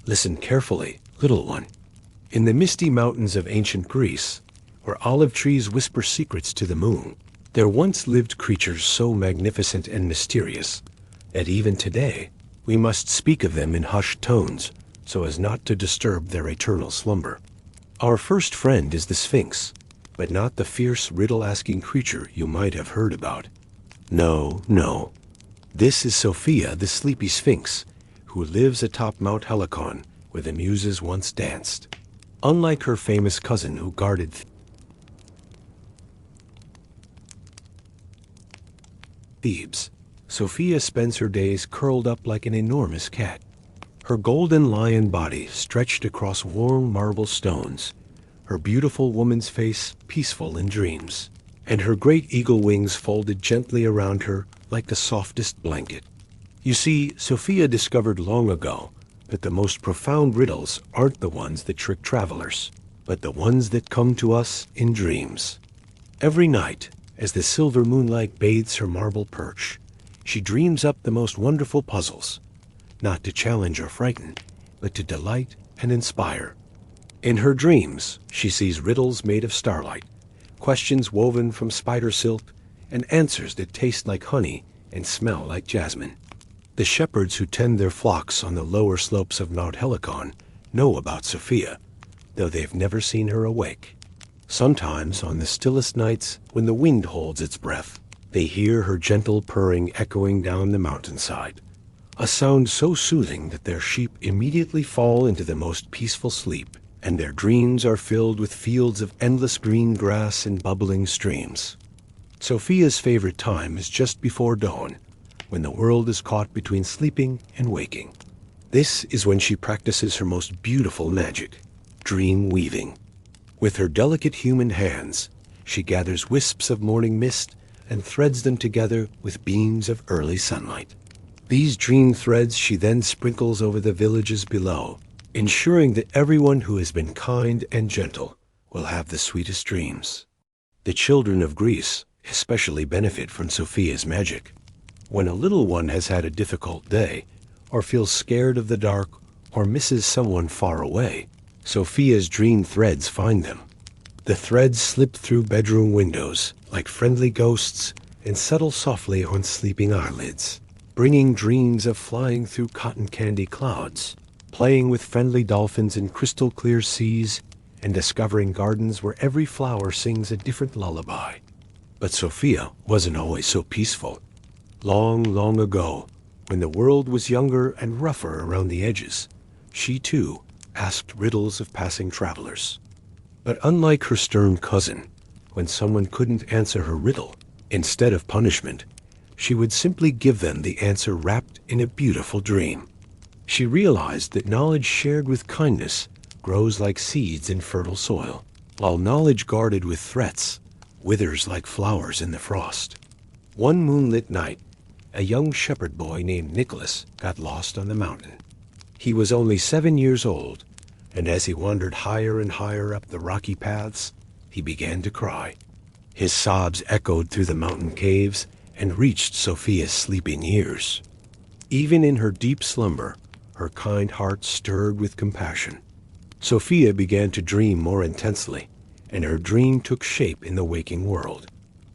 Listen carefully, little one. In the misty mountains of ancient Greece, where olive trees whisper secrets to the moon, there once lived creatures so magnificent and mysterious that even today we must speak of them in hushed tones so as not to disturb their eternal slumber. Our first friend is the Sphinx, but not the fierce riddle-asking creature you might have heard about. No, no. This is Sophia, the sleepy Sphinx, who lives atop Mount Helicon, where the Muses once danced. Unlike her famous cousin who guarded Thebes, Sophia spends her days curled up like an enormous cat. Her golden lion body stretched across warm marble stones, her beautiful woman's face peaceful in dreams, and her great eagle wings folded gently around her like the softest blanket. You see, Sophia discovered long ago that the most profound riddles aren't the ones that trick travelers, but the ones that come to us in dreams. Every night, as the silver moonlight bathes her marble perch, she dreams up the most wonderful puzzles, not to challenge or frighten, but to delight and inspire. In her dreams, she sees riddles made of starlight, questions woven from spider silk, and answers that taste like honey and smell like jasmine. The shepherds who tend their flocks on the lower slopes of Mount Helicon know about Sophia, though they've never seen her awake. Sometimes, on the stillest nights, when the wind holds its breath, they hear her gentle purring echoing down the mountainside, a sound so soothing that their sheep immediately fall into the most peaceful sleep, and their dreams are filled with fields of endless green grass and bubbling streams. Sophia's favorite time is just before dawn, when the world is caught between sleeping and waking. This is when she practices her most beautiful magic, dream weaving. With her delicate human hands, she gathers wisps of morning mist and threads them together with beams of early sunlight. These dream threads she then sprinkles over the villages below, ensuring that everyone who has been kind and gentle will have the sweetest dreams. The children of Greece especially benefit from Sophia's magic. When a little one has had a difficult day, or feels scared of the dark, or misses someone far away, Sophia's dream threads find them. The threads slip through bedroom windows like friendly ghosts and settle softly on sleeping eyelids, bringing dreams of flying through cotton candy clouds, playing with friendly dolphins in crystal clear seas, and discovering gardens where every flower sings a different lullaby. But Sophia wasn't always so peaceful. Long, long ago, when the world was younger and rougher around the edges, she too asked riddles of passing travelers. But unlike her stern cousin, when someone couldn't answer her riddle, instead of punishment, she would simply give them the answer wrapped in a beautiful dream. She realized that knowledge shared with kindness grows like seeds in fertile soil, while knowledge guarded with threats withers like flowers in the frost. One moonlit night, a young shepherd boy named Nicholas got lost on the mountain. He was only 7 years old, and as he wandered higher and higher up the rocky paths, he began to cry. His sobs echoed through the mountain caves and reached Sophia's sleeping ears. Even in her deep slumber, her kind heart stirred with compassion. Sophia began to dream more intensely, and her dream took shape in the waking world.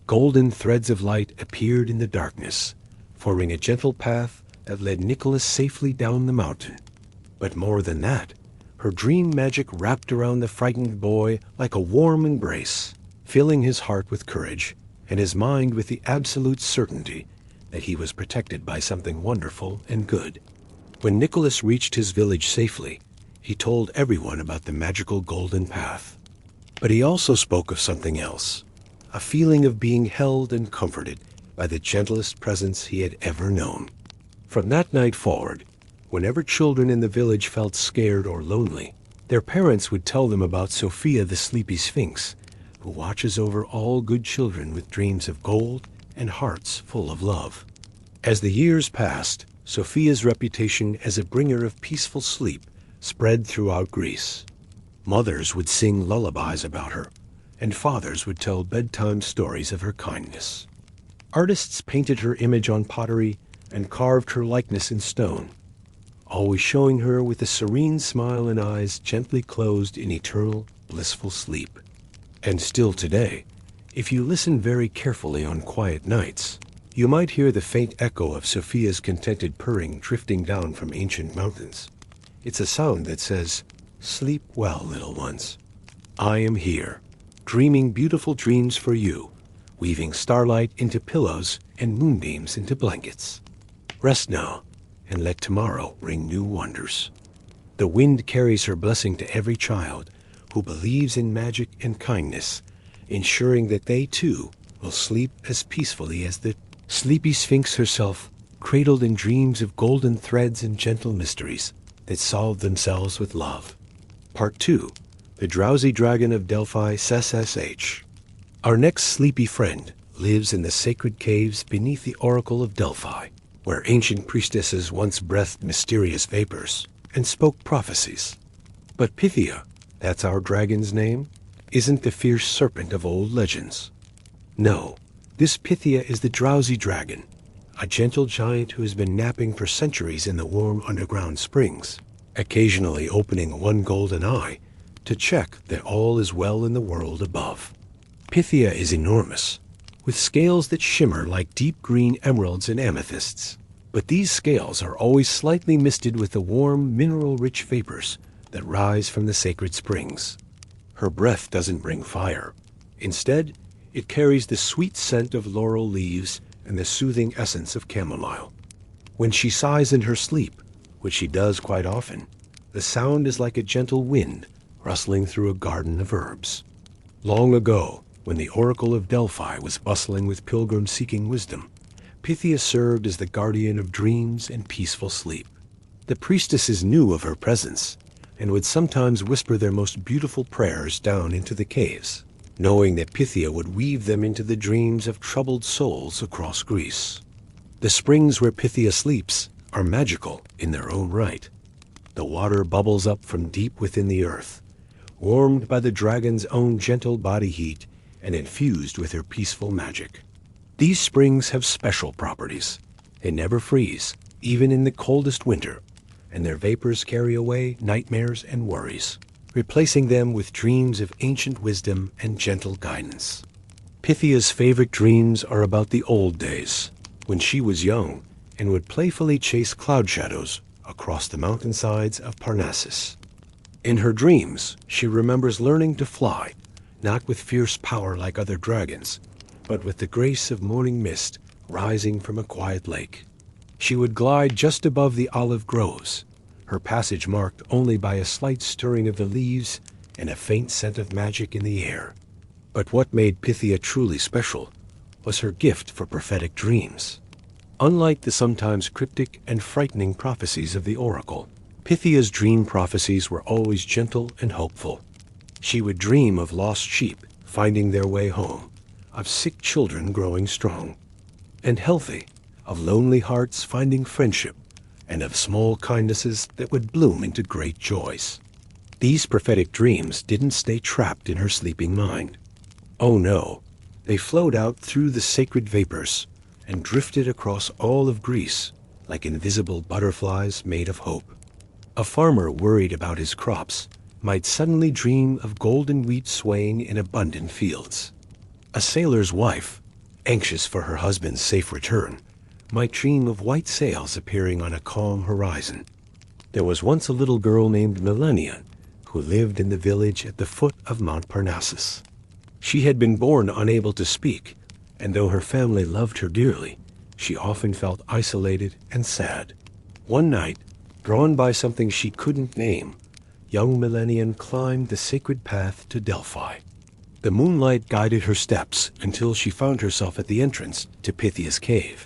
Golden threads of light appeared in the darkness, forming a gentle path that led Nicholas safely down the mountain. But more than that, her dream magic wrapped around the frightened boy like a warm embrace, filling his heart with courage and his mind with the absolute certainty that he was protected by something wonderful and good. When Nicholas reached his village safely, he told everyone about the magical golden path. But he also spoke of something else, a feeling of being held and comforted by the gentlest presence he had ever known. From that night forward, whenever children in the village felt scared or lonely, their parents would tell them about Sophia the sleepy Sphinx, who watches over all good children with dreams of gold and hearts full of love. As the years passed, Sophia's reputation as a bringer of peaceful sleep spread throughout Greece. Mothers would sing lullabies about her, and fathers would tell bedtime stories of her kindness. Artists painted her image on pottery and carved her likeness in stone. always showing her with a serene smile and eyes gently closed in eternal, blissful sleep. And still today, if you listen very carefully on quiet nights, you might hear the faint echo of Sophia's contented purring drifting down from ancient mountains. It's a sound that says, "Sleep well, little ones. I am here, dreaming beautiful dreams for you, weaving starlight into pillows and moonbeams into blankets. Rest now, and let tomorrow bring new wonders." The wind carries her blessing to every child who believes in magic and kindness, ensuring that they too will sleep as peacefully as the sleepy Sphinx herself, cradled in dreams of golden threads and gentle mysteries that solve themselves with love. Part 2. The Drowsy Dragon of Delphi, SSH. Our next sleepy friend lives in the sacred caves beneath the Oracle of Delphi, where ancient priestesses once breathed mysterious vapors and spoke prophecies. But Pythia, that's our dragon's name, isn't the fierce serpent of old legends. No, this Pythia is the drowsy dragon, a gentle giant who has been napping for centuries in the warm underground springs, occasionally opening one golden eye to check that all is well in the world above. Pythia is enormous, with scales that shimmer like deep green emeralds and amethysts. But these scales are always slightly misted with the warm, mineral-rich vapors that rise from the sacred springs. Her breath doesn't bring fire. Instead, it carries the sweet scent of laurel leaves and the soothing essence of chamomile. When she sighs in her sleep, which she does quite often, the sound is like a gentle wind rustling through a garden of herbs. Long ago, when the Oracle of Delphi was bustling with pilgrims seeking wisdom, Pythia served as the guardian of dreams and peaceful sleep. The priestesses knew of her presence and would sometimes whisper their most beautiful prayers down into the caves, knowing that Pythia would weave them into the dreams of troubled souls across Greece. The springs where Pythia sleeps are magical in their own right. The water bubbles up from deep within the earth, warmed by the dragon's own gentle body heat and infused with her peaceful magic. These springs have special properties. They never freeze, even in the coldest winter, and their vapors carry away nightmares and worries, replacing them with dreams of ancient wisdom and gentle guidance. Pythia's favorite dreams are about the old days, when she was young and would playfully chase cloud shadows across the mountainsides of Parnassus. In her dreams, she remembers learning to fly, not with fierce power like other dragons, but with the grace of morning mist rising from a quiet lake. She would glide just above the olive groves, her passage marked only by a slight stirring of the leaves and a faint scent of magic in the air. But what made Pythia truly special was her gift for prophetic dreams. Unlike the sometimes cryptic and frightening prophecies of the oracle, Pythia's dream prophecies were always gentle and hopeful. She would dream of lost sheep finding their way home, of sick children growing strong and healthy, of lonely hearts finding friendship, and of small kindnesses that would bloom into great joys. These prophetic dreams didn't stay trapped in her sleeping mind. Oh no, they flowed out through the sacred vapors and drifted across all of Greece like invisible butterflies made of hope. A farmer worried about his crops might suddenly dream of golden wheat swaying in abundant fields. A sailor's wife, anxious for her husband's safe return, might dream of white sails appearing on a calm horizon. There was once a little girl named Millennia who lived in the village at the foot of Mount Parnassus. She had been born unable to speak, and though her family loved her dearly, she often felt isolated and sad. One night, drawn by something she couldn't name, young Millennium climbed the sacred path to Delphi. The moonlight guided her steps until she found herself at the entrance to Pythia's cave.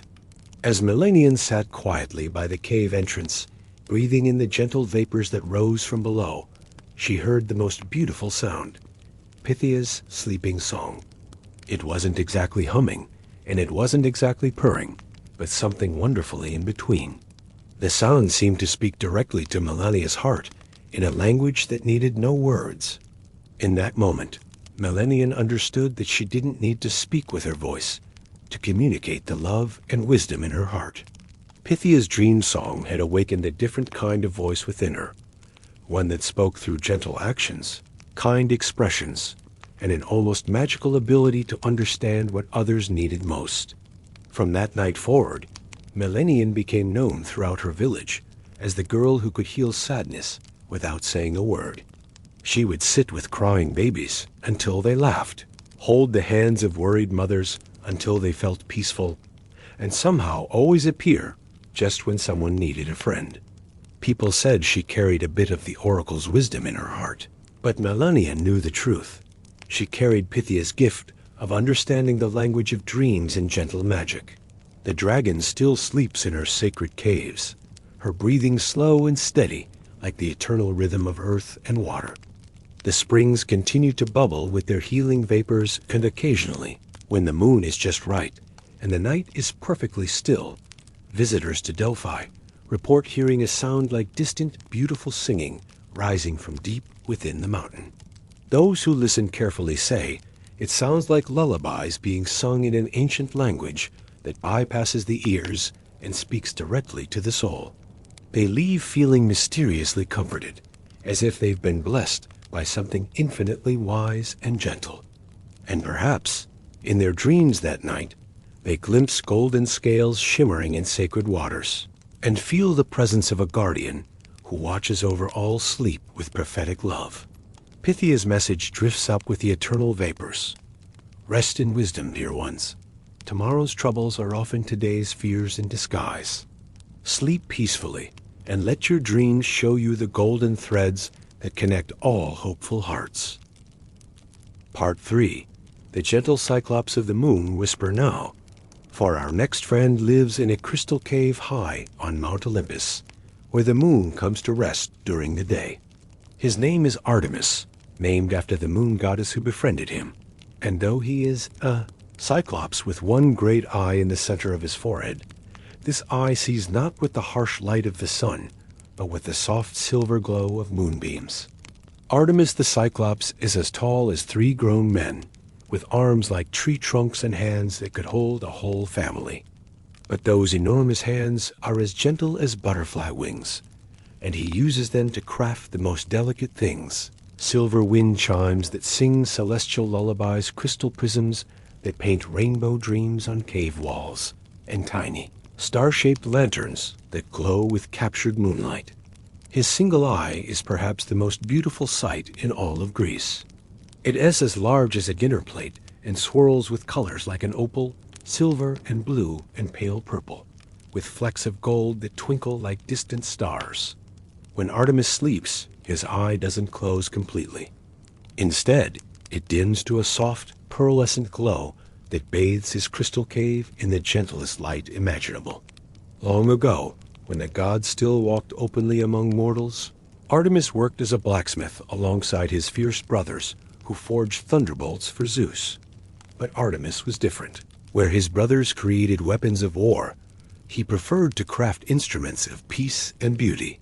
As Millennium sat quietly by the cave entrance, breathing in the gentle vapors that rose from below, she heard the most beautiful sound, Pythia's sleeping song. It wasn't exactly humming, and it wasn't exactly purring, but something wonderfully in between. The sound seemed to speak directly to Millennia's heart in a language that needed no words. In that moment, Millennium understood that she didn't need to speak with her voice to communicate the love and wisdom in her heart. Pythia's dream song had awakened a different kind of voice within her, one that spoke through gentle actions, kind expressions, and an almost magical ability to understand what others needed most. From that night forward, Millennium became known throughout her village as the girl who could heal sadness without saying a word. She would sit with crying babies until they laughed, hold the hands of worried mothers until they felt peaceful, and somehow always appear just when someone needed a friend. People said she carried a bit of the oracle's wisdom in her heart, but Melania knew the truth. She carried Pythia's gift of understanding the language of dreams and gentle magic. The dragon still sleeps in her sacred caves, her breathing slow and steady like the eternal rhythm of earth and water. The springs continue to bubble with their healing vapors, and occasionally, when the moon is just right and the night is perfectly still, visitors to Delphi report hearing a sound like distant, beautiful singing rising from deep within the mountain. Those who listen carefully say it sounds like lullabies being sung in an ancient language that bypasses the ears and speaks directly to the soul. They leave feeling mysteriously comforted, as if they've been blessed by something infinitely wise and gentle. And perhaps, in their dreams that night, they glimpse golden scales shimmering in sacred waters, and feel the presence of a guardian who watches over all sleep with prophetic love. Pythia's message drifts up with the eternal vapors. Rest in wisdom, dear ones. Tomorrow's troubles are often today's fears in disguise. Sleep peacefully, and let your dreams show you the golden threads that connect all hopeful hearts. Part 3. The gentle Cyclops of the moon whisper now, for our next friend lives in a crystal cave high on Mount Olympus, where the moon comes to rest during the day. His name is Artemis, named after the moon goddess who befriended him. And though he is a Cyclops with one great eye in the center of his forehead, this eye sees not with the harsh light of the sun, but with the soft silver glow of moonbeams. Artemis the Cyclops is as tall as 3 grown men, with arms like tree trunks and hands that could hold a whole family. But those enormous hands are as gentle as butterfly wings, and he uses them to craft the most delicate things: silver wind chimes that sing celestial lullabies, crystal prisms that paint rainbow dreams on cave walls, and tiny, star-shaped lanterns that glow with captured moonlight. His single eye is perhaps the most beautiful sight in all of Greece. It is as large as a dinner plate and swirls with colors like an opal, silver and blue and pale purple, with flecks of gold that twinkle like distant stars. When Artemis sleeps, his eye doesn't close completely. Instead, it dims to a soft, pearlescent glow that bathes his crystal cave in the gentlest light imaginable. Long ago, when the gods still walked openly among mortals, Artemis worked as a blacksmith alongside his fierce brothers who forged thunderbolts for Zeus. But Artemis was different. Where his brothers created weapons of war, he preferred to craft instruments of peace and beauty.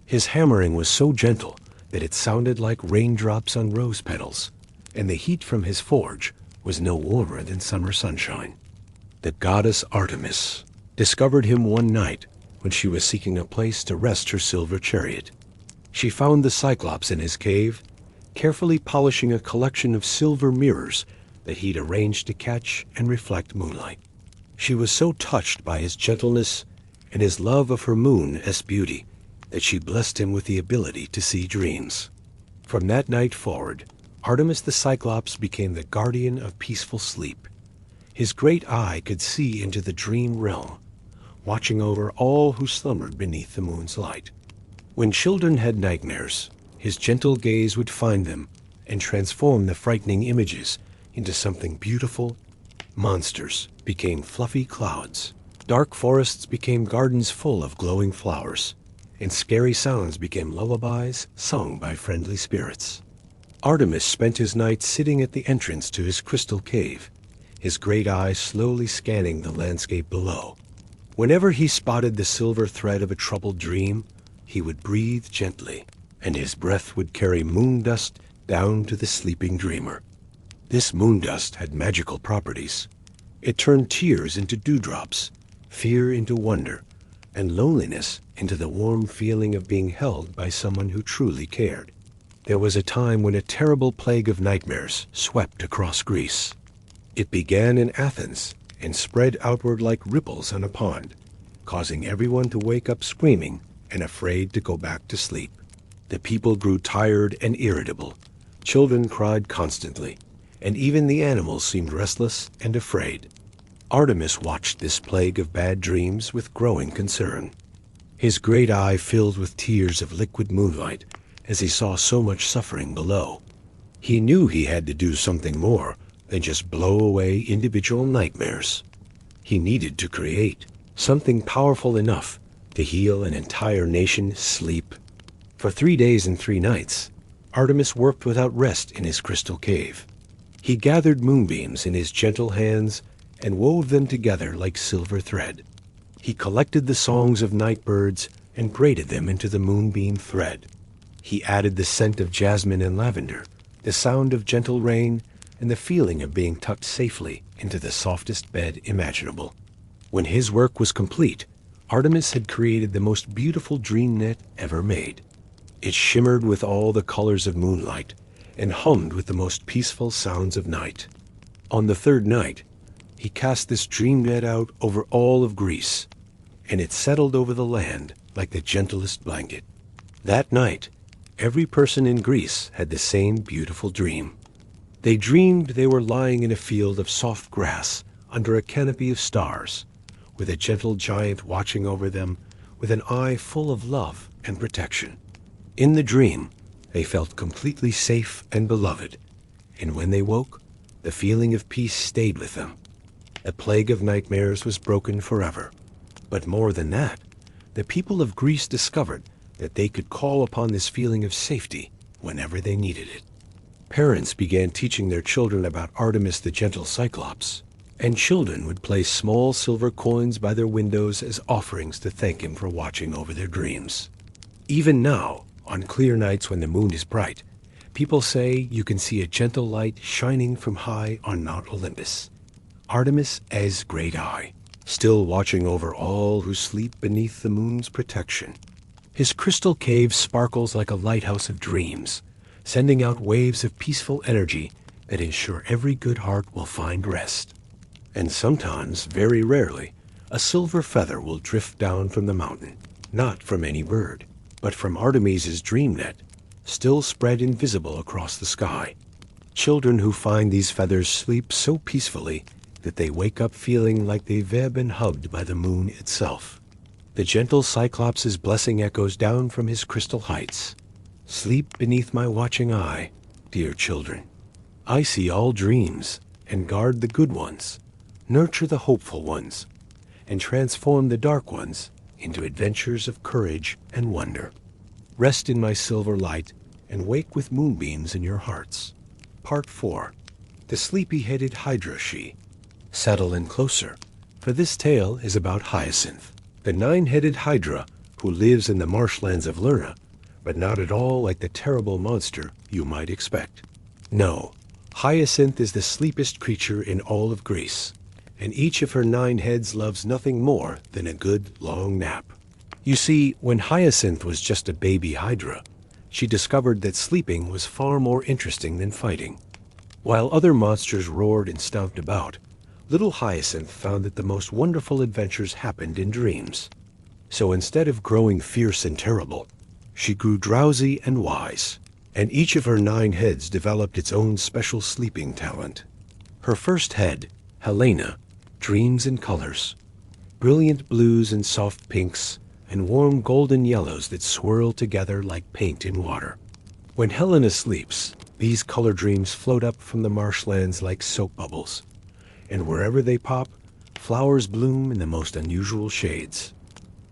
His hammering was so gentle that it sounded like raindrops on rose petals, and the heat from his forge was no warmer than summer sunshine. The goddess Artemis discovered him one night when she was seeking a place to rest her silver chariot. She found the Cyclops in his cave, carefully polishing a collection of silver mirrors that he'd arranged to catch and reflect moonlight. She was so touched by his gentleness and his love of her moon as beauty that she blessed him with the ability to see dreams. From that night forward, Artemis the Cyclops became the guardian of peaceful sleep. His great eye could see into the dream realm, watching over all who slumbered beneath the moon's light. When children had nightmares, his gentle gaze would find them and transform the frightening images into something beautiful. Monsters became fluffy clouds. Dark forests became gardens full of glowing flowers, and scary sounds became lullabies sung by friendly spirits. Artemis spent his nights sitting at the entrance to his crystal cave, his great eyes slowly scanning the landscape below. Whenever he spotted the silver thread of a troubled dream, he would breathe gently, and his breath would carry moon dust down to the sleeping dreamer. This moon dust had magical properties. It turned tears into dewdrops, fear into wonder, and loneliness into the warm feeling of being held by someone who truly cared. There was a time when a terrible plague of nightmares swept across Greece. It began in Athens and spread outward like ripples on a pond, causing everyone to wake up screaming and afraid to go back to sleep. The people grew tired and irritable. Children cried constantly, and even the animals seemed restless and afraid. Artemis watched this plague of bad dreams with growing concern. His great eye filled with tears of liquid moonlight as he saw so much suffering below. He knew he had to do something more than just blow away individual nightmares. He needed to create something powerful enough to heal an entire nation's sleep. For 3 days and 3 nights, Artemis worked without rest in his crystal cave. He gathered moonbeams in his gentle hands and wove them together like silver thread. He collected the songs of night birds and braided them into the moonbeam thread. He added the scent of jasmine and lavender, the sound of gentle rain, and the feeling of being tucked safely into the softest bed imaginable. When his work was complete, Artemis had created the most beautiful dream net ever made. It shimmered with all the colors of moonlight and hummed with the most peaceful sounds of night. On the 3rd night, he cast this dream net out over all of Greece, and it settled over the land like the gentlest blanket. That night, every person in Greece had the same beautiful dream. They dreamed they were lying in a field of soft grass under a canopy of stars, with a gentle giant watching over them with an eye full of love and protection. In the dream, they felt completely safe and beloved, and when they woke, the feeling of peace stayed with them. The plague of nightmares was broken forever. But more than that, the people of Greece discovered that they could call upon this feeling of safety whenever they needed it. Parents began teaching their children about Artemis the gentle Cyclops, and children would place small silver coins by their windows as offerings to thank him for watching over their dreams. Even now, on clear nights when the moon is bright, people say you can see a gentle light shining from high on Mount Olympus. Artemis as Great Eye, still watching over all who sleep beneath the moon's protection. His crystal cave sparkles like a lighthouse of dreams, sending out waves of peaceful energy that ensure every good heart will find rest. And sometimes, very rarely, a silver feather will drift down from the mountain, not from any bird, but from Artemis's dream net, still spread invisible across the sky. Children who find these feathers sleep so peacefully that they wake up feeling like they've been hugged by the moon itself. The gentle Cyclops' blessing echoes down from his crystal heights. Sleep beneath my watching eye, dear children. I see all dreams and guard the good ones, nurture the hopeful ones, and transform the dark ones into adventures of courage and wonder. Rest in my silver light and wake with moonbeams in your hearts. Part 4. The sleepy-headed Hydra she. Settle in closer, for this tale is about Hyacinth, the 9-headed Hydra who lives in the marshlands of Lerna, but not at all like the terrible monster you might expect. No, Hyacinth is the sleepiest creature in all of Greece, and each of her 9 heads loves nothing more than a good long nap. You see, when Hyacinth was just a baby Hydra, she discovered that sleeping was far more interesting than fighting. While other monsters roared and stomped about, little Hyacinth found that the most wonderful adventures happened in dreams. So instead of growing fierce and terrible, she grew drowsy and wise, and each of her 9 heads developed its own special sleeping talent. Her first head, Helena, dreams in colors, brilliant blues and soft pinks, and warm golden yellows that swirl together like paint in water. When Helena sleeps, these color dreams float up from the marshlands like soap bubbles, and wherever they pop, flowers bloom in the most unusual shades.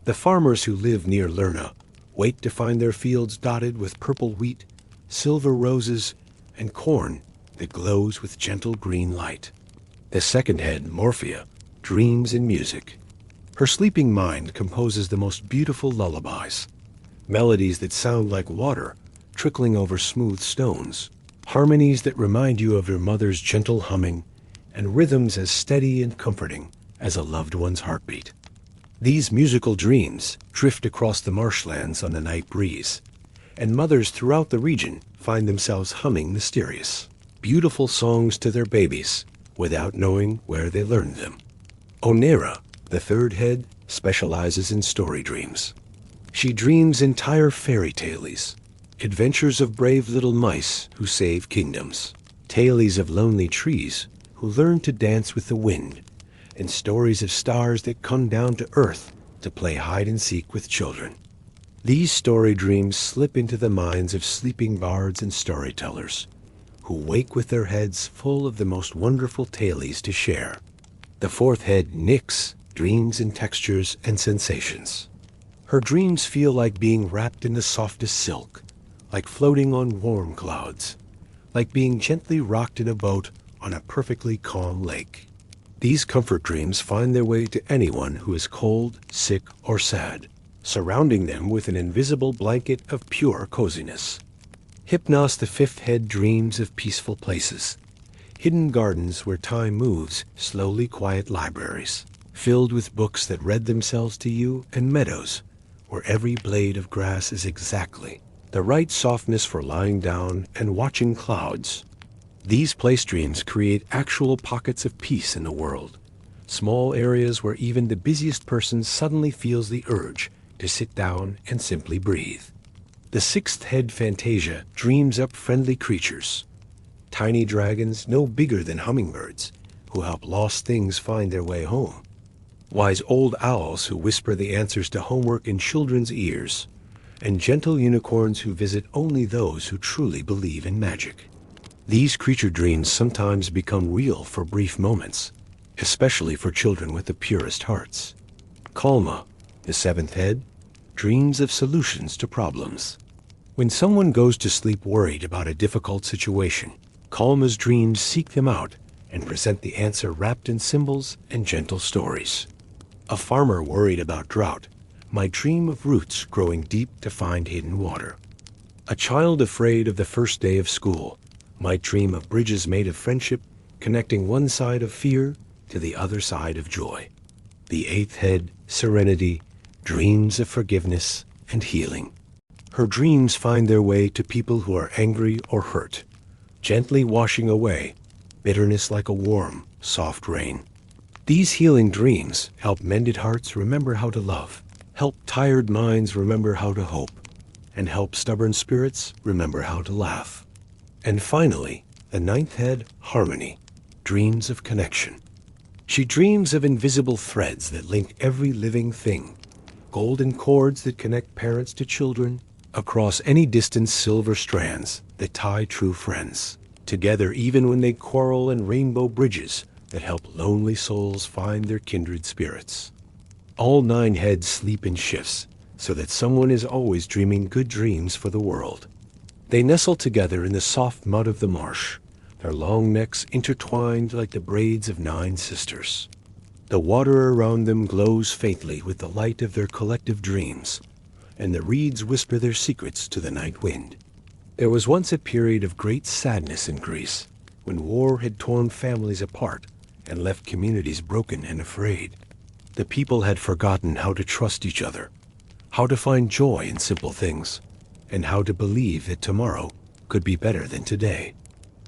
The farmers who live near Lerna wait to find their fields dotted with purple wheat, silver roses, and corn that glows with gentle green light. The second head, Morphia, dreams in music. Her sleeping mind composes the most beautiful lullabies, melodies that sound like water trickling over smooth stones, harmonies that remind you of your mother's gentle humming, and rhythms as steady and comforting as a loved one's heartbeat. These musical dreams drift across the marshlands on the night breeze, and mothers throughout the region find themselves humming mysterious, beautiful songs to their babies without knowing where they learned them. Onera, the third head, specializes in story dreams. She dreams entire fairy tales, adventures of brave little mice who save kingdoms, tales of lonely trees who learn to dance with the wind, and stories of stars that come down to earth to play hide and seek with children. These story dreams slip into the minds of sleeping bards and storytellers, who wake with their heads full of the most wonderful tales to share. The fourth head, Nyx, dreams in textures and sensations. Her dreams feel like being wrapped in the softest silk, like floating on warm clouds, like being gently rocked in a boat on a perfectly calm lake. These comfort dreams find their way to anyone who is cold, sick, or sad, surrounding them with an invisible blanket of pure coziness. Hypnos, the fifth head, dreams of peaceful places, hidden gardens where time moves, slowly quiet libraries, filled with books that read themselves to you, and meadows where every blade of grass is exactly the right softness for lying down and watching clouds. These place dreams create actual pockets of peace in the world, small areas where even the busiest person suddenly feels the urge to sit down and simply breathe. The sixth head, Fantasia, dreams up friendly creatures, tiny dragons no bigger than hummingbirds who help lost things find their way home, wise old owls who whisper the answers to homework in children's ears, and gentle unicorns who visit only those who truly believe in magic. These creature dreams sometimes become real for brief moments, especially for children with the purest hearts. Kalma, the seventh head, dreams of solutions to problems. When someone goes to sleep worried about a difficult situation, Kalma's dreams seek them out and present the answer wrapped in symbols and gentle stories. A farmer worried about drought might dream of roots growing deep to find hidden water. A child afraid of the first day of school might dream of bridges made of friendship, connecting one side of fear to the other side of joy. The eighth head, Serenity, dreams of forgiveness and healing. Her dreams find their way to people who are angry or hurt, gently washing away bitterness like a warm, soft rain. These healing dreams help mended hearts remember how to love, help tired minds remember how to hope, and help stubborn spirits remember how to laugh. And finally, the ninth head, Harmony, dreams of connection. She dreams of invisible threads that link every living thing, golden cords that connect parents to children, across any distance silver strands that tie true friends together even when they quarrel, and rainbow bridges that help lonely souls find their kindred spirits. All nine heads sleep in shifts so that someone is always dreaming good dreams for the world. They nestle together in the soft mud of the marsh, their long necks intertwined like the braids of nine sisters. The water around them glows faintly with the light of their collective dreams, and the reeds whisper their secrets to the night wind. There was once a period of great sadness in Greece, when war had torn families apart and left communities broken and afraid. The people had forgotten how to trust each other, how to find joy in simple things, and how to believe that tomorrow could be better than today.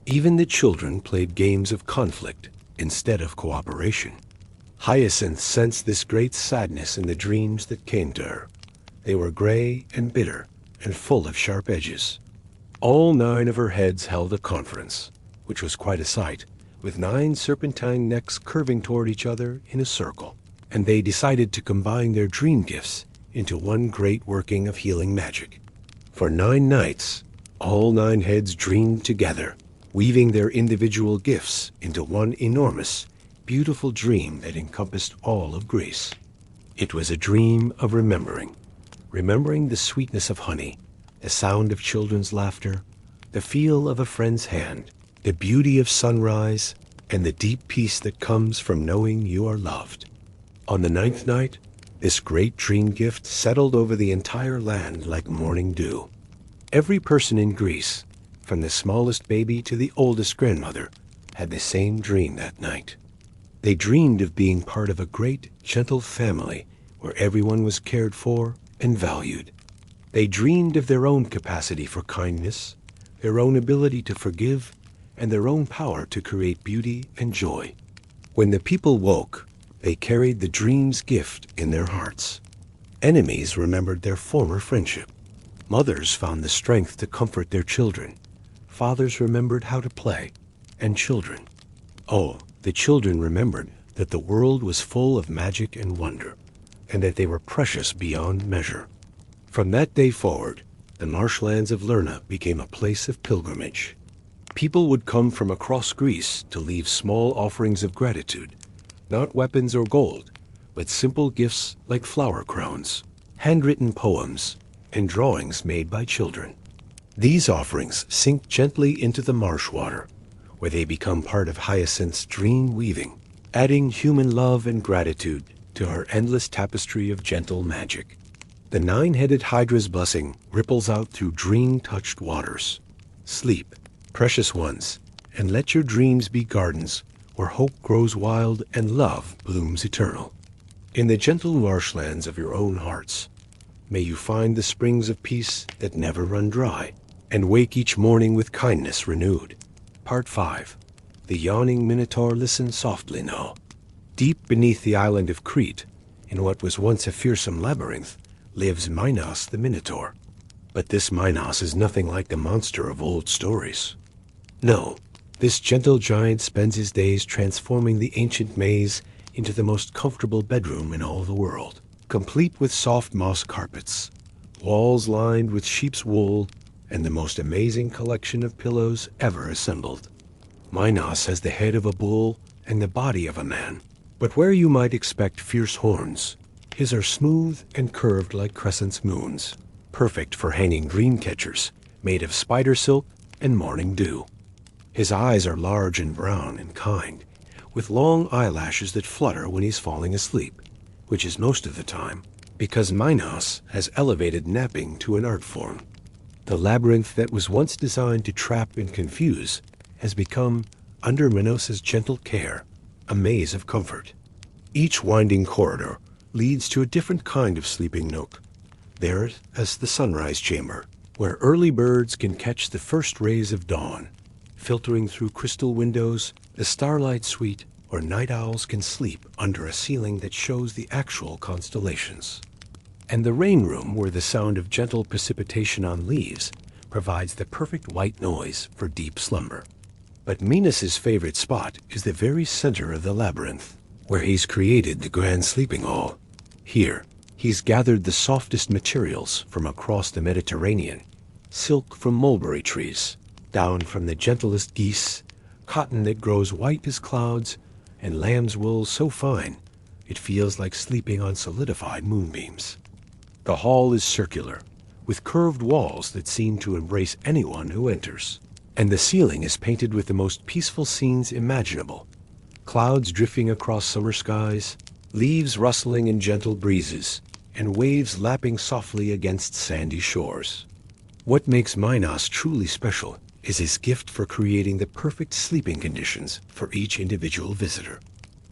Even the children played games of conflict instead of cooperation. Hyacinth sensed this great sadness in the dreams that came to her. They were gray and bitter and full of sharp edges. All nine of her heads held a conference, which was quite a sight, with nine serpentine necks curving toward each other in a circle, and they decided to combine their dream gifts into one great working of healing magic. For 9 nights, all 9 heads dreamed together, weaving their individual gifts into one enormous, beautiful dream that encompassed all of Greece. It was a dream of remembering the sweetness of honey, the sound of children's laughter, the feel of a friend's hand, the beauty of sunrise, and the deep peace that comes from knowing you are loved. On the 9th night, this great dream gift settled over the entire land like morning dew. Every person in Greece, from the smallest baby to the oldest grandmother, had the same dream that night. They dreamed of being part of a great, gentle family where everyone was cared for and valued. They dreamed of their own capacity for kindness, their own ability to forgive, and their own power to create beauty and joy. When the people woke, they carried the dream's gift in their hearts. Enemies remembered their former friendship. Mothers found the strength to comfort their children. Fathers remembered how to play. And children. Oh, the children remembered that the world was full of magic and wonder, and that they were precious beyond measure. From that day forward, the marshlands of Lerna became a place of pilgrimage. People would come from across Greece to leave small offerings of gratitude, not weapons or gold, but simple gifts like flower crowns, handwritten poems, and drawings made by children. These offerings sink gently into the marsh water, where they become part of Hyacinth's dream weaving, adding human love and gratitude to her endless tapestry of gentle magic. The nine-headed Hydra's blessing ripples out through dream-touched waters. Sleep, precious ones, and let your dreams be gardens where hope grows wild and love blooms eternal. In the gentle marshlands of your own hearts, may you find the springs of peace that never run dry, and wake each morning with kindness renewed. Part 5. The yawning Minotaur listens softly now. Deep beneath the island of Crete, in what was once a fearsome labyrinth, lives Minos the Minotaur. But this Minos is nothing like the monster of old stories. No, this gentle giant spends his days transforming the ancient maze into the most comfortable bedroom in all the world, complete with soft moss carpets, walls lined with sheep's wool, and the most amazing collection of pillows ever assembled. Minos has the head of a bull and the body of a man, but where you might expect fierce horns, his are smooth and curved like crescent moons, perfect for hanging dream catchers made of spider silk and morning dew. His eyes are large and brown and kind, with long eyelashes that flutter when he's falling asleep, which is most of the time, because Minos has elevated napping to an art form. The labyrinth that was once designed to trap and confuse has become, under Minos's gentle care, a maze of comfort. Each winding corridor leads to a different kind of sleeping nook. There is the sunrise chamber, where early birds can catch the first rays of dawn. Filtering through crystal windows, the starlight suite, where night owls can sleep under a ceiling that shows the actual constellations. And the rain room, where the sound of gentle precipitation on leaves provides the perfect white noise for deep slumber. But Minos's favorite spot is the very center of the labyrinth, where he's created the grand sleeping hall. Here, he's gathered the softest materials from across the Mediterranean, silk from mulberry trees, down from the gentlest geese, cotton that grows white as clouds, and lamb's wool so fine it feels like sleeping on solidified moonbeams. The hall is circular, with curved walls that seem to embrace anyone who enters, and the ceiling is painted with the most peaceful scenes imaginable. Clouds drifting across summer skies, leaves rustling in gentle breezes, and waves lapping softly against sandy shores. What makes Minos truly special is his gift for creating the perfect sleeping conditions for each individual visitor.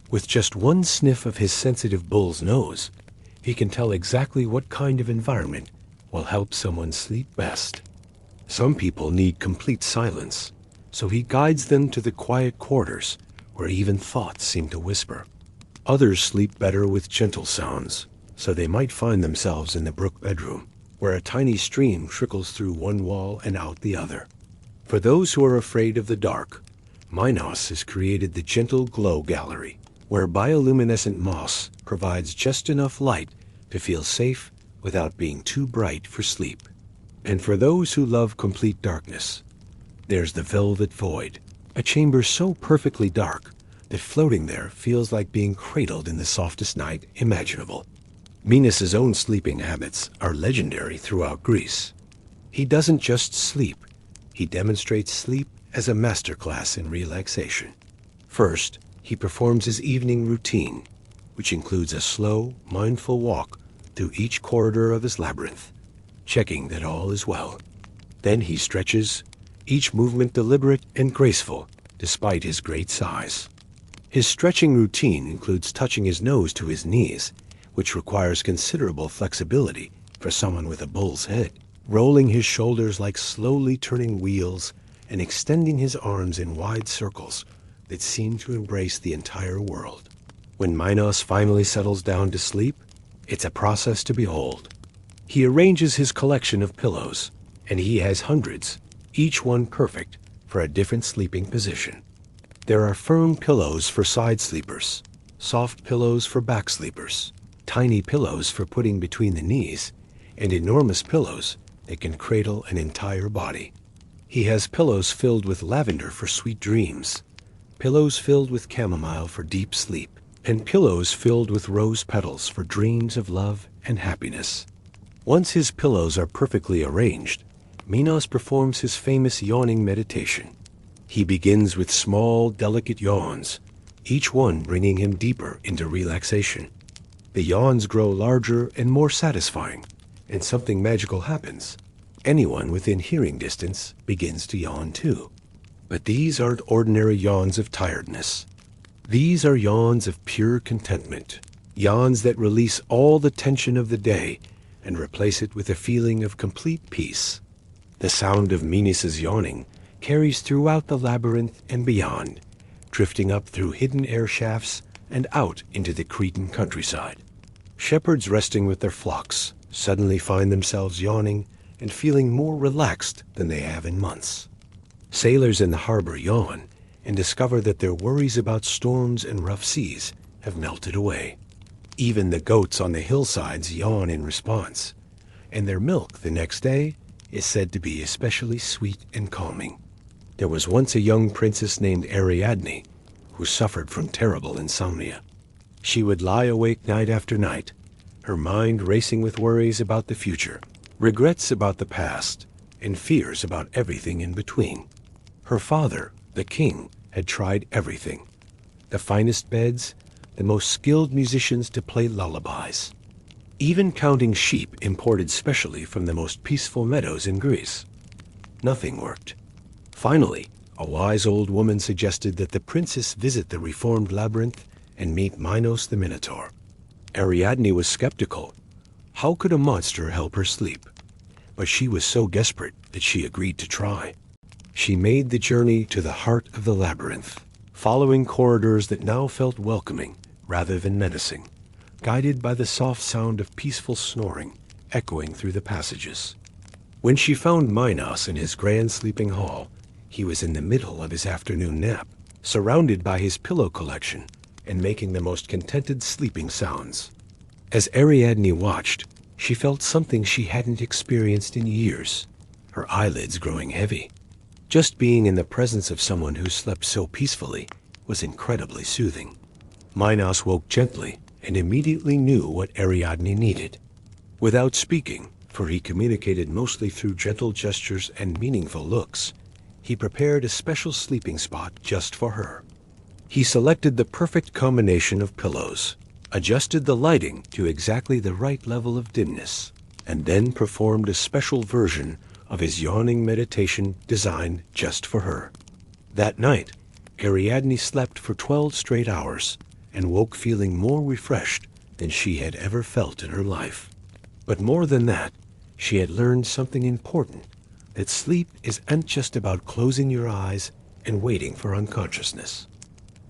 With just one sniff of his sensitive bull's nose, he can tell exactly what kind of environment will help someone sleep best. Some people need complete silence, so he guides them to the quiet quarters where even thoughts seem to whisper. Others sleep better with gentle sounds, so they might find themselves in the brook bedroom, where a tiny stream trickles through one wall and out the other. For those who are afraid of the dark, Minos has created the gentle glow gallery, where bioluminescent moss provides just enough light to feel safe without being too bright for sleep. And for those who love complete darkness, there's the velvet void, a chamber so perfectly dark that floating there feels like being cradled in the softest night imaginable. Minos's own sleeping habits are legendary throughout Greece. He doesn't just sleep, he demonstrates sleep as a masterclass in relaxation. First, he performs his evening routine, which includes a slow, mindful walk through each corridor of his labyrinth, checking that all is well. Then he stretches, each movement deliberate and graceful, despite his great size. His stretching routine includes touching his nose to his knees, which requires considerable flexibility for someone with a bull's head, rolling his shoulders like slowly turning wheels and extending his arms in wide circles that seem to embrace the entire world. When Minos finally settles down to sleep, it's a process to behold. He arranges his collection of pillows, and he has hundreds, each one perfect for a different sleeping position. There are firm pillows for side sleepers, soft pillows for back sleepers, tiny pillows for putting between the knees, and enormous pillows that can cradle an entire body. He has pillows filled with lavender for sweet dreams, pillows filled with chamomile for deep sleep, and pillows filled with rose petals for dreams of love and happiness. Once his pillows are perfectly arranged, Minos performs his famous yawning meditation. He begins with small, delicate yawns, each one bringing him deeper into relaxation. The yawns grow larger and more satisfying, and something magical happens. Anyone within hearing distance begins to yawn too. But these aren't ordinary yawns of tiredness. These are yawns of pure contentment, yawns that release all the tension of the day and replace it with a feeling of complete peace. The sound of Minos's yawning carries throughout the labyrinth and beyond, drifting up through hidden air shafts and out into the Cretan countryside. Shepherds resting with their flocks suddenly find themselves yawning and feeling more relaxed than they have in months. Sailors in the harbor yawn and discover that their worries about storms and rough seas have melted away. Even the goats on the hillsides yawn in response, and their milk the next day is said to be especially sweet and calming. There was once a young princess named Ariadne who suffered from terrible insomnia. She would lie awake night after night, her mind racing with worries about the future, regrets about the past, and fears about everything in between. Her father, the king, had tried everything: the finest beds, the most skilled musicians to play lullabies, even counting sheep imported specially from the most peaceful meadows in Greece. Nothing worked. Finally, a wise old woman suggested that the princess visit the reformed labyrinth and meet Minos the Minotaur. Ariadne was skeptical. How could a monster help her sleep? But she was so desperate that she agreed to try. She made the journey to the heart of the labyrinth, following corridors that now felt welcoming rather than menacing, guided by the soft sound of peaceful snoring echoing through the passages. When she found Minos in his grand sleeping hall, he was in the middle of his afternoon nap, surrounded by his pillow collection and making the most contented sleeping sounds. As Ariadne watched, she felt something she hadn't experienced in years, her eyelids growing heavy. Just being in the presence of someone who slept so peacefully was incredibly soothing. Minos woke gently and immediately knew what Ariadne needed. Without speaking, for he communicated mostly through gentle gestures and meaningful looks, he prepared a special sleeping spot just for her. He selected the perfect combination of pillows, adjusted the lighting to exactly the right level of dimness, and then performed a special version of his yawning meditation designed just for her. That night, Ariadne slept for 12 straight hours and woke feeling more refreshed than she had ever felt in her life. But more than that, she had learned something important, that sleep isn't just about closing your eyes and waiting for unconsciousness.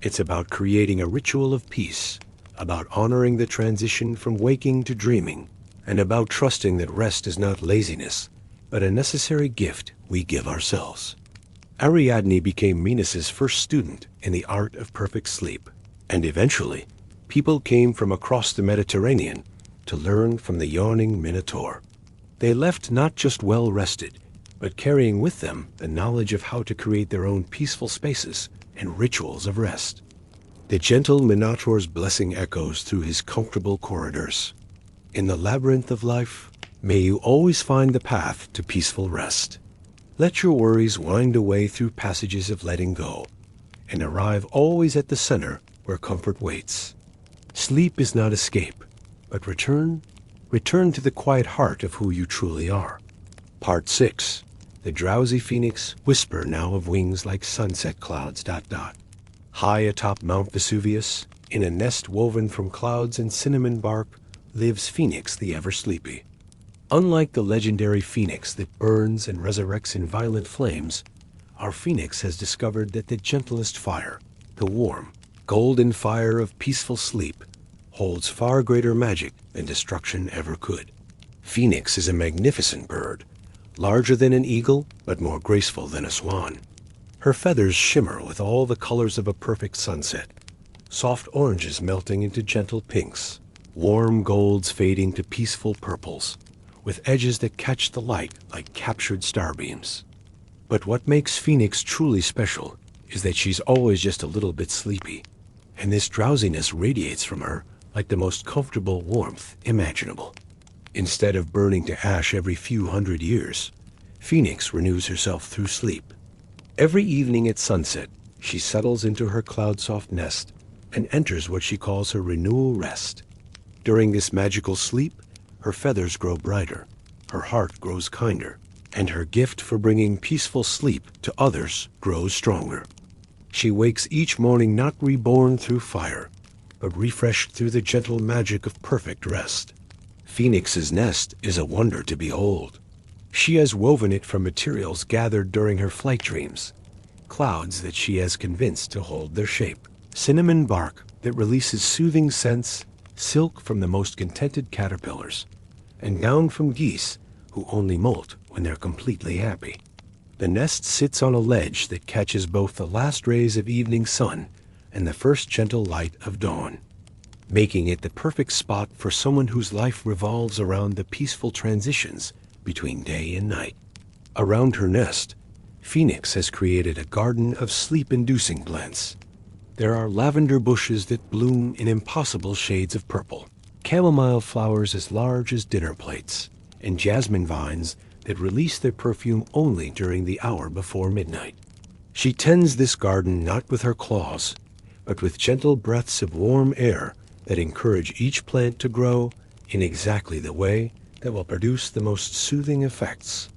It's about creating a ritual of peace, about honoring the transition from waking to dreaming, and about trusting that rest is not laziness, but a necessary gift we give ourselves. Ariadne became Minos's first student in the art of perfect sleep, and eventually, people came from across the Mediterranean to learn from the yawning Minotaur. They left not just well-rested, but carrying with them the knowledge of how to create their own peaceful spaces and rituals of rest. The gentle Minotaur's blessing echoes through his comfortable corridors. In the labyrinth of life, may you always find the path to peaceful rest. Let your worries wind away through passages of letting go, and arrive always at the center where comfort waits. Sleep is not escape, but return to the quiet heart of who you truly are. Part 6. The drowsy phoenix whisper now of wings like sunset clouds... High atop Mount Vesuvius, in a nest woven from clouds and cinnamon bark, lives Phoenix the ever-sleepy. Unlike the legendary phoenix that burns and resurrects in violent flames, our phoenix has discovered that the gentlest fire, the warm, golden fire of peaceful sleep, holds far greater magic than destruction ever could. Phoenix is a magnificent bird, larger than an eagle but more graceful than a swan. Her feathers shimmer with all the colors of a perfect sunset, soft oranges melting into gentle pinks, warm golds fading to peaceful purples, with edges that catch the light like captured starbeams. But what makes Phoenix truly special is that she's always just a little bit sleepy, and this drowsiness radiates from her like the most comfortable warmth imaginable. Instead of burning to ash every few hundred years, Phoenix renews herself through sleep. Every evening at sunset, she settles into her cloud-soft nest and enters what she calls her renewal rest. During this magical sleep, her feathers grow brighter, her heart grows kinder, and her gift for bringing peaceful sleep to others grows stronger. She wakes each morning not reborn through fire, but refreshed through the gentle magic of perfect rest. Phoenix's nest is a wonder to behold. She has woven it from materials gathered during her flight dreams, clouds that she has convinced to hold their shape, cinnamon bark that releases soothing scents, silk from the most contented caterpillars, and down from geese who only molt when they're completely happy. The nest sits on a ledge that catches both the last rays of evening sun and the first gentle light of dawn, making it the perfect spot for someone whose life revolves around the peaceful transitions between day and night. Around her nest, Phoenix has created a garden of sleep-inducing plants. There are lavender bushes that bloom in impossible shades of purple, chamomile flowers as large as dinner plates, and jasmine vines that release their perfume only during the hour before midnight. She tends this garden not with her claws, but with gentle breaths of warm air that encourage each plant to grow in exactly the way that will produce the most soothing effects.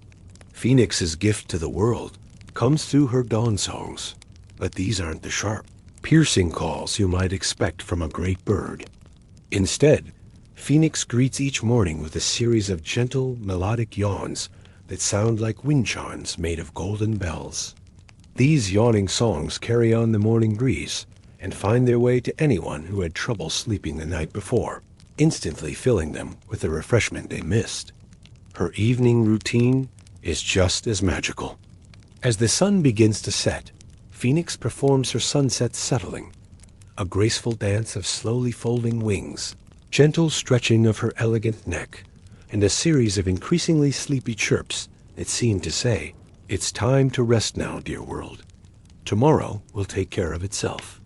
Phoenix's gift to the world comes through her dawn songs, but these aren't the sharp, piercing calls you might expect from a great bird. Instead, Phoenix greets each morning with a series of gentle, melodic yawns that sound like wind chimes made of golden bells. These yawning songs carry on the morning breeze and find their way to anyone who had trouble sleeping the night before, instantly filling them with the refreshment they missed. Her evening routine is just as magical. As the sun begins to set, Phoenix performs her sunset settling, a graceful dance of slowly folding wings, gentle stretching of her elegant neck, and a series of increasingly sleepy chirps that seem to say, "It's time to rest now, dear world. Tomorrow will take care of itself."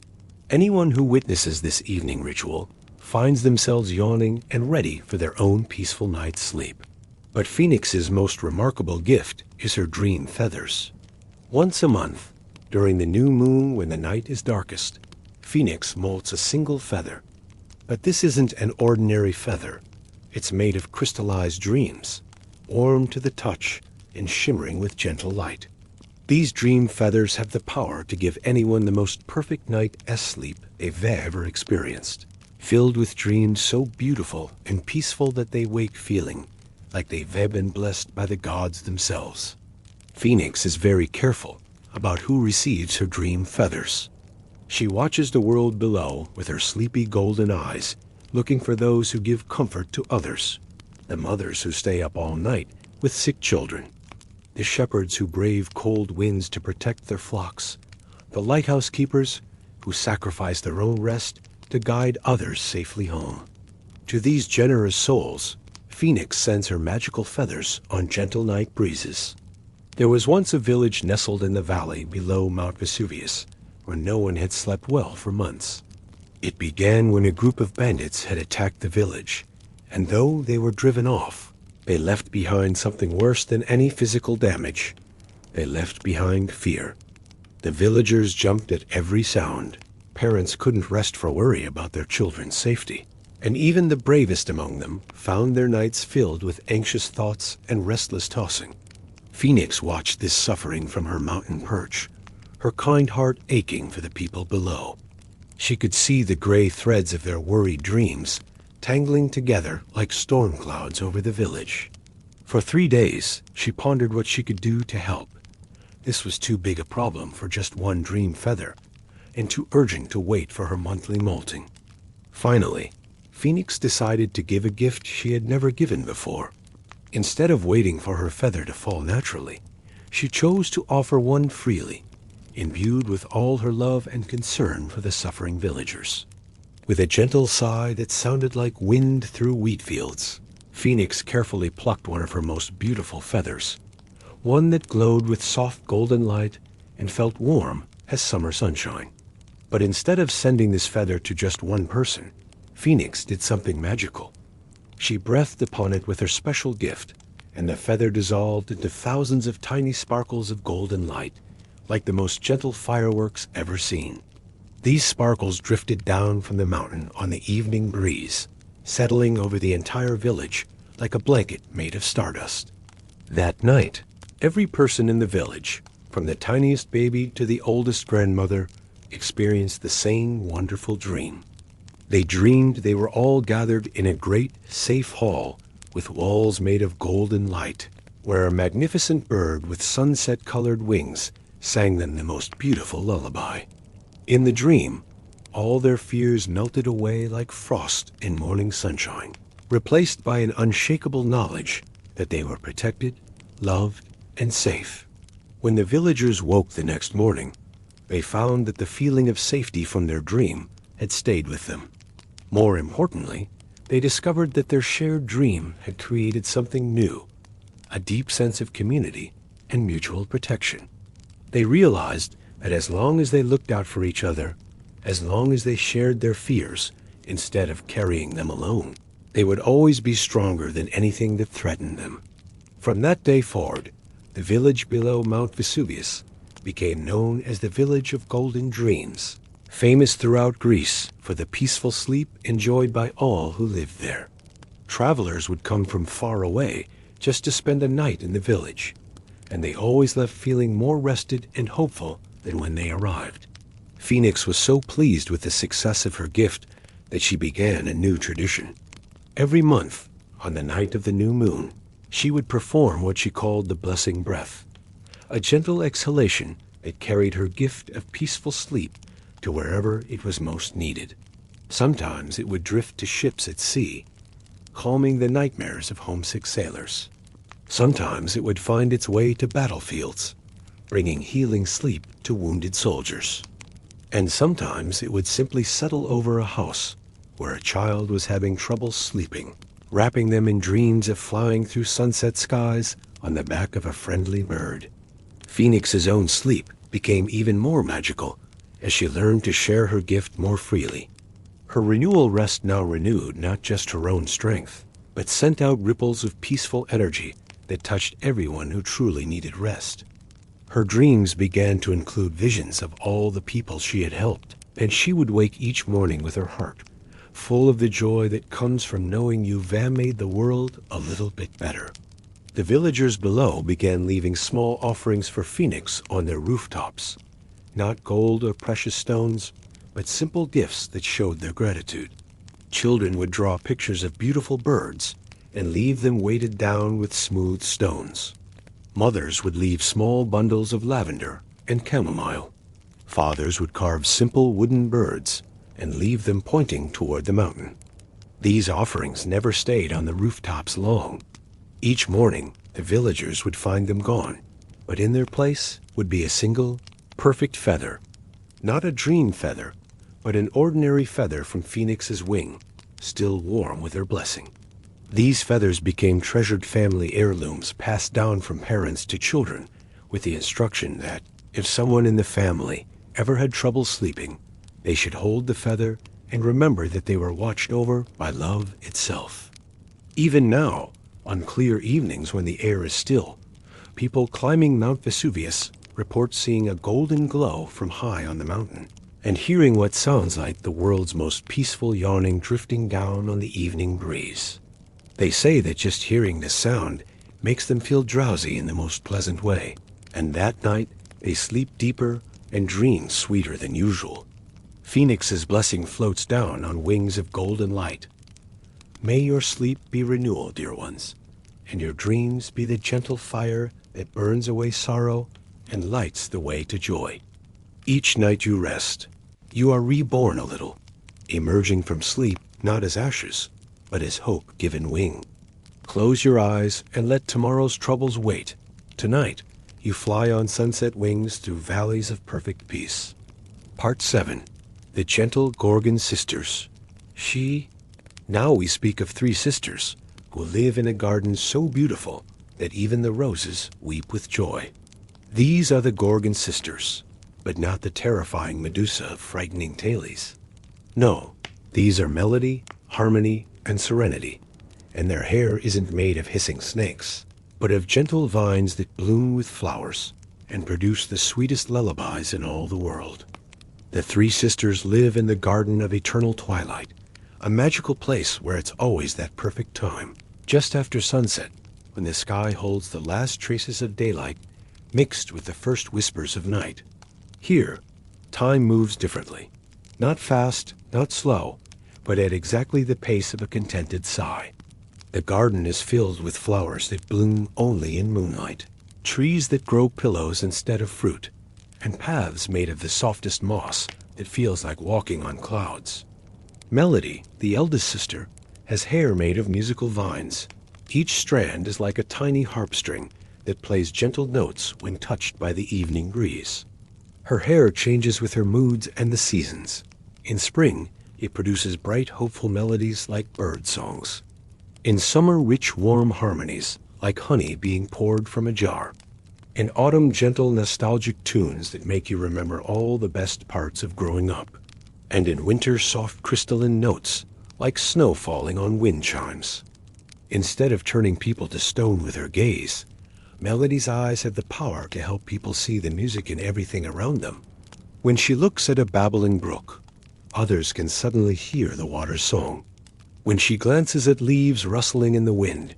Anyone who witnesses this evening ritual finds themselves yawning and ready for their own peaceful night's sleep. But Phoenix's most remarkable gift is her dream feathers. Once a month, during the new moon when the night is darkest, Phoenix molts a single feather. But this isn't an ordinary feather. It's made of crystallized dreams, warm to the touch and shimmering with gentle light. These dream feathers have the power to give anyone the most perfect night's sleep they've ever experienced, filled with dreams so beautiful and peaceful that they wake feeling like they've been blessed by the gods themselves. Phoenix is very careful about who receives her dream feathers. She watches the world below with her sleepy golden eyes, looking for those who give comfort to others, the mothers who stay up all night with sick children, the shepherds who brave cold winds to protect their flocks, the lighthouse keepers who sacrifice their own rest to guide others safely home. To these generous souls, Phoenix sends her magical feathers on gentle night breezes. There was once a village nestled in the valley below Mount Vesuvius, where no one had slept well for months. It began when a group of bandits had attacked the village, and though they were driven off, they left behind something worse than any physical damage. They left behind fear. The villagers jumped at every sound. Parents couldn't rest for worry about their children's safety, and even the bravest among them found their nights filled with anxious thoughts and restless tossing. Phoenix watched this suffering from her mountain perch, her kind heart aching for the people below. She could see the gray threads of their worried dreams tangling together like storm clouds over the village. For 3 days, she pondered what she could do to help. This was too big a problem for just one dream feather, and too urgent to wait for her monthly molting. Finally, Phoenix decided to give a gift she had never given before. Instead of waiting for her feather to fall naturally, she chose to offer one freely, imbued with all her love and concern for the suffering villagers. With a gentle sigh that sounded like wind through wheat fields, Phoenix carefully plucked one of her most beautiful feathers, one that glowed with soft golden light and felt warm as summer sunshine. But instead of sending this feather to just one person, Phoenix did something magical. She breathed upon it with her special gift, and the feather dissolved into thousands of tiny sparkles of golden light, like the most gentle fireworks ever seen. These sparkles drifted down from the mountain on the evening breeze, settling over the entire village like a blanket made of stardust. That night, every person in the village, from the tiniest baby to the oldest grandmother, experienced the same wonderful dream. They dreamed they were all gathered in a great, safe hall with walls made of golden light, where a magnificent bird with sunset-colored wings sang them the most beautiful lullaby. In the dream, all their fears melted away like frost in morning sunshine, replaced by an unshakable knowledge that they were protected, loved, and safe. When the villagers woke the next morning, they found that the feeling of safety from their dream had stayed with them. More importantly, they discovered that their shared dream had created something new, a deep sense of community and mutual protection. They realized that as long as they looked out for each other, as long as they shared their fears instead of carrying them alone, they would always be stronger than anything that threatened them. From that day forward, the village below Mount Vesuvius became known as the Village of Golden Dreams, famous throughout Greece for the peaceful sleep enjoyed by all who lived there. Travelers would come from far away just to spend a night in the village, and they always left feeling more rested and hopeful than when they arrived. Phoenix was so pleased with the success of her gift that she began a new tradition. Every month, on the night of the new moon, she would perform what she called the blessing breath, a gentle exhalation that carried her gift of peaceful sleep to wherever it was most needed. Sometimes it would drift to ships at sea, calming the nightmares of homesick sailors. Sometimes it would find its way to battlefields, bringing healing sleep to wounded soldiers. And sometimes it would simply settle over a house where a child was having trouble sleeping, wrapping them in dreams of flying through sunset skies on the back of a friendly bird. Phoenix's own sleep became even more magical as she learned to share her gift more freely. Her renewal rest now renewed not just her own strength, but sent out ripples of peaceful energy that touched everyone who truly needed rest. Her dreams began to include visions of all the people she had helped, and she would wake each morning with her heart full of the joy that comes from knowing you've made the world a little bit better. The villagers below began leaving small offerings for Phoenix on their rooftops, not gold or precious stones, but simple gifts that showed their gratitude. Children would draw pictures of beautiful birds and leave them weighted down with smooth stones. Mothers would leave small bundles of lavender and chamomile. Fathers would carve simple wooden birds and leave them pointing toward the mountain. These offerings never stayed on the rooftops long. Each morning, the villagers would find them gone, but in their place would be a single, perfect feather. Not a dream feather, but an ordinary feather from Phoenix's wing, still warm with her blessing. These feathers became treasured family heirlooms passed down from parents to children, with the instruction that if someone in the family ever had trouble sleeping, they should hold the feather and remember that they were watched over by love itself. Even now, on clear evenings when the air is still, people climbing Mount Vesuvius report seeing a golden glow from high on the mountain, and hearing what sounds like the world's most peaceful yawning drifting down on the evening breeze. They say that just hearing this sound makes them feel drowsy in the most pleasant way, and that night they sleep deeper and dream sweeter than usual. Phoenix's blessing floats down on wings of golden light. May your sleep be renewal, dear ones, and your dreams be the gentle fire that burns away sorrow and lights the way to joy. Each night you rest, you are reborn a little, emerging from sleep not as ashes, but as hope given wing. Close your eyes and let tomorrow's troubles wait. Tonight, you fly on sunset wings through valleys of perfect peace. Part 7. The Gentle Gorgon Sisters. Now we speak of 3 sisters who live in a garden so beautiful that even the roses weep with joy. These are the Gorgon sisters, but not the terrifying Medusa of frightening tales. No, these are Melody, Harmony, and Serenity, and their hair isn't made of hissing snakes, but of gentle vines that bloom with flowers and produce the sweetest lullabies in all the world. The 3 sisters live in the Garden of Eternal Twilight, a magical place where it's always that perfect time, just after sunset, when the sky holds the last traces of daylight mixed with the first whispers of night. Here, time moves differently. Not fast, not slow, but at exactly the pace of a contented sigh. The garden is filled with flowers that bloom only in moonlight, trees that grow pillows instead of fruit, and paths made of the softest moss that feels like walking on clouds. Melody, the eldest sister, has hair made of musical vines. Each strand is like a tiny harp string that plays gentle notes when touched by the evening breeze. Her hair changes with her moods and the seasons. In spring, it produces bright, hopeful melodies like bird songs. In summer, rich, warm harmonies, like honey being poured from a jar. In autumn, gentle, nostalgic tunes that make you remember all the best parts of growing up. And in winter, soft crystalline notes, like snow falling on wind chimes. Instead of turning people to stone with her gaze, Melody's eyes have the power to help people see the music in everything around them. When she looks at a babbling brook, others can suddenly hear the water's song. When she glances at leaves rustling in the wind,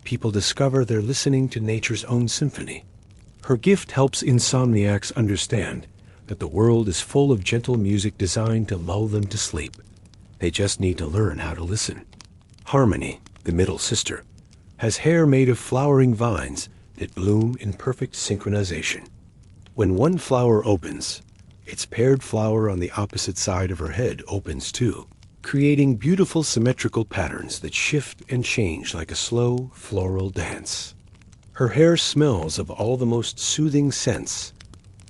people discover they're listening to nature's own symphony. Her gift helps insomniacs understand that the world is full of gentle music designed to lull them to sleep. They just need to learn how to listen. Harmony, the middle sister, has hair made of flowering vines that bloom in perfect synchronization. When one flower opens, its paired flower on the opposite side of her head opens too, creating beautiful symmetrical patterns that shift and change like a slow floral dance. Her hair smells of all the most soothing scents: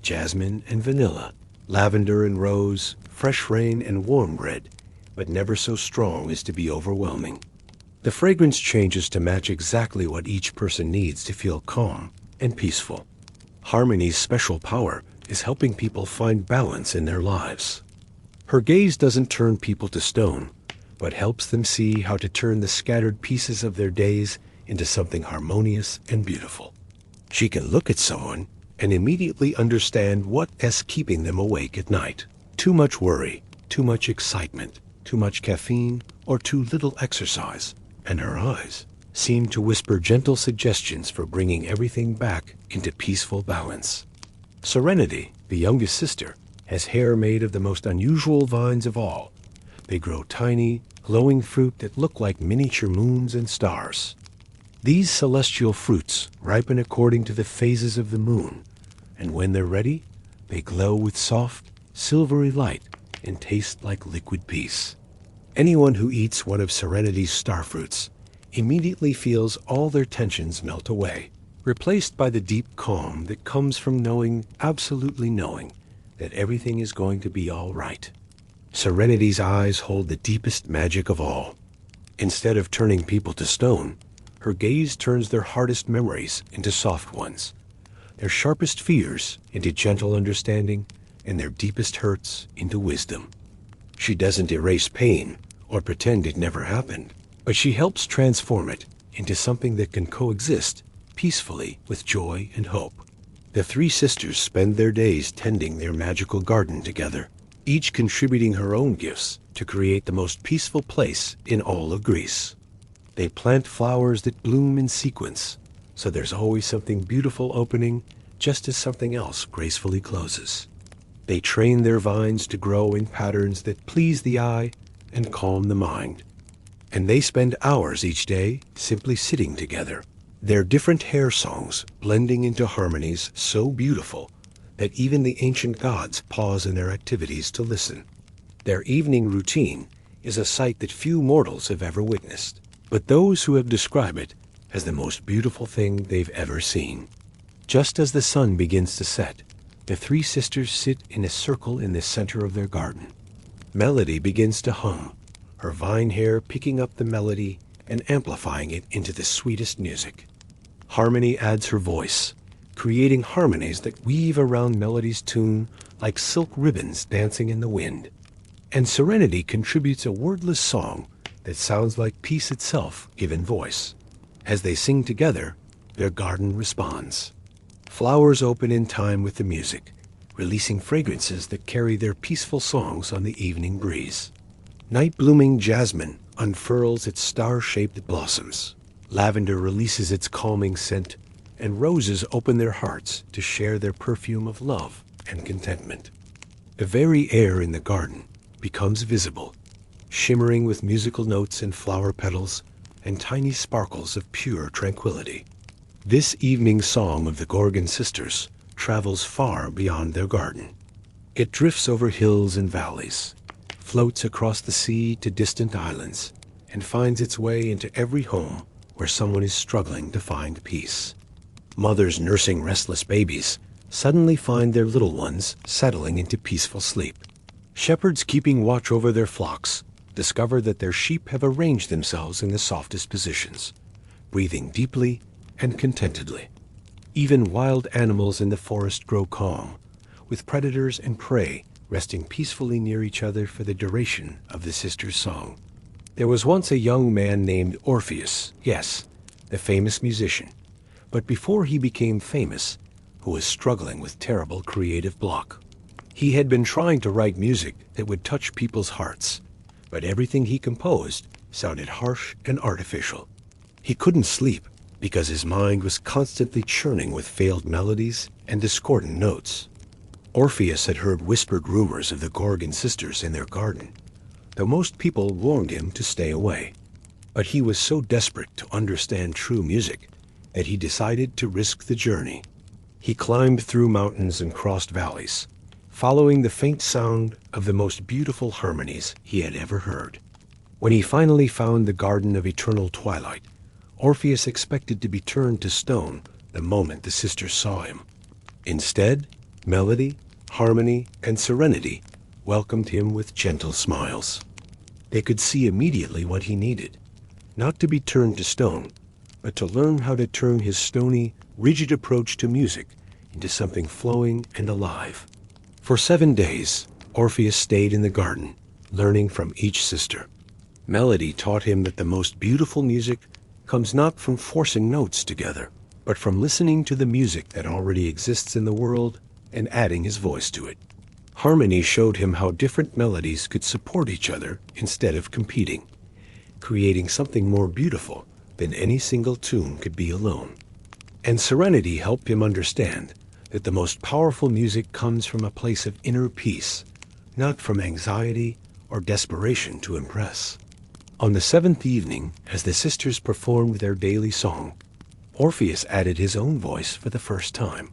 jasmine and vanilla, lavender and rose, fresh rain and warm bread, but never so strong as to be overwhelming. The fragrance changes to match exactly what each person needs to feel calm and peaceful. Harmony's special power is helping people find balance in their lives. Her gaze doesn't turn people to stone, but helps them see how to turn the scattered pieces of their days into something harmonious and beautiful. She can look at someone and immediately understand what is keeping them awake at night. Too much worry, too much excitement, too much caffeine, or too little exercise, and her eyes seem to whisper gentle suggestions for bringing everything back into peaceful balance. Serenity, the youngest sister, has hair made of the most unusual vines of all. They grow tiny, glowing fruit that look like miniature moons and stars. These celestial fruits ripen according to the phases of the moon, and when they're ready, they glow with soft, silvery light and taste like liquid peace. Anyone who eats one of Serenity's starfruits immediately feels all their tensions melt away, replaced by the deep calm that comes from knowing, absolutely knowing, that everything is going to be all right. Serenity's eyes hold the deepest magic of all. Instead of turning people to stone, her gaze turns their hardest memories into soft ones, their sharpest fears into gentle understanding, and their deepest hurts into wisdom. She doesn't erase pain or pretend it never happened, but she helps transform it into something that can coexist peacefully with joy and hope. The 3 sisters spend their days tending their magical garden together, each contributing her own gifts to create the most peaceful place in all of Greece. They plant flowers that bloom in sequence, so there's always something beautiful opening just as something else gracefully closes. They train their vines to grow in patterns that please the eye and calm the mind. and they spend hours each day simply sitting together, their different hair songs blending into harmonies so beautiful that even the ancient gods pause in their activities to listen. Their evening routine is a sight that few mortals have ever witnessed, but those who have described it as the most beautiful thing they've ever seen. Just as the sun begins to set, the three sisters sit in a circle in the center of their garden. Melody begins to hum, her vine hair picking up the melody and amplifying it into the sweetest music. Harmony adds her voice, creating harmonies that weave around Melody's tune like silk ribbons dancing in the wind. And Serenity contributes a wordless song that sounds like peace itself given voice. As they sing together, their garden responds. Flowers open in time with the music, releasing fragrances that carry their peaceful songs on the evening breeze. Night-blooming jasmine unfurls its star-shaped blossoms. Lavender releases its calming scent, and roses open their hearts to share their perfume of love and contentment. The very air in the garden becomes visible, shimmering with musical notes and flower petals and tiny sparkles of pure tranquility. This evening song of the Gorgon sisters travels far beyond their garden. It drifts over hills and valleys, floats across the sea to distant islands, and finds its way into every home where someone is struggling to find peace. Mothers nursing restless babies suddenly find their little ones settling into peaceful sleep. Shepherds keeping watch over their flocks discover that their sheep have arranged themselves in the softest positions, breathing deeply and contentedly. Even wild animals in the forest grow calm, with predators and prey resting peacefully near each other for the duration of the sisters' song. There was once a young man named Orpheus, yes, the famous musician, but before he became famous, who was struggling with terrible creative block. He had been trying to write music that would touch people's hearts, but everything he composed sounded harsh and artificial. He couldn't sleep because his mind was constantly churning with failed melodies and discordant notes. Orpheus had heard whispered rumors of the Gorgon sisters in their garden, though most people warned him to stay away. But he was so desperate to understand true music that he decided to risk the journey. He climbed through mountains and crossed valleys, following the faint sound of the most beautiful harmonies he had ever heard. When he finally found the Garden of Eternal Twilight, Orpheus expected to be turned to stone the moment the sisters saw him. Instead, melody, harmony, and serenity welcomed him with gentle smiles. They could see immediately what he needed, not to be turned to stone, but to learn how to turn his stony, rigid approach to music into something flowing and alive. For 7 days, Orpheus stayed in the garden, learning from each sister. Melody taught him that the most beautiful music comes not from forcing notes together, but from listening to the music that already exists in the world and adding his voice to it. Harmony showed him how different melodies could support each other instead of competing, creating something more beautiful than any single tune could be alone. And serenity helped him understand that the most powerful music comes from a place of inner peace, not from anxiety or desperation to impress. On the 7th evening, as the sisters performed their daily song, Orpheus added his own voice for the first time.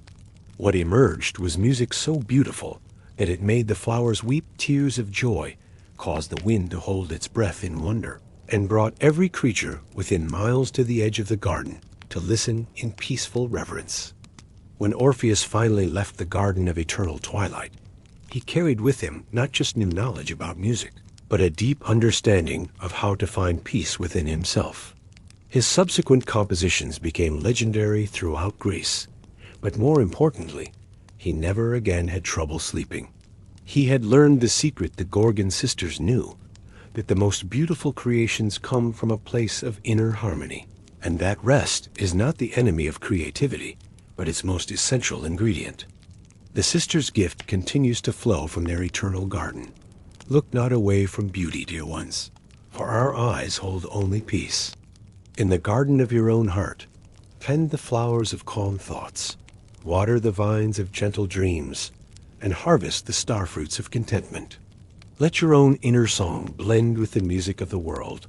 What emerged was music so beautiful that it made the flowers weep tears of joy, caused the wind to hold its breath in wonder, and brought every creature within miles to the edge of the garden to listen in peaceful reverence. When Orpheus finally left the Garden of Eternal Twilight, he carried with him not just new knowledge about music, but a deep understanding of how to find peace within himself. His subsequent compositions became legendary throughout Greece, but more importantly, he never again had trouble sleeping. He had learned the secret the Gorgon sisters knew, that the most beautiful creations come from a place of inner harmony, and that rest is not the enemy of creativity, but its most essential ingredient. The sisters' gift continues to flow from their eternal garden. Look not away from beauty, dear ones, for our eyes hold only peace. In the garden of your own heart, tend the flowers of calm thoughts, water the vines of gentle dreams, and harvest the star fruits of contentment. Let your own inner song blend with the music of the world,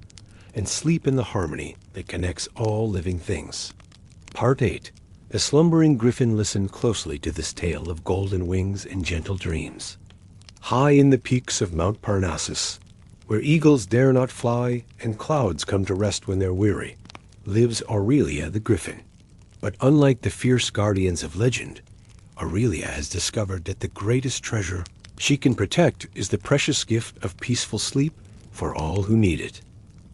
and sleep in the harmony that connects all living things. Part 8. The slumbering griffin listened closely to this tale of golden wings and gentle dreams. High in the peaks of Mount Parnassus, where eagles dare not fly and clouds come to rest when they're weary, lives Aurelia the griffin. But unlike the fierce guardians of legend, Aurelia has discovered that the greatest treasure she can protect is the precious gift of peaceful sleep for all who need it.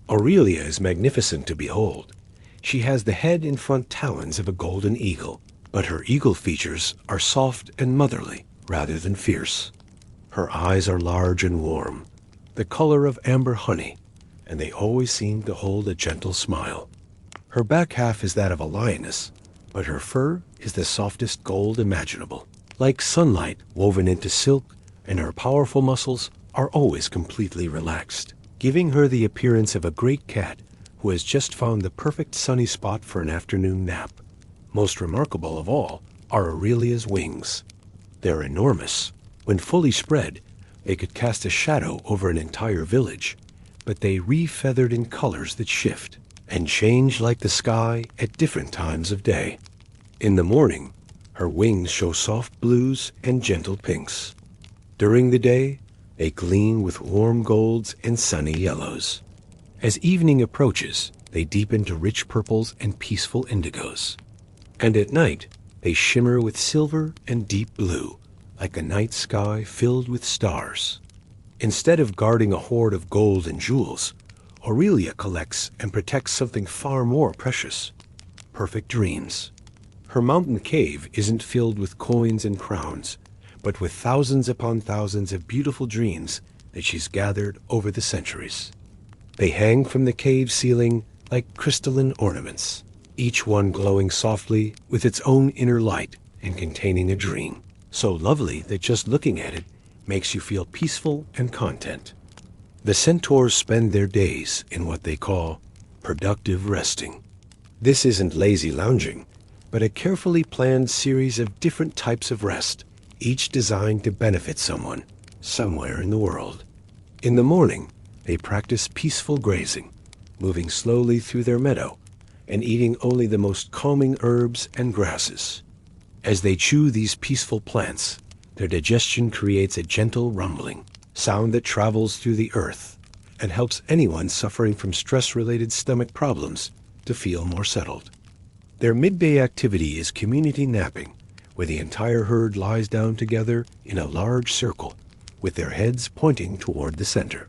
Aurelia is magnificent to behold. She has the head and front talons of a golden eagle, but her eagle features are soft and motherly rather than fierce. Her eyes are large and warm, the color of amber honey, and they always seem to hold a gentle smile. Her back half is that of a lioness, but her fur is the softest gold imaginable, like sunlight woven into silk, and her powerful muscles are always completely relaxed, giving her the appearance of a great cat who has just found the perfect sunny spot for an afternoon nap. Most remarkable of all are Aurelia's wings. They're enormous. When fully spread, they could cast a shadow over an entire village, but they re-feathered in colors that shift and change like the sky at different times of day. In the morning, her wings show soft blues and gentle pinks. During the day, they gleam with warm golds and sunny yellows. As evening approaches, they deepen to rich purples and peaceful indigos. And at night, they shimmer with silver and deep blue, like a night sky filled with stars. Instead of guarding a hoard of gold and jewels, Aurelia collects and protects something far more precious: perfect dreams. Her mountain cave isn't filled with coins and crowns, but with thousands upon thousands of beautiful dreams that she's gathered over the centuries. They hang from the cave ceiling like crystalline ornaments, each one glowing softly with its own inner light and containing a dream, so lovely that just looking at it makes you feel peaceful and content. The centaurs spend their days in what they call productive resting. This isn't lazy lounging, but a carefully planned series of different types of rest, each designed to benefit someone, somewhere in the world. In the morning, they practice peaceful grazing, moving slowly through their meadow and eating only the most calming herbs and grasses. As they chew these peaceful plants, their digestion creates a gentle rumbling, sound that travels through the earth and helps anyone suffering from stress-related stomach problems to feel more settled. Their midday activity is community napping, where the entire herd lies down together in a large circle, with their heads pointing toward the center.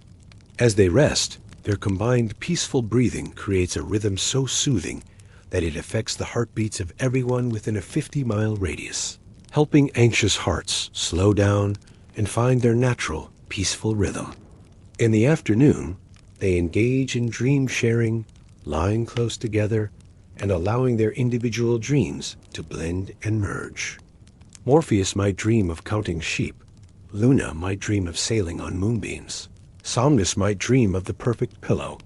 As they rest, their combined peaceful breathing creates a rhythm so soothing that it affects the heartbeats of everyone within a 50-mile radius, helping anxious hearts slow down and find their natural, peaceful rhythm. In the afternoon, they engage in dream sharing, lying close together, and allowing their individual dreams to blend and merge. Morpheus might dream of counting sheep. Luna might dream of sailing on moonbeams. Somnus might dream of the perfect pillow,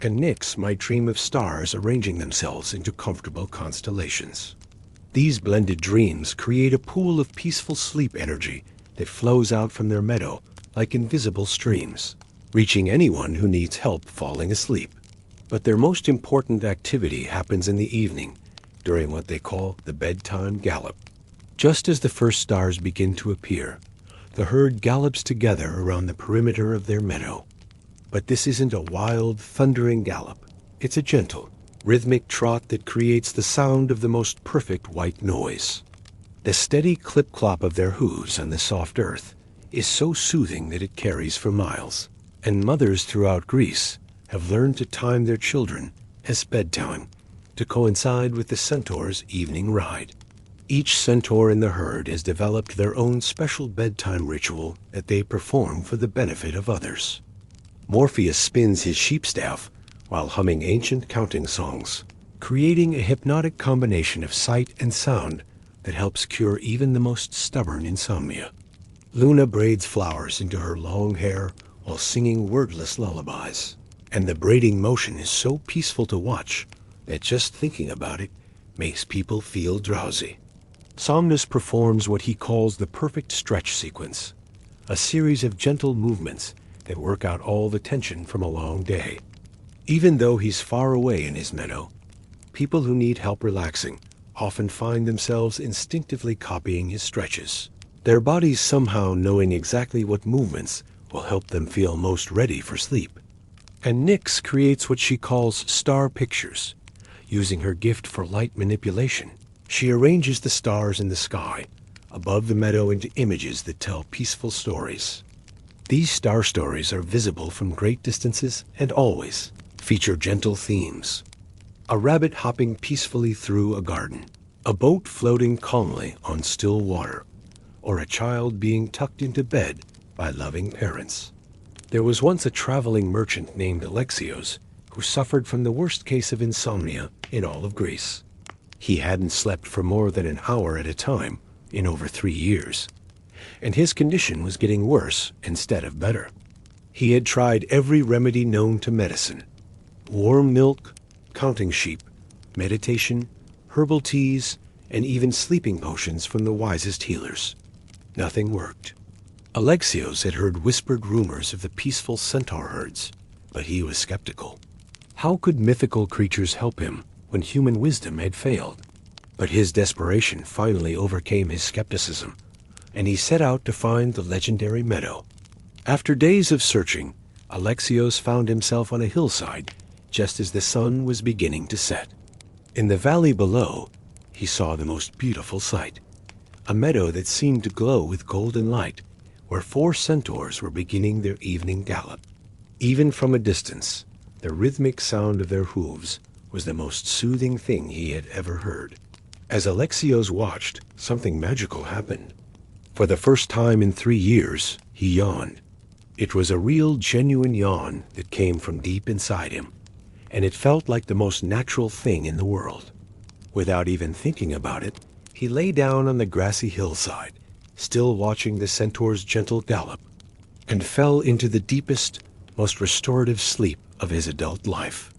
and Nyx might dream of stars arranging themselves into comfortable constellations. These blended dreams create a pool of peaceful sleep energy that flows out from their meadow like invisible streams, reaching anyone who needs help falling asleep. But their most important activity happens in the evening, during what they call the bedtime gallop. Just as the first stars begin to appear, the herd gallops together around the perimeter of their meadow. But this isn't a wild, thundering gallop. It's a gentle, rhythmic trot that creates the sound of the most perfect white noise. The steady clip-clop of their hooves on the soft earth is so soothing that it carries for miles, and mothers throughout Greece have learned to time their children as bedtime to coincide with the centaur's evening ride. Each centaur in the herd has developed their own special bedtime ritual that they perform for the benefit of others. Morpheus spins his sheep staff while humming ancient counting songs, creating a hypnotic combination of sight and sound that helps cure even the most stubborn insomnia. Luna braids flowers into her long hair while singing wordless lullabies, and the braiding motion is so peaceful to watch that just thinking about it makes people feel drowsy. Somnus performs what he calls the perfect stretch sequence, a series of gentle movements that work out all the tension from a long day. Even though he's far away in his meadow, people who need help relaxing often find themselves instinctively copying his stretches, their bodies somehow knowing exactly what movements will help them feel most ready for sleep. And Nyx creates what she calls star pictures. Using her gift for light manipulation, she arranges the stars in the sky above the meadow into images that tell peaceful stories. These star stories are visible from great distances and always feature gentle themes. A rabbit hopping peacefully through a garden, a boat floating calmly on still water, or a child being tucked into bed by loving parents. There was once a traveling merchant named Alexios who suffered from the worst case of insomnia in all of Greece. He hadn't slept for more than an hour at a time in over 3 years, and his condition was getting worse instead of better. He had tried every remedy known to medicine: warm milk, counting sheep, meditation, herbal teas, and even sleeping potions from the wisest healers. Nothing worked. Alexios had heard whispered rumors of the peaceful centaur herds, but he was skeptical. How could mythical creatures help him when human wisdom had failed? But his desperation finally overcame his skepticism, and he set out to find the legendary meadow. After days of searching, Alexios found himself on a hillside just as the sun was beginning to set. In the valley below, he saw the most beautiful sight: a meadow that seemed to glow with golden light, where 4 centaurs were beginning their evening gallop. Even from a distance, the rhythmic sound of their hooves was the most soothing thing he had ever heard. As Alexios watched, something magical happened. For the first time in 3 years, he yawned. It was a real, genuine yawn that came from deep inside him, and it felt like the most natural thing in the world. Without even thinking about it, he lay down on the grassy hillside, still watching the centaur's gentle gallop, and fell into the deepest, most restorative sleep of his adult life.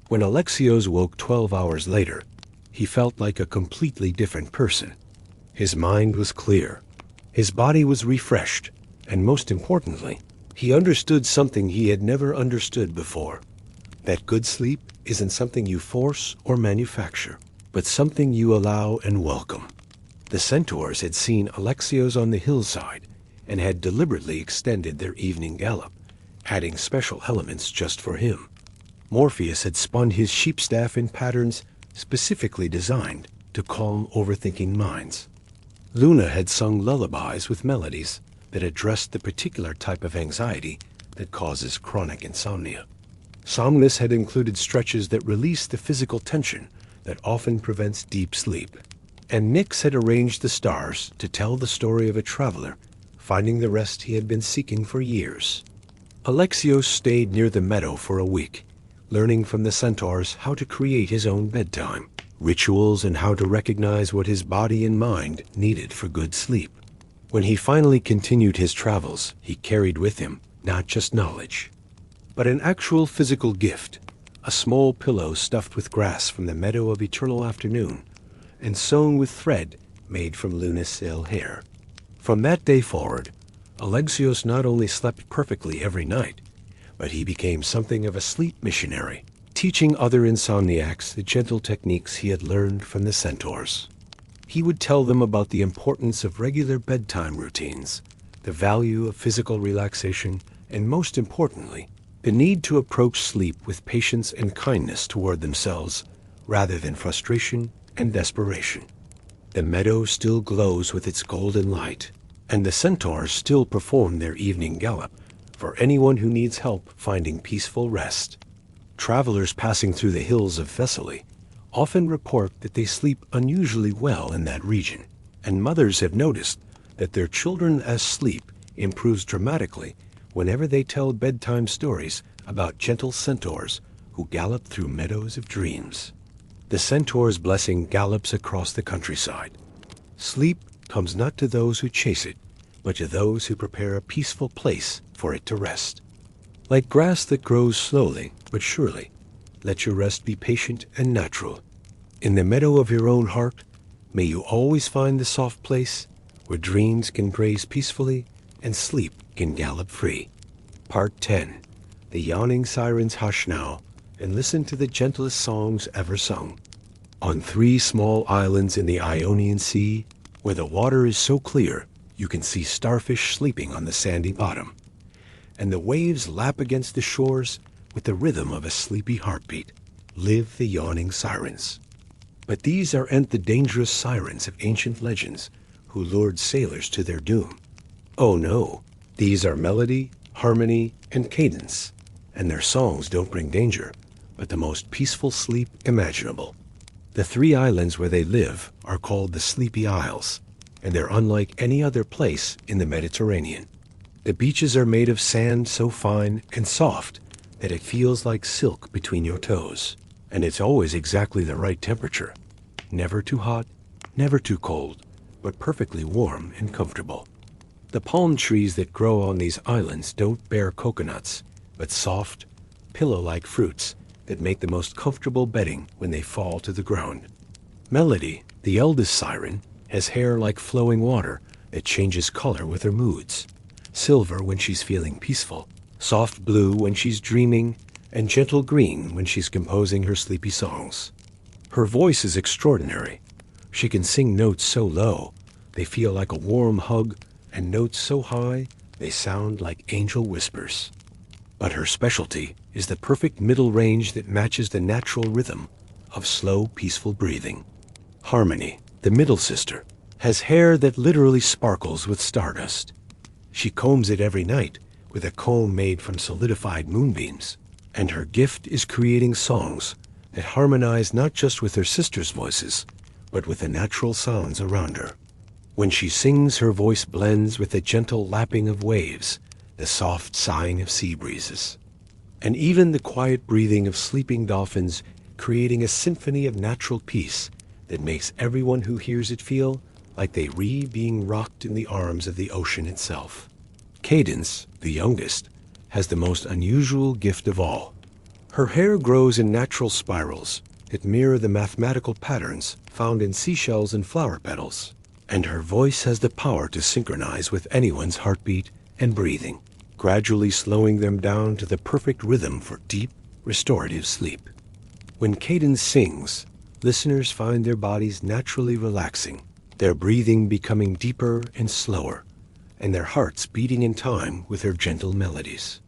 When Alexios woke 12 hours later, he felt like a completely different person. His mind was clear, his body was refreshed, and most importantly, he understood something he had never understood before: that good sleep isn't something you force or manufacture, but something you allow and welcome. The centaurs had seen Alexios on the hillside and had deliberately extended their evening gallop, adding special elements just for him. Morpheus had spun his sheep staff in patterns specifically designed to calm overthinking minds. Luna had sung lullabies with melodies that addressed the particular type of anxiety that causes chronic insomnia. Somnus had included stretches that release the physical tension that often prevents deep sleep. And Nyx had arranged the stars to tell the story of a traveler finding the rest he had been seeking for years. Alexios stayed near the meadow for a week, learning from the centaurs how to create his own bedtime, rituals, and how to recognize what his body and mind needed for good sleep. When he finally continued his travels, he carried with him not just knowledge, but an actual physical gift: a small pillow stuffed with grass from the meadow of eternal afternoon, and sewn with thread made from Luna's sail hair. From that day forward, Alexios not only slept perfectly every night, but he became something of a sleep missionary, teaching other insomniacs the gentle techniques he had learned from the centaurs. He would tell them about the importance of regular bedtime routines, the value of physical relaxation, and most importantly, the need to approach sleep with patience and kindness toward themselves, rather than frustration and desperation. The meadow still glows with its golden light, and the centaurs still perform their evening gallop for anyone who needs help finding peaceful rest. Travelers passing through the hills of Thessaly often report that they sleep unusually well in that region, and mothers have noticed that their children's sleep improves dramatically whenever they tell bedtime stories about gentle centaurs who gallop through meadows of dreams. The centaur's blessing gallops across the countryside. Sleep comes not to those who chase it, but to those who prepare a peaceful place for it to rest. Like grass that grows slowly but surely, let your rest be patient and natural. In the meadow of your own heart, may you always find the soft place where dreams can graze peacefully and sleep can gallop free. Part 10. The yawning sirens hush now, and listen to the gentlest songs ever sung. On 3 small islands in the Ionian Sea, where the water is so clear you can see starfish sleeping on the sandy bottom, and the waves lap against the shores with the rhythm of a sleepy heartbeat, live the yawning sirens. But these aren't the dangerous sirens of ancient legends who lured sailors to their doom. Oh no, these are melody, harmony, and cadence, and their songs don't bring danger, but the most peaceful sleep imaginable. The 3 islands where they live are called the Sleepy Isles, and they're unlike any other place in the Mediterranean. The beaches are made of sand so fine and soft that it feels like silk between your toes, and it's always exactly the right temperature. Never too hot, never too cold, but perfectly warm and comfortable. The palm trees that grow on these islands don't bear coconuts, but soft, pillow-like fruits that make the most comfortable bedding when they fall to the ground. Melody, the eldest siren, has hair like flowing water that changes color with her moods. Silver when she's feeling peaceful, soft blue when she's dreaming, and gentle green when she's composing her sleepy songs. Her voice is extraordinary. She can sing notes so low they feel like a warm hug, and notes so high they sound like angel whispers. But her specialty is the perfect middle range that matches the natural rhythm of slow, peaceful breathing. Harmony, the middle sister, has hair that literally sparkles with stardust. She combs it every night with a comb made from solidified moonbeams, and her gift is creating songs that harmonize not just with her sister's voices, but with the natural sounds around her. When she sings, her voice blends with the gentle lapping of waves, the soft sighing of sea breezes, and even the quiet breathing of sleeping dolphins, creating a symphony of natural peace that makes everyone who hears it feel like they being rocked in the arms of the ocean itself. Cadence, the youngest, has the most unusual gift of all. Her hair grows in natural spirals that mirror the mathematical patterns found in seashells and flower petals, and her voice has the power to synchronize with anyone's heartbeat and breathing, gradually slowing them down to the perfect rhythm for deep, restorative sleep. When Cadence sings, listeners find their bodies naturally relaxing, their breathing becoming deeper and slower, and their hearts beating in time with her gentle melodies.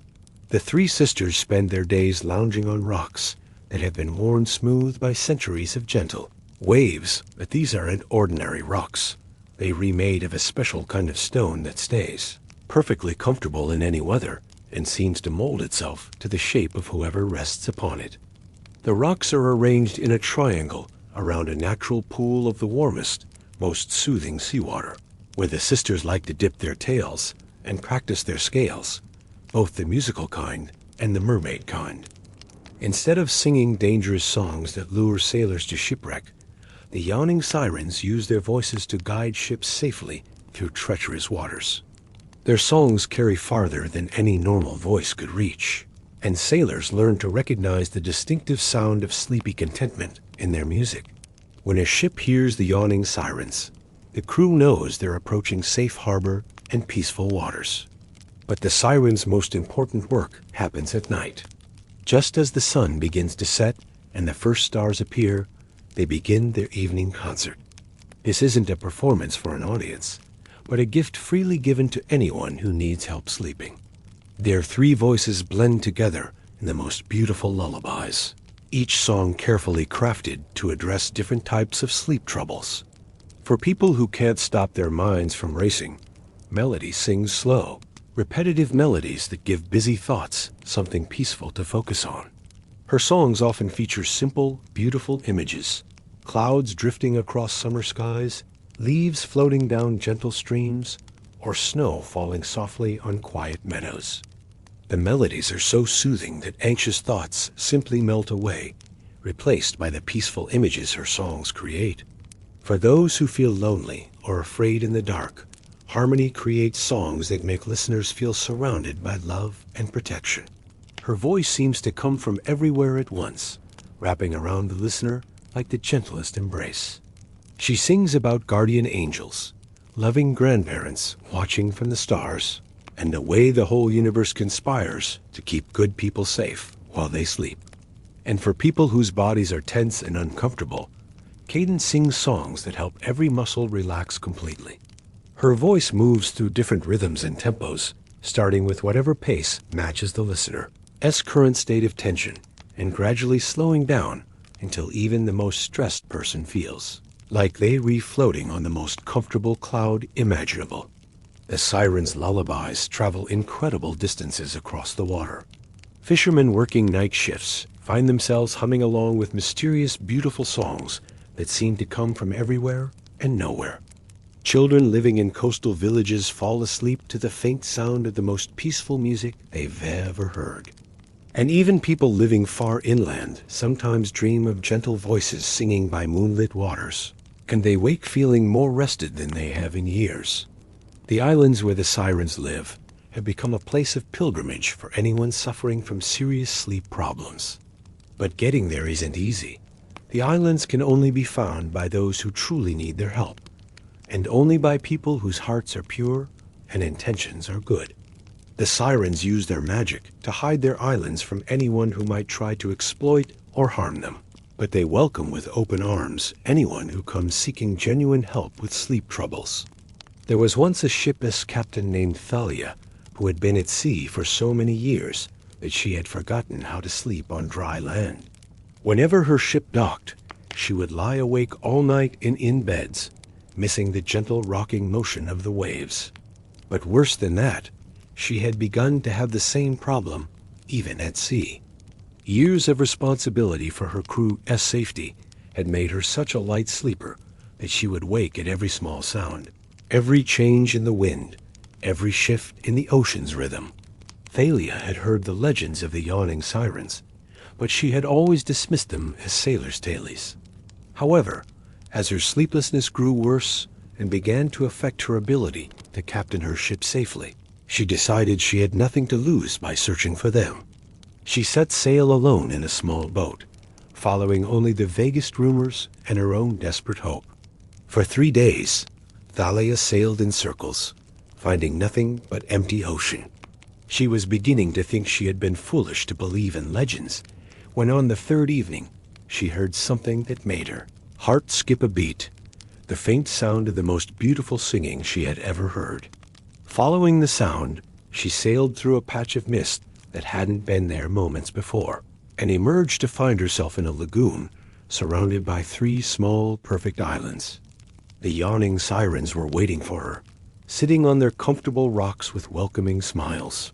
The 3 sisters spend their days lounging on rocks that have been worn smooth by centuries of gentle waves, but these aren't ordinary rocks. They remade of a special kind of stone that stays perfectly comfortable in any weather and seems to mold itself to the shape of whoever rests upon it. The rocks are arranged in a triangle around a natural pool of the warmest, most soothing seawater, where the sisters like to dip their tails and practice their scales, both the musical kind and the mermaid kind. Instead of singing dangerous songs that lure sailors to shipwreck, the yawning sirens use their voices to guide ships safely through treacherous waters. Their songs carry farther than any normal voice could reach, and sailors learn to recognize the distinctive sound of sleepy contentment in their music. When a ship hears the yawning sirens, the crew knows they're approaching safe harbor and peaceful waters. But the sirens' most important work happens at night. Just as the sun begins to set and the first stars appear, they begin their evening concert. This isn't a performance for an audience, but a gift freely given to anyone who needs help sleeping. Their 3 voices blend together in the most beautiful lullabies, each song carefully crafted to address different types of sleep troubles. For people who can't stop their minds from racing, Melody sings slow, repetitive melodies that give busy thoughts something peaceful to focus on. Her songs often feature simple, beautiful images: clouds drifting across summer skies, leaves floating down gentle streams, or snow falling softly on quiet meadows. The melodies are so soothing that anxious thoughts simply melt away, replaced by the peaceful images her songs create. For those who feel lonely or afraid in the dark, Harmony creates songs that make listeners feel surrounded by love and protection. Her voice seems to come from everywhere at once, wrapping around the listener like the gentlest embrace. She sings about guardian angels, loving grandparents watching from the stars, and the way the whole universe conspires to keep good people safe while they sleep. And for people whose bodies are tense and uncomfortable, Cadence sings songs that help every muscle relax completely. Her voice moves through different rhythms and tempos, starting with whatever pace matches the listener's current state of tension, and gradually slowing down until even the most stressed person feels like they be floating on the most comfortable cloud imaginable. The siren's lullabies travel incredible distances across the water. Fishermen working night shifts find themselves humming along with mysterious, beautiful songs that seem to come from everywhere and nowhere. Children living in coastal villages fall asleep to the faint sound of the most peaceful music they've ever heard. And even people living far inland sometimes dream of gentle voices singing by moonlit waters, and they wake feeling more rested than they have in years. The islands where the sirens live have become a place of pilgrimage for anyone suffering from serious sleep problems. But getting there isn't easy. The islands can only be found by those who truly need their help, and only by people whose hearts are pure and intentions are good. The sirens use their magic to hide their islands from anyone who might try to exploit or harm them. But they welcome with open arms anyone who comes seeking genuine help with sleep troubles. There was once a ship's captain named Thalia, who had been at sea for so many years that she had forgotten how to sleep on dry land. Whenever her ship docked, she would lie awake all night in beds, missing the gentle rocking motion of the waves. But worse than that, she had begun to have the same problem even at sea. Years of responsibility for her crew's safety had made her such a light sleeper that she would wake at every small sound, every change in the wind, every shift in the ocean's rhythm. Thalia had heard the legends of the yawning sirens, but she had always dismissed them as sailors' tales. However, as her sleeplessness grew worse and began to affect her ability to captain her ship safely, she decided she had nothing to lose by searching for them. She set sail alone in a small boat, following only the vaguest rumors and her own desperate hope. For 3 days, Thalia sailed in circles, finding nothing but empty ocean. She was beginning to think she had been foolish to believe in legends, when on the 3rd evening, she heard something that made her heart skip a beat, the faint sound of the most beautiful singing she had ever heard. Following the sound, she sailed through a patch of mist that hadn't been there moments before, and emerged to find herself in a lagoon surrounded by 3 small, perfect islands. The yawning sirens were waiting for her, sitting on their comfortable rocks with welcoming smiles.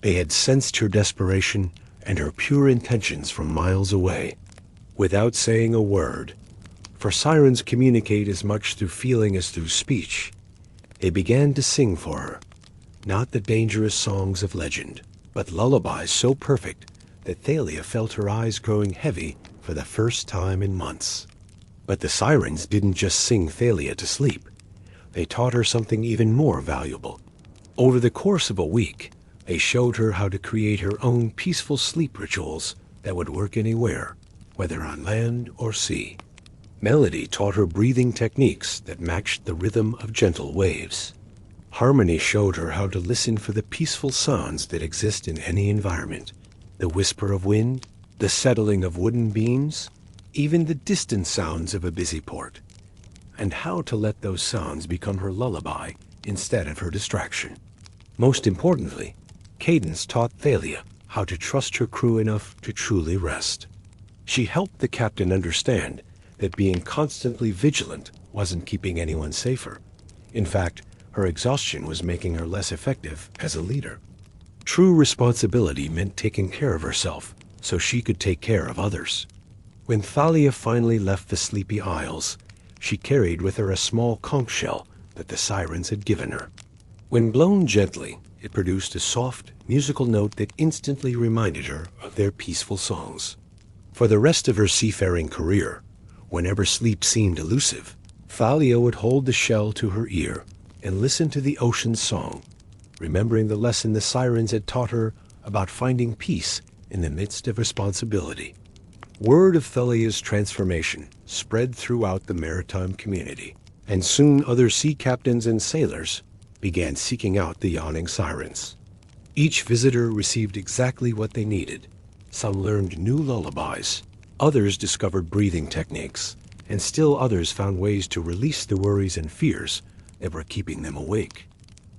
They had sensed her desperation and her pure intentions from miles away. Without saying a word, for sirens communicate as much through feeling as through speech, they began to sing for her, not the dangerous songs of legend, but lullabies so perfect that Thalia felt her eyes growing heavy for the first time in months. But the sirens didn't just sing Thalia to sleep. They taught her something even more valuable. Over the course of a week, they showed her how to create her own peaceful sleep rituals that would work anywhere, whether on land or sea. Melody taught her breathing techniques that matched the rhythm of gentle waves. Harmony showed her how to listen for the peaceful sounds that exist in any environment, the whisper of wind, the settling of wooden beams, even the distant sounds of a busy port, and how to let those sounds become her lullaby instead of her distraction. Most importantly, Cadence taught Thalia how to trust her crew enough to truly rest. She helped the captain understand that being constantly vigilant wasn't keeping anyone safer. In fact, her exhaustion was making her less effective as a leader. True responsibility meant taking care of herself so she could take care of others. When Thalia finally left the sleepy isles, she carried with her a small conch shell that the sirens had given her. When blown gently, it produced a soft, musical note that instantly reminded her of their peaceful songs. For the rest of her seafaring career, whenever sleep seemed elusive, Thalia would hold the shell to her ear and listen to the ocean's song, remembering the lesson the sirens had taught her about finding peace in the midst of responsibility. Word of Thalia's transformation spread throughout the maritime community, and soon other sea captains and sailors began seeking out the yawning sirens. Each visitor received exactly what they needed: Some learned new lullabies, others discovered breathing techniques, and still others found ways to release the worries and fears that were keeping them awake.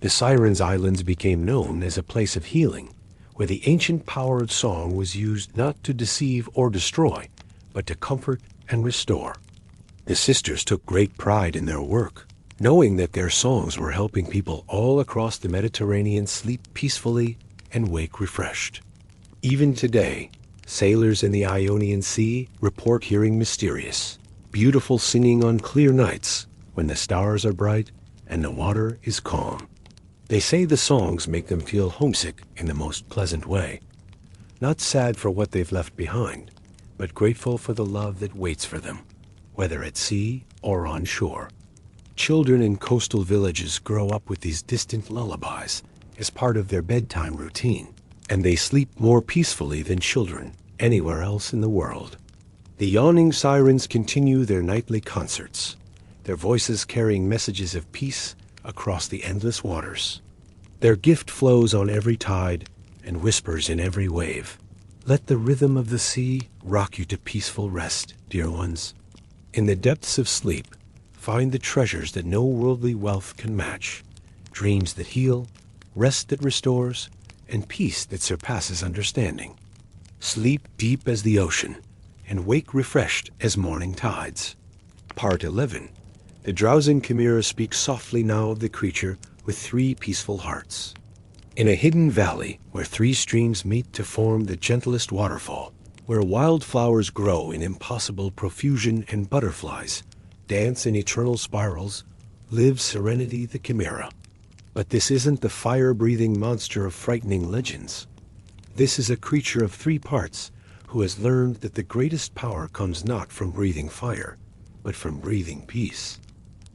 The Sirens' Islands became known as a place of healing, where the ancient power of song was used not to deceive or destroy, but to comfort and restore. The sisters took great pride in their work, knowing that their songs were helping people all across the Mediterranean sleep peacefully and wake refreshed. Even today, sailors in the Ionian Sea report hearing mysterious, beautiful singing on clear nights when the stars are bright and the water is calm. They say the songs make them feel homesick in the most pleasant way, not sad for what they've left behind, but grateful for the love that waits for them, whether at sea or on shore. Children in coastal villages grow up with these distant lullabies as part of their bedtime routine, and they sleep more peacefully than children anywhere else in the world. The yawning sirens continue their nightly concerts, their voices carrying messages of peace across the endless waters. Their gift flows on every tide and whispers in every wave. Let the rhythm of the sea rock you to peaceful rest, dear ones. In the depths of sleep, find the treasures that no worldly wealth can match, dreams that heal, rest that restores, and peace that surpasses understanding. Sleep deep as the ocean, and wake refreshed as morning tides. Part 11. The drowsing Chimera speaks softly now of the creature with 3 peaceful hearts. In a hidden valley where 3 streams meet to form the gentlest waterfall, where wildflowers grow in impossible profusion and butterflies dance in eternal spirals, lives Serenity the Chimera. But this isn't the fire-breathing monster of frightening legends. This is a creature of 3 parts who has learned that the greatest power comes not from breathing fire, but from breathing peace.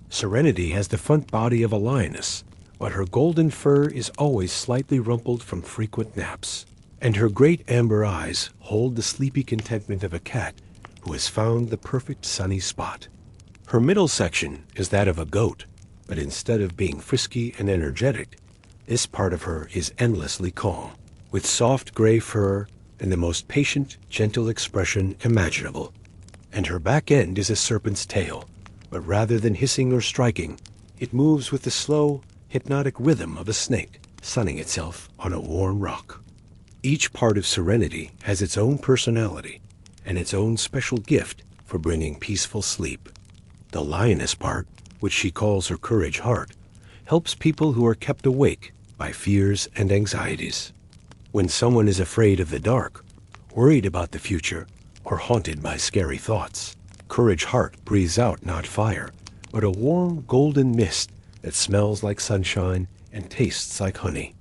Serenity has the front body of a lioness, but her golden fur is always slightly rumpled from frequent naps, and her great amber eyes hold the sleepy contentment of a cat who has found the perfect sunny spot. Her middle section is that of a goat, but instead of being frisky and energetic, this part of her is endlessly calm, with soft gray fur and the most patient, gentle expression imaginable. And her back end is a serpent's tail, but rather than hissing or striking, it moves with the slow, hypnotic rhythm of a snake sunning itself on a warm rock. Each part of Serenity has its own personality and its own special gift for bringing peaceful sleep. The lioness part, which she calls her courage heart, helps people who are kept awake by fears and anxieties. When someone is afraid of the dark, worried about the future, or haunted by scary thoughts, Courage Heart breathes out not fire, but a warm golden mist that smells like sunshine and tastes like honey.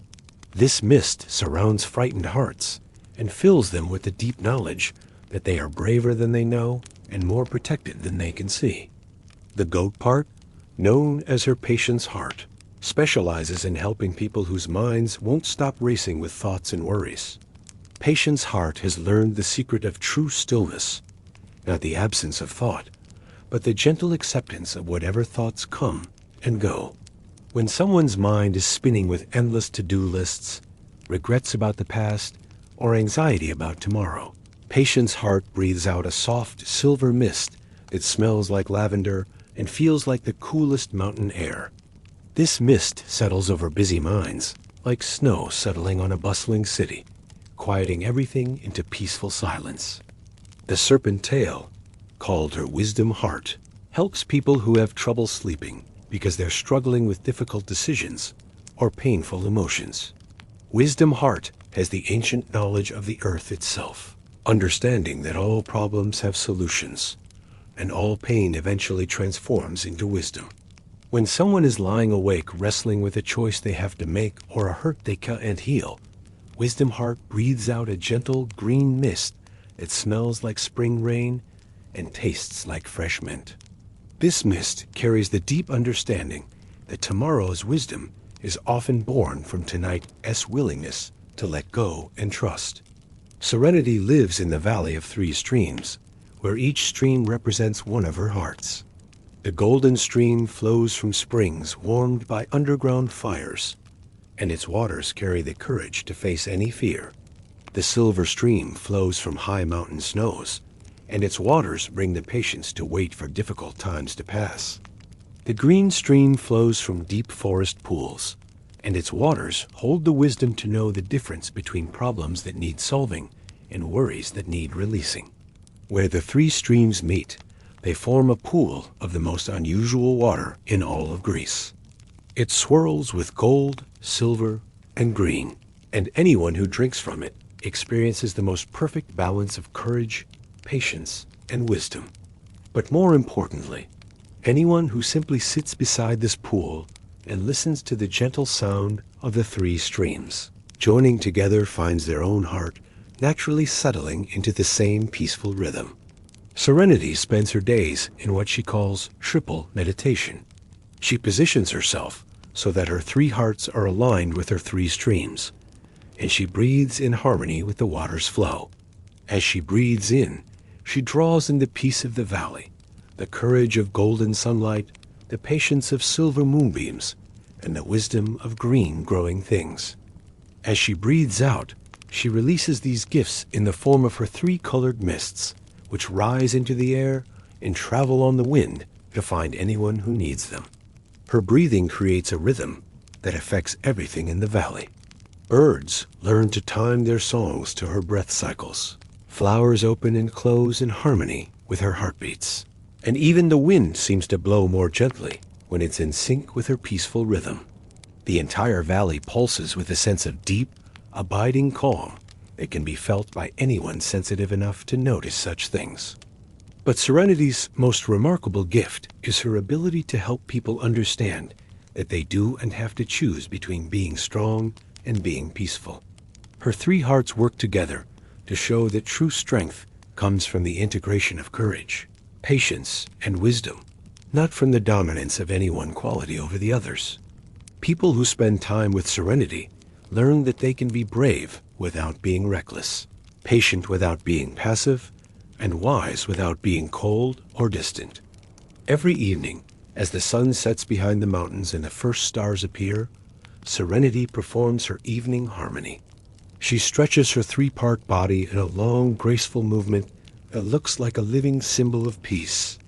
This mist surrounds frightened hearts and fills them with the deep knowledge that they are braver than they know and more protected than they can see. The goat part, known as her Patience Heart, specializes in helping people whose minds won't stop racing with thoughts and worries. Patience Heart has learned the secret of true stillness, not the absence of thought, but the gentle acceptance of whatever thoughts come and go. When someone's mind is spinning with endless to-do lists, regrets about the past, or anxiety about tomorrow, Patience Heart breathes out a soft silver mist that smells like lavender and feels like the coolest mountain air. This mist settles over busy minds, like snow settling on a bustling city, quieting everything into peaceful silence. The serpent tail, called her Wisdom Heart, helps people who have trouble sleeping because they're struggling with difficult decisions or painful emotions. Wisdom Heart has the ancient knowledge of the earth itself, understanding that all problems have solutions, and all pain eventually transforms into wisdom. When someone is lying awake wrestling with a choice they have to make or a hurt they can't heal, Wisdom Heart breathes out a gentle green mist that smells like spring rain and tastes like fresh mint. This mist carries the deep understanding that tomorrow's wisdom is often born from tonight's willingness to let go and trust. Serenity lives in the Valley of 3 Streams, where each stream represents one of her hearts. The golden stream flows from springs warmed by underground fires, and its waters carry the courage to face any fear. The silver stream flows from high mountain snows, and its waters bring the patience to wait for difficult times to pass. The green stream flows from deep forest pools, and its waters hold the wisdom to know the difference between problems that need solving and worries that need releasing. Where the three streams meet, they form a pool of the most unusual water in all of Greece. It swirls with gold, silver, and green, and anyone who drinks from it experiences the most perfect balance of courage, patience, and wisdom. But more importantly, anyone who simply sits beside this pool and listens to the gentle sound of the three streams, joining together, finds their own heart naturally settling into the same peaceful rhythm. Serenity spends her days in what she calls triple meditation. She positions herself so that her three hearts are aligned with her three streams, and she breathes in harmony with the water's flow. As she breathes in, she draws in the peace of the valley, the courage of golden sunlight, the patience of silver moonbeams, and the wisdom of green growing things. As she breathes out, she releases these gifts in the form of her three-colored mists, which rise into the air and travel on the wind to find anyone who needs them. Her breathing creates a rhythm that affects everything in the valley. Birds learn to time their songs to her breath cycles. Flowers open and close in harmony with her heartbeats. And even the wind seems to blow more gently when it's in sync with her peaceful rhythm. The entire valley pulses with a sense of deep, abiding calm that can be felt by anyone sensitive enough to notice such things. But Serenity's most remarkable gift is her ability to help people understand that they do and have to choose between being strong and being peaceful. Her three hearts work together to show that true strength comes from the integration of courage, patience, and wisdom, not from the dominance of any one quality over the others. People who spend time with Serenity learn that they can be brave without being reckless, patient without being passive, and wise without being cold or distant. Every evening, as the sun sets behind the mountains and the first stars appear, Serenity performs her evening harmony. She stretches her three-part body in a long, graceful movement that looks like a living symbol of peace.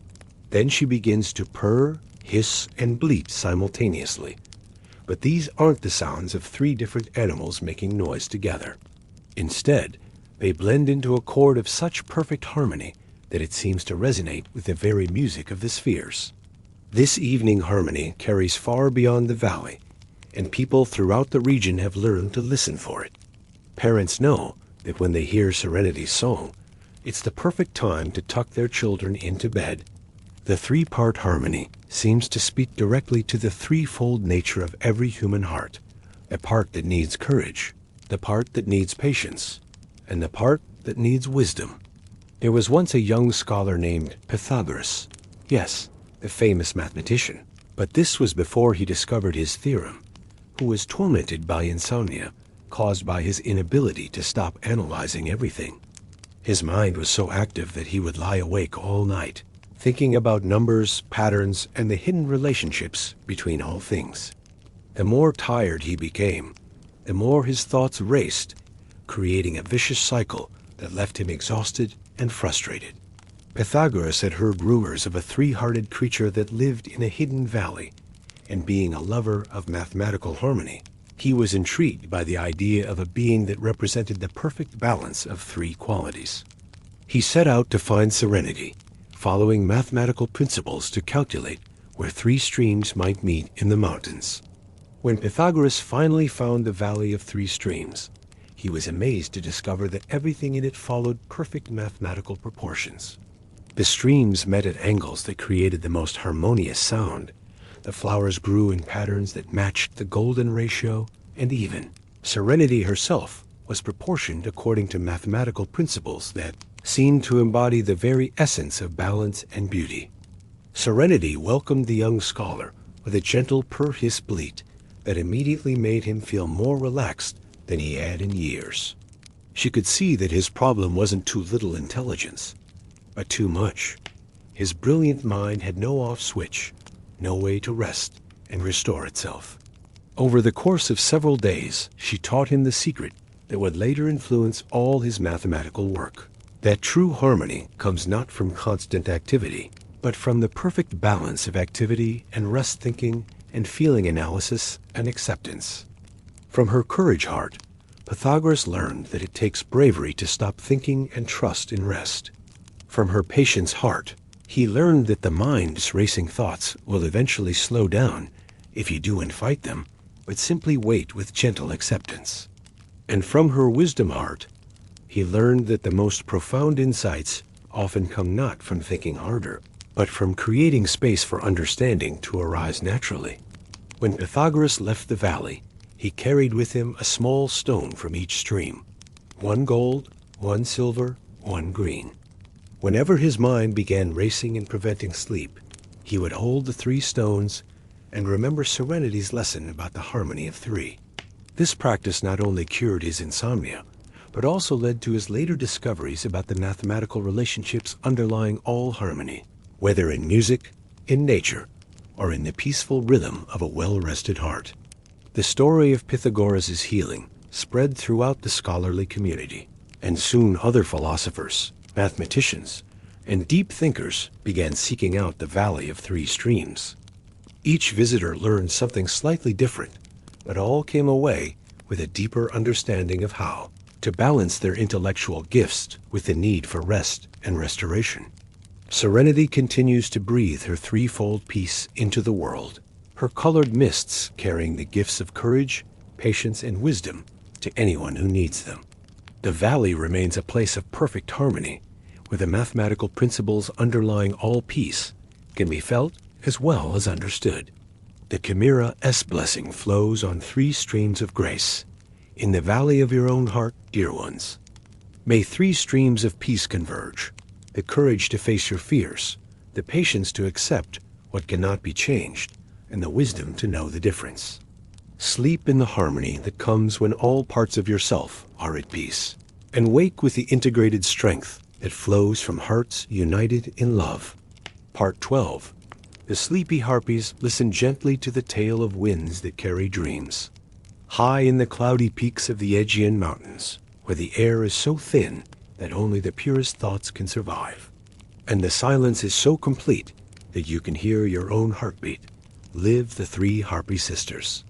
Then she begins to purr, hiss, and bleat simultaneously. But these aren't the sounds of three different animals making noise together. Instead, they blend into a chord of such perfect harmony that it seems to resonate with the very music of the spheres. This evening harmony carries far beyond the valley, and people throughout the region have learned to listen for it. Parents know that when they hear Serenity's song, it's the perfect time to tuck their children into bed. The three-part harmony seems to speak directly to the threefold nature of every human heart, a part that needs courage, the part that needs patience, and the part that needs wisdom. There was once a young scholar named Pythagoras, yes, the famous mathematician, but this was before he discovered his theorem, who was tormented by insomnia caused by his inability to stop analyzing everything. His mind was so active that he would lie awake all night, thinking about numbers, patterns, and the hidden relationships between all things. The more tired he became, the more his thoughts raced, creating a vicious cycle that left him exhausted and frustrated. Pythagoras had heard rumors of a three-hearted creature that lived in a hidden valley, and being a lover of mathematical harmony, he was intrigued by the idea of a being that represented the perfect balance of three qualities. He set out to find Serenity, following mathematical principles to calculate where three streams might meet in the mountains. When Pythagoras finally found the Valley of Three Streams, he was amazed to discover that everything in it followed perfect mathematical proportions. The streams met at angles that created the most harmonious sound. The flowers grew in patterns that matched the golden ratio, and even Serenity herself was proportioned according to mathematical principles that seemed to embody the very essence of balance and beauty. Serenity welcomed the young scholar with a gentle purr-hiss bleat that immediately made him feel more relaxed than he had in years. She could see that his problem wasn't too little intelligence, but too much. His brilliant mind had no off switch, no way to rest and restore itself. Over the course of several days, she taught him the secret that would later influence all his mathematical work. That true harmony comes not from constant activity, but from the perfect balance of activity and rest thinking and feeling analysis and acceptance. From her courage heart, Pythagoras learned that it takes bravery to stop thinking and trust in rest. From her patience heart, he learned that the mind's racing thoughts will eventually slow down if you do and fight them, but simply wait with gentle acceptance. And from her wisdom heart, he learned that the most profound insights often come not from thinking harder, but from creating space for understanding to arise naturally. When Pythagoras left the valley, he carried with him a small stone from each stream, one gold, one silver, one green. Whenever his mind began racing and preventing sleep, he would hold the 3 stones and remember Serenity's lesson about the harmony of 3. This practice not only cured his insomnia, but also led to his later discoveries about the mathematical relationships underlying all harmony, whether in music, in nature, or in the peaceful rhythm of a well-rested heart. The story of Pythagoras' healing spread throughout the scholarly community, and soon other philosophers, mathematicians, and deep thinkers began seeking out the Valley of 3 Streams. Each visitor learned something slightly different, but all came away with a deeper understanding of how to balance their intellectual gifts with the need for rest and restoration. Serenity continues to breathe her 3-fold peace into the world, her colored mists carrying the gifts of courage, patience, and wisdom to anyone who needs them. The valley remains a place of perfect harmony, where the mathematical principles underlying all peace can be felt as well as understood. The Chimera's blessing flows on 3 streams of grace. In the valley of your own heart, dear ones, may 3 streams of peace converge: the courage to face your fears, the patience to accept what cannot be changed, and the wisdom to know the difference. Sleep in the harmony that comes when all parts of yourself are at peace, and wake with the integrated strength that flows from hearts united in love. Part 12. The sleepy harpies listen gently to the tale of winds that carry dreams. High in the cloudy peaks of the Aegean mountains, where the air is so thin that only the purest thoughts can survive, and the silence is so complete that you can hear your own heartbeat, live the 3 harpy sisters.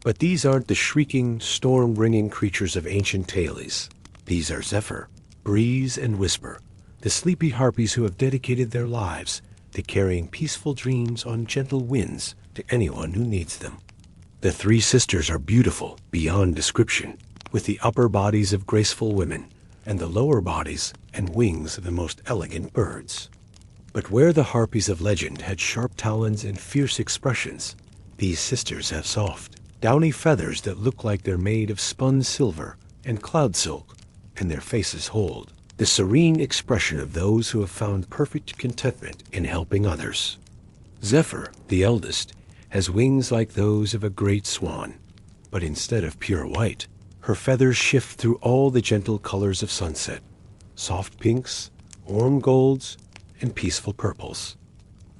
But these aren't the shrieking, storm-bringing creatures of ancient tales. These are Zephyr, Breeze, and Whisper, the sleepy harpies who have dedicated their lives to carrying peaceful dreams on gentle winds to anyone who needs them. The 3 sisters are beautiful beyond description, with the upper bodies of graceful women and the lower bodies and wings of the most elegant birds. But where the harpies of legend had sharp talons and fierce expressions, these sisters have soft, downy feathers that look like they're made of spun silver and cloud silk, and their faces hold the serene expression of those who have found perfect contentment in helping others. Zephyr, the eldest, has wings like those of a great swan, but instead of pure white, her feathers shift through all the gentle colors of sunset, soft pinks, warm golds, and peaceful purples.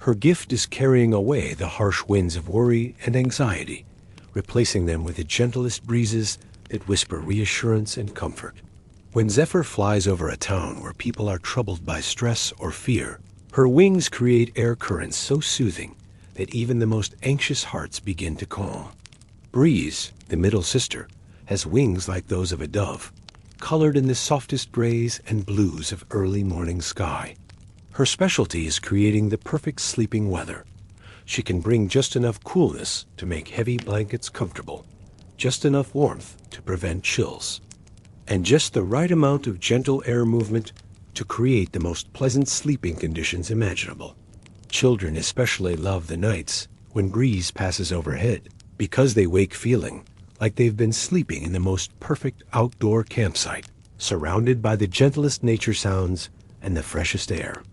Her gift is carrying away the harsh winds of worry and anxiety, replacing them with the gentlest breezes that whisper reassurance and comfort. When Zephyr flies over a town where people are troubled by stress or fear, her wings create air currents so soothing that even the most anxious hearts begin to calm. Breeze, the middle sister, has wings like those of a dove, colored in the softest grays and blues of early morning sky. Her specialty is creating the perfect sleeping weather. She can bring just enough coolness to make heavy blankets comfortable, just enough warmth to prevent chills, and just the right amount of gentle air movement to create the most pleasant sleeping conditions imaginable. Children especially love the nights when Breeze passes overhead, because they wake feeling like they've been sleeping in the most perfect outdoor campsite, surrounded by the gentlest nature sounds and the freshest air.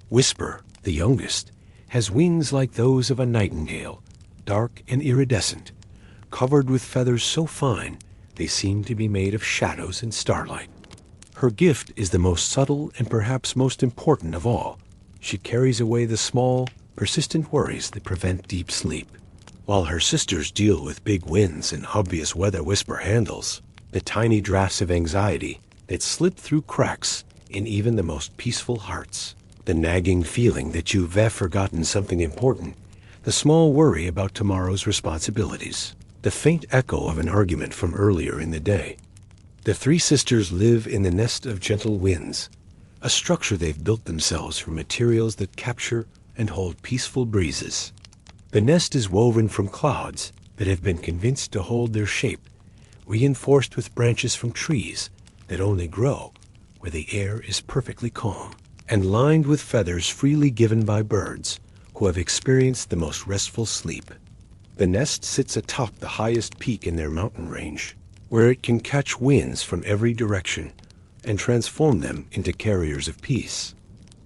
Whisper, the youngest, has wings like those of a nightingale, dark and iridescent, covered with feathers so fine they seem to be made of shadows and starlight. Her gift is the most subtle and perhaps most important of all. She carries away the small, persistent worries that prevent deep sleep. While her sisters deal with big winds and obvious weather Whisper handles, the tiny drafts of anxiety that slip through cracks in even the most peaceful hearts, the nagging feeling that you've forgotten something important, the small worry about tomorrow's responsibilities, the faint echo of an argument from earlier in the day. The three sisters live in the nest of gentle winds, a structure they've built themselves from materials that capture and hold peaceful breezes. The nest is woven from clouds that have been convinced to hold their shape, reinforced with branches from trees that only grow where the air is perfectly calm, and lined with feathers freely given by birds who have experienced the most restful sleep. The nest sits atop the highest peak in their mountain range, where it can catch winds from every direction and transform them into carriers of peace.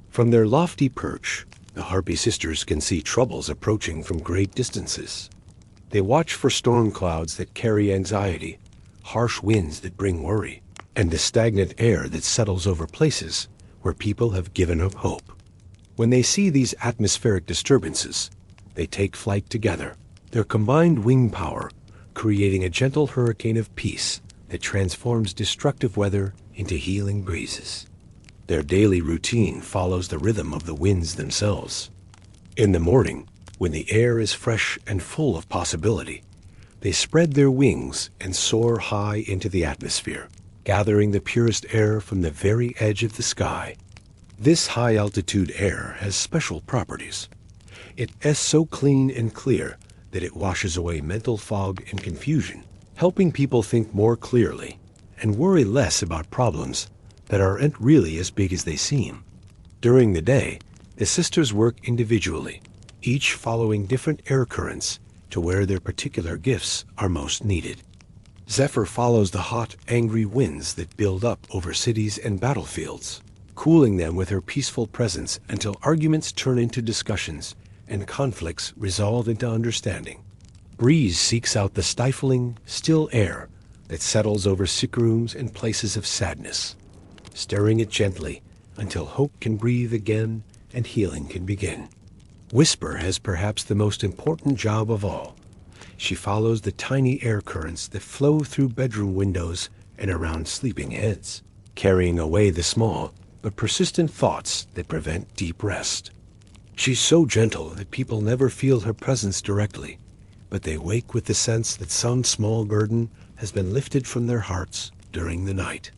From their lofty perch, the Harpy sisters can see troubles approaching from great distances. They watch for storm clouds that carry anxiety, harsh winds that bring worry, and the stagnant air that settles over places where people have given up hope. When they see these atmospheric disturbances, they take flight together, their combined wing power creating a gentle hurricane of peace that transforms destructive weather into healing breezes. Their daily routine follows the rhythm of the winds themselves. In the morning, when the air is fresh and full of possibility, they spread their wings and soar high into the atmosphere, gathering the purest air from the very edge of the sky. This high-altitude air has special properties. It is so clean and clear that it washes away mental fog and confusion, helping people think more clearly and worry less about problems that aren't really as big as they seem. During the day, the sisters work individually, each following different air currents to where their particular gifts are most needed. Zephyr follows the hot, angry winds that build up over cities and battlefields, cooling them with her peaceful presence until arguments turn into discussions and conflicts resolve into understanding. Breeze seeks out the stifling, still air that settles over sick rooms and places of sadness, stirring it gently until hope can breathe again and healing can begin. Whisper has perhaps the most important job of all. She follows the tiny air currents that flow through bedroom windows and around sleeping heads, carrying away the small but persistent thoughts that prevent deep rest. She's so gentle that people never feel her presence directly, but they wake with the sense that some small burden has been lifted from their hearts during the night.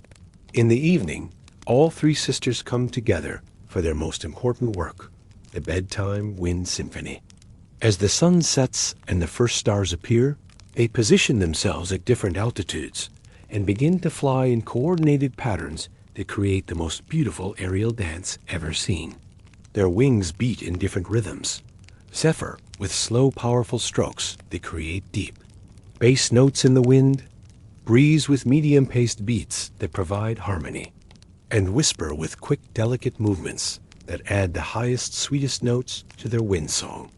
In the evening, all three sisters come together for their most important work, the bedtime wind symphony. As the sun sets and the first stars appear, they position themselves at different altitudes and begin to fly in coordinated patterns that create the most beautiful aerial dance ever seen. Their wings beat in different rhythms. Zephyr with slow, powerful strokes that create deep bass notes in the wind, Breeze with medium-paced beats that provide harmony, and Whisper with quick, delicate movements that add the highest, sweetest notes to their wind song.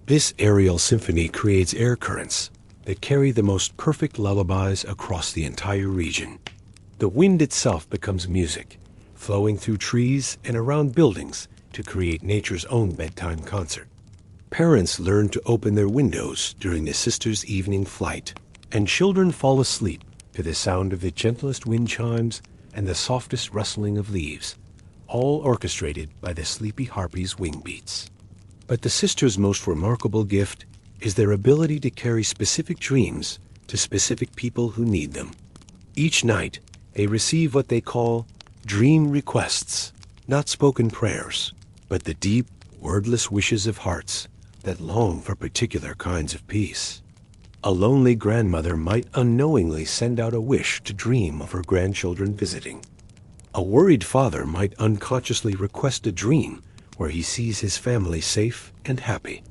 This aerial symphony creates air currents that carry the most perfect lullabies across the entire region. The wind itself becomes music, flowing through trees and around buildings to create nature's own bedtime concert. Parents learn to open their windows during the sisters' evening flight, and children fall asleep to the sound of the gentlest wind chimes and the softest rustling of leaves, all orchestrated by the sleepy harpy's wing beats. But the sisters' most remarkable gift is their ability to carry specific dreams to specific people who need them. Each night, they receive what they call dream requests, not spoken prayers, but the deep, wordless wishes of hearts that long for particular kinds of peace. A lonely grandmother might unknowingly send out a wish to dream of her grandchildren visiting. A worried father might unconsciously request a dream where he sees his family safe and happy.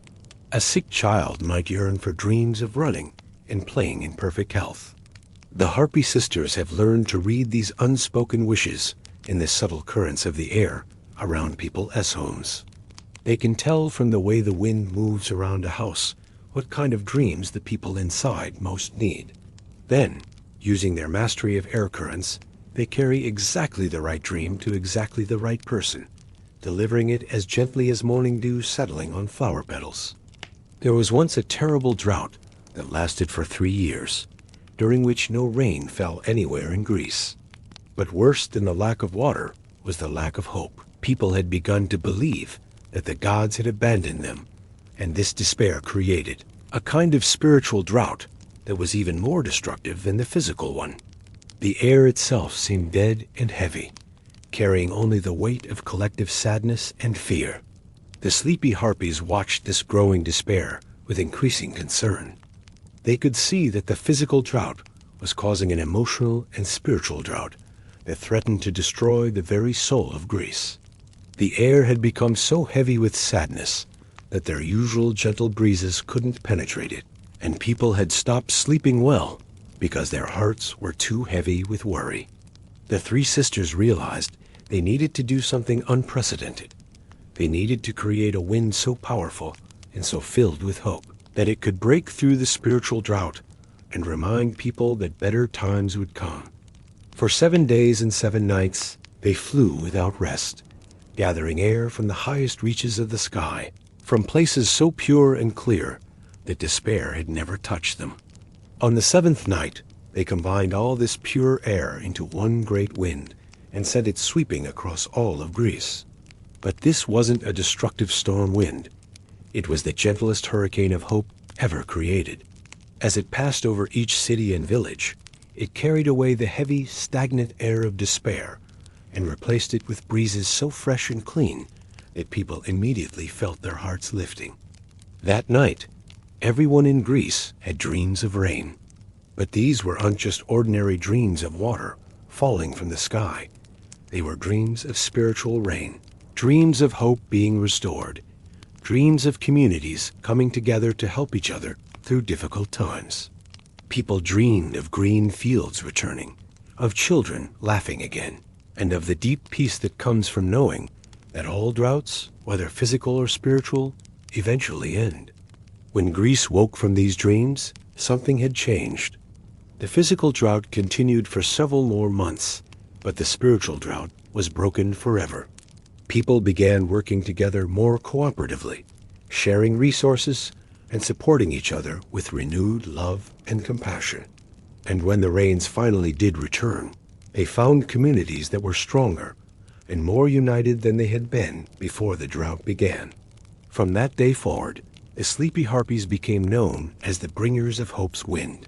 A sick child might yearn for dreams of running and playing in perfect health. The Harpy sisters have learned to read these unspoken wishes in the subtle currents of the air around people's homes. They can tell from the way the wind moves around a house what kind of dreams the people inside most need. Then, using their mastery of air currents, they carry exactly the right dream to exactly the right person, delivering it as gently as morning dew settling on flower petals. There was once a terrible drought that lasted for 3 years. during which no rain fell anywhere in Greece. But worse than the lack of water was the lack of hope. People had begun to believe that the gods had abandoned them, and this despair created a kind of spiritual drought that was even more destructive than the physical one. The air itself seemed dead and heavy, carrying only the weight of collective sadness and fear. The sleepy harpies watched this growing despair with increasing concern. They could see that the physical drought was causing an emotional and spiritual drought that threatened to destroy the very soul of Greece. The air had become so heavy with sadness that their usual gentle breezes couldn't penetrate it, and people had stopped sleeping well because their hearts were too heavy with worry. The three sisters realized they needed to do something unprecedented. They needed to create a wind so powerful and so filled with hope that it could break through the spiritual drought and remind people that better times would come. For 7 days and 7 nights, they flew without rest, gathering air from the highest reaches of the sky, from places so pure and clear that despair had never touched them. On the 7th night, they combined all this pure air into one great wind and sent it sweeping across all of Greece. But this wasn't a destructive storm wind. It was the gentlest hurricane of hope ever created. As it passed over each city and village, it carried away the heavy, stagnant air of despair and replaced it with breezes so fresh and clean that people immediately felt their hearts lifting. That night, everyone in Greece had dreams of rain. But these weren't just ordinary dreams of water falling from the sky. They were dreams of spiritual rain, dreams of hope being restored, dreams of communities coming together to help each other through difficult times. People dreamed of green fields returning, of children laughing again, and of the deep peace that comes from knowing that all droughts, whether physical or spiritual, eventually end. When Greece woke from these dreams, something had changed. The physical drought continued for several more months, but the spiritual drought was broken forever. People began working together more cooperatively, sharing resources and supporting each other with renewed love and compassion. And when the rains finally did return, they found communities that were stronger and more united than they had been before the drought began. From that day forward, the sleepy harpies became known as the bringers of hope's wind.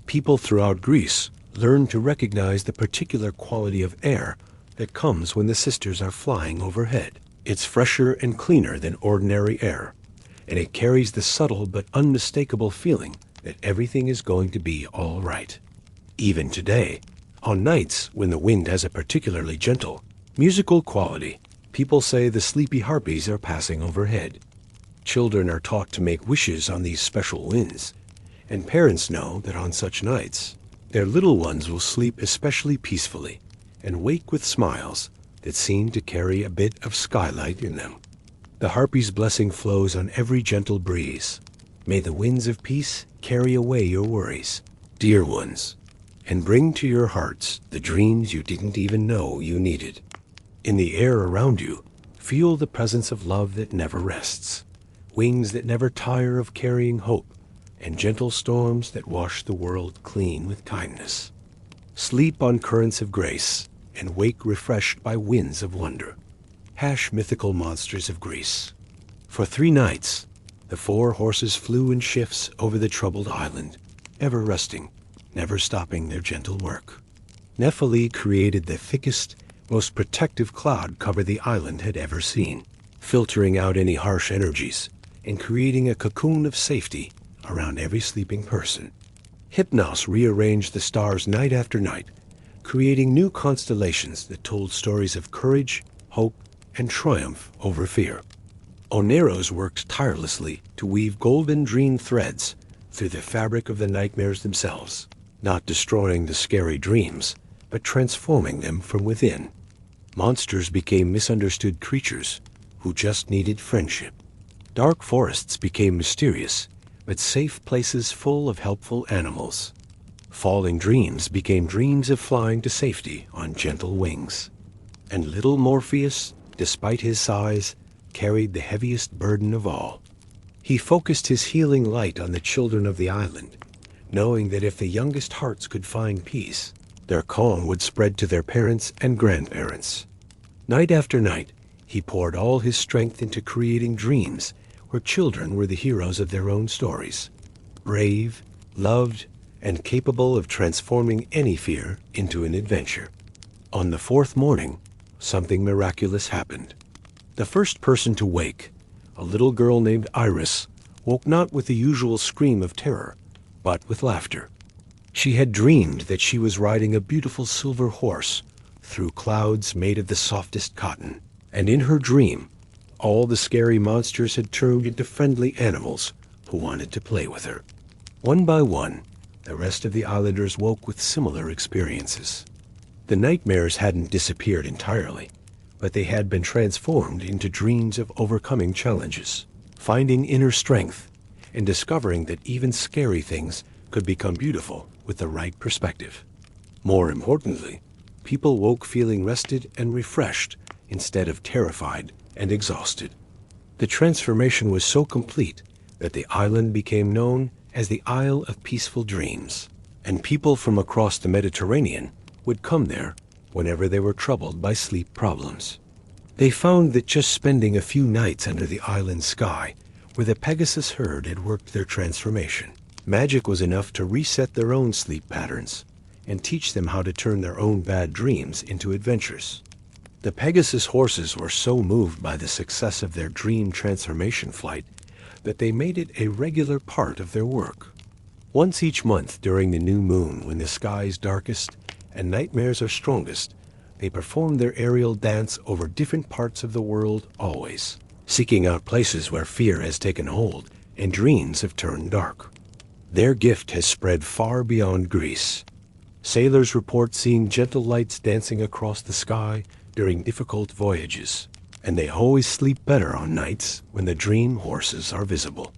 People throughout Greece learned to recognize the particular quality of air that comes when the sisters are flying overhead. It's fresher and cleaner than ordinary air, and it carries the subtle but unmistakable feeling that everything is going to be all right. Even today, on nights when the wind has a particularly gentle, musical quality, people say the sleepy harpies are passing overhead. Children are taught to make wishes on these special winds, and parents know that on such nights, their little ones will sleep especially peacefully and wake with smiles that seem to carry a bit of skylight in them. The harpy's blessing flows on every gentle breeze. May the winds of peace carry away your worries, dear ones, and bring to your hearts the dreams you didn't even know you needed. In the air around you, feel the presence of love that never rests, wings that never tire of carrying hope, and gentle storms that wash the world clean with kindness. Sleep on currents of grace and wake refreshed by winds of wonder. Mythical monsters of Greece. For 3 nights, the 4 horses flew in shifts over the troubled island, ever resting, never stopping their gentle work. Nephili created the thickest, most protective cloud cover the island had ever seen, filtering out any harsh energies and creating a cocoon of safety around every sleeping person. Hypnos rearranged the stars night after night, creating new constellations that told stories of courage, hope, and triumph over fear. Oneros worked tirelessly to weave golden dream threads through the fabric of the nightmares themselves, not destroying the scary dreams, but transforming them from within. Monsters became misunderstood creatures who just needed friendship. Dark forests became mysterious, but safe places full of helpful animals. Falling dreams became dreams of flying to safety on gentle wings. And little Morpheus, despite his size, carried the heaviest burden of all. He focused his healing light on the children of the island, knowing that if the youngest hearts could find peace, their calm would spread to their parents and grandparents. Night after night, he poured all his strength into creating dreams where children were the heroes of their own stories, brave, loved, and capable of transforming any fear into an adventure. On the fourth morning, something miraculous happened. The first person to wake, a little girl named Iris, woke not with the usual scream of terror, but with laughter. She had dreamed that she was riding a beautiful silver horse through clouds made of the softest cotton, and in her dream, all the scary monsters had turned into friendly animals who wanted to play with her. One by one, the rest of the islanders woke with similar experiences. The nightmares hadn't disappeared entirely, but they had been transformed into dreams of overcoming challenges, finding inner strength, and discovering that even scary things could become beautiful with the right perspective. More importantly, people woke feeling rested and refreshed instead of terrified and exhausted. The transformation was so complete that the island became known as the Isle of Peaceful Dreams, and people from across the Mediterranean would come there whenever they were troubled by sleep problems. They found that just spending a few nights under the island sky, where the Pegasus herd had worked their transformation, magic was enough to reset their own sleep patterns and teach them how to turn their own bad dreams into adventures. The Pegasus horses were so moved by the success of their dream transformation flight that they made it a regular part of their work. Once each month during the new moon, when the sky is darkest and nightmares are strongest, they perform their aerial dance over different parts of the world always, seeking out places where fear has taken hold and dreams have turned dark. Their gift has spread far beyond Greece. Sailors report seeing gentle lights dancing across the sky during difficult voyages, and they always sleep better on nights when the dream horses are visible.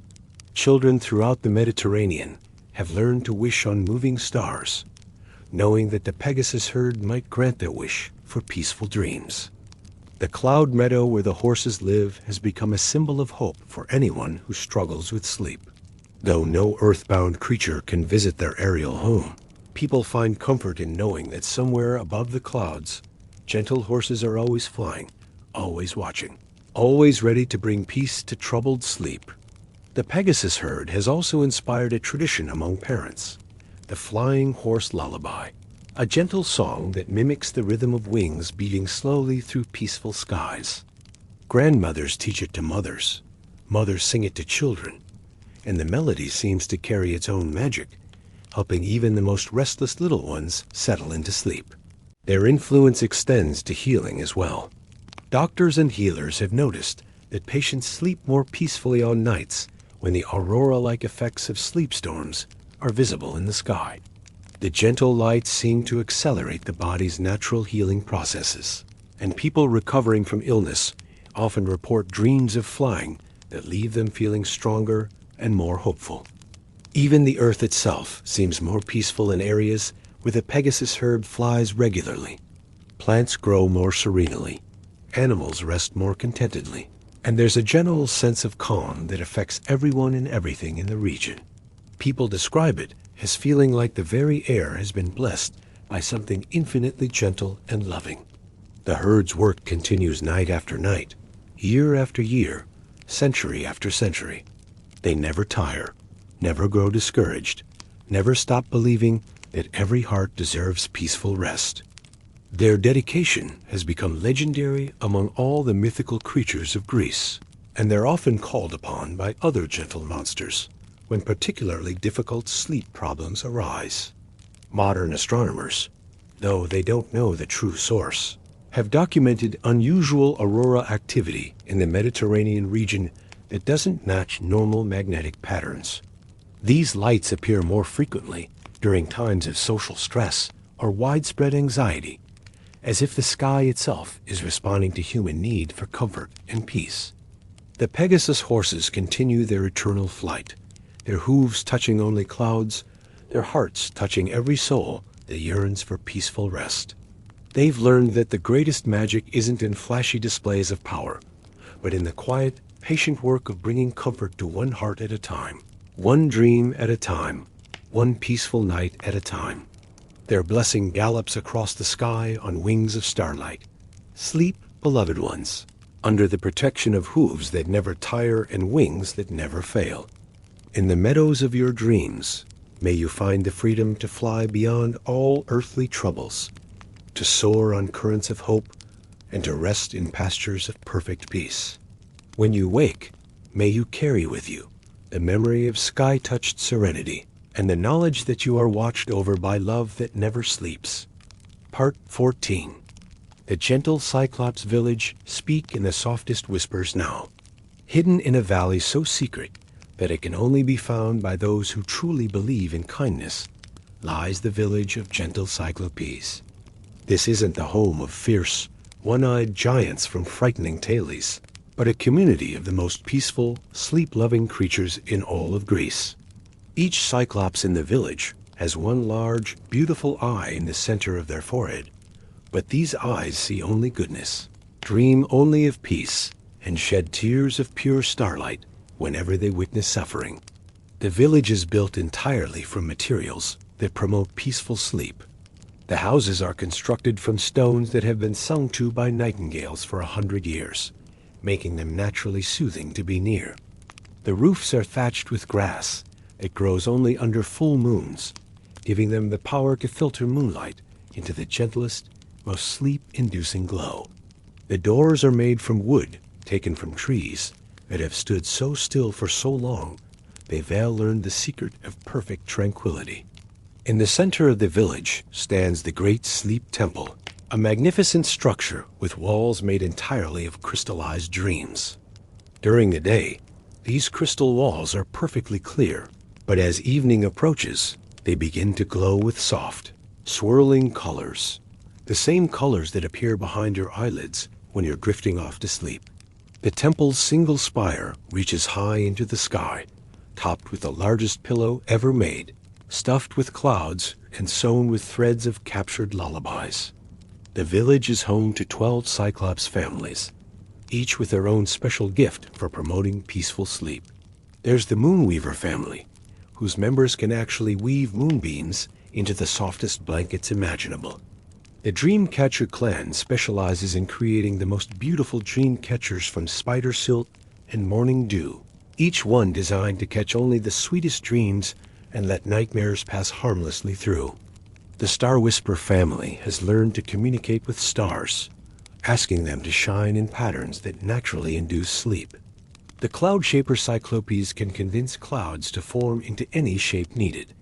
Children throughout the Mediterranean have learned to wish on moving stars, knowing that the Pegasus herd might grant their wish for peaceful dreams. The cloud meadow where the horses live has become a symbol of hope for anyone who struggles with sleep. Though no earthbound creature can visit their aerial home, people find comfort in knowing that somewhere above the clouds, gentle horses are always flying, always watching, always ready to bring peace to troubled sleep. The Pegasus herd has also inspired a tradition among parents, the flying horse lullaby, a gentle song that mimics the rhythm of wings beating slowly through peaceful skies. Grandmothers teach it to mothers, mothers sing it to children, and the melody seems to carry its own magic, helping even the most restless little ones settle into sleep. Their influence extends to healing as well. Doctors and healers have noticed that patients sleep more peacefully on nights when the aurora-like effects of sleep storms are visible in the sky. The gentle lights seem to accelerate the body's natural healing processes, and people recovering from illness often report dreams of flying that leave them feeling stronger and more hopeful. Even the earth itself seems more peaceful in areas where the Pegasus herd flies regularly. Plants grow more serenely, animals rest more contentedly, and there's a general sense of calm that affects everyone and everything in the region. People describe it as feeling like the very air has been blessed by something infinitely gentle and loving. The herd's work continues night after night, year after year, century after century. They never tire, never grow discouraged, never stop believing that every heart deserves peaceful rest. Their dedication has become legendary among all the mythical creatures of Greece, and they're often called upon by other gentle monsters when particularly difficult sleep problems arise. Modern astronomers, though they don't know the true source, have documented unusual aurora activity in the Mediterranean region that doesn't match normal magnetic patterns. These lights appear more frequently during times of social stress or widespread anxiety, as if the sky itself is responding to human need for comfort and peace. The Pegasus horses continue their eternal flight, their hooves touching only clouds, their hearts touching every soul that yearns for peaceful rest. They've learned that the greatest magic isn't in flashy displays of power, but in the quiet, patient work of bringing comfort to one heart at a time, one dream at a time, one peaceful night at a time. Their blessing gallops across the sky on wings of starlight. Sleep, beloved ones, under the protection of hooves that never tire and wings that never fail. In the meadows of your dreams, may you find the freedom to fly beyond all earthly troubles, to soar on currents of hope, and to rest in pastures of perfect peace. When you wake, may you carry with you the memory of sky-touched serenity and the knowledge that you are watched over by love that never sleeps. Part 14. The gentle Cyclops village speak in the softest whispers now. Hidden in a valley so secret that it can only be found by those who truly believe in kindness, lies the village of gentle Cyclopes. This isn't the home of fierce, one-eyed giants from frightening tales, but a community of the most peaceful, sleep-loving creatures in all of Greece. Each Cyclops in the village has one large, beautiful eye in the center of their forehead, but these eyes see only goodness, dream only of peace, and shed tears of pure starlight whenever they witness suffering. The village is built entirely from materials that promote peaceful sleep. The houses are constructed from stones that have been sung to by nightingales for 100 years, making them naturally soothing to be near. The roofs are thatched with grass that grows only under full moons, giving them the power to filter moonlight into the gentlest, most sleep-inducing glow. The doors are made from wood taken from trees that have stood so still for so long they've well learned the secret of perfect tranquility. In the center of the village stands the Great Sleep Temple, a magnificent structure with walls made entirely of crystallized dreams. During the day, these crystal walls are perfectly clear, but as evening approaches, they begin to glow with soft, swirling colors, the same colors that appear behind your eyelids when you're drifting off to sleep. The temple's single spire reaches high into the sky, topped with the largest pillow ever made, stuffed with clouds and sewn with threads of captured lullabies. The village is home to 12 Cyclops families, each with their own special gift for promoting peaceful sleep. There's the Moonweaver family, whose members can actually weave moonbeams into the softest blankets imaginable. The Dreamcatcher clan specializes in creating the most beautiful dream catchers from spider silk and morning dew, each one designed to catch only the sweetest dreams and let nightmares pass harmlessly through. The Star Whisper family has learned to communicate with stars, asking them to shine in patterns that naturally induce sleep. The Cloud Shaper Cyclopes can convince clouds to form into any shape needed,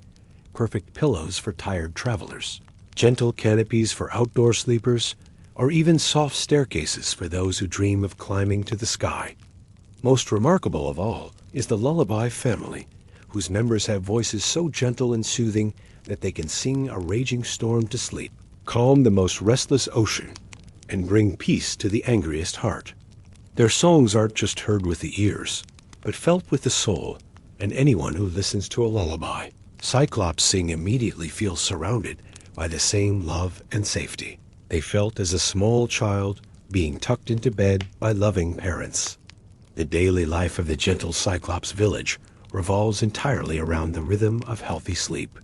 perfect pillows for tired travelers, gentle canopies for outdoor sleepers, or even soft staircases for those who dream of climbing to the sky. Most remarkable of all is the Lullaby family, whose members have voices so gentle and soothing that they can sing a raging storm to sleep, calm the most restless ocean, and bring peace to the angriest heart. Their songs aren't just heard with the ears, but felt with the soul, and anyone who listens to a lullaby Cyclops sing immediately feels surrounded by the same love and safety they felt as a small child being tucked into bed by loving parents. The daily life of the gentle Cyclops village revolves entirely around the rhythm of healthy sleep.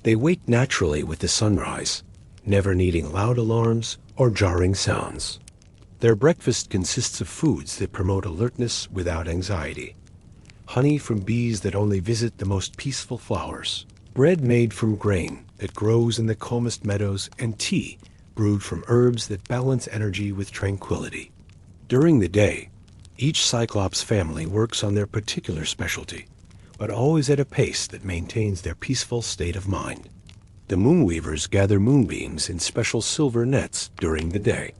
They wake naturally with the sunrise, never needing loud alarms or jarring sounds. Their breakfast consists of foods that promote alertness without anxiety. Honey from bees that only visit the most peaceful flowers, bread made from grain that grows in the calmest meadows, and tea brewed from herbs that balance energy with tranquility. During the day, each Cyclops family works on their particular specialty, but always at a pace that maintains their peaceful state of mind. The Moonweavers gather moonbeams in special silver nets during the day,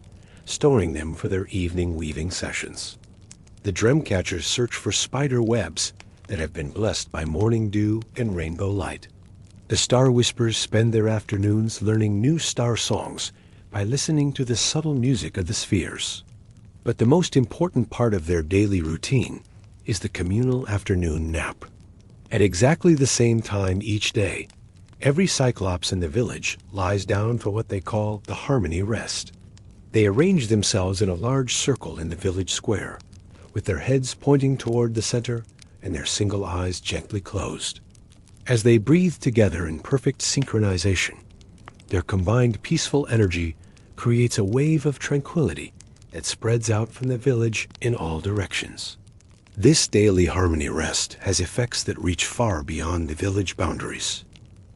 storing them for their evening weaving sessions. The Dreamcatchers search for spider webs that have been blessed by morning dew and rainbow light. The Star Whispers spend their afternoons learning new star songs by listening to the subtle music of the spheres. But the most important part of their daily routine is the communal afternoon nap. At exactly the same time each day, every Cyclops in the village lies down for what they call the Harmony Rest. They arrange themselves in a large circle in the village square, with their heads pointing toward the center and their single eyes gently closed. As they breathe together in perfect synchronization, their combined peaceful energy creates a wave of tranquility that spreads out from the village in all directions. This daily harmony rest has effects that reach far beyond the village boundaries.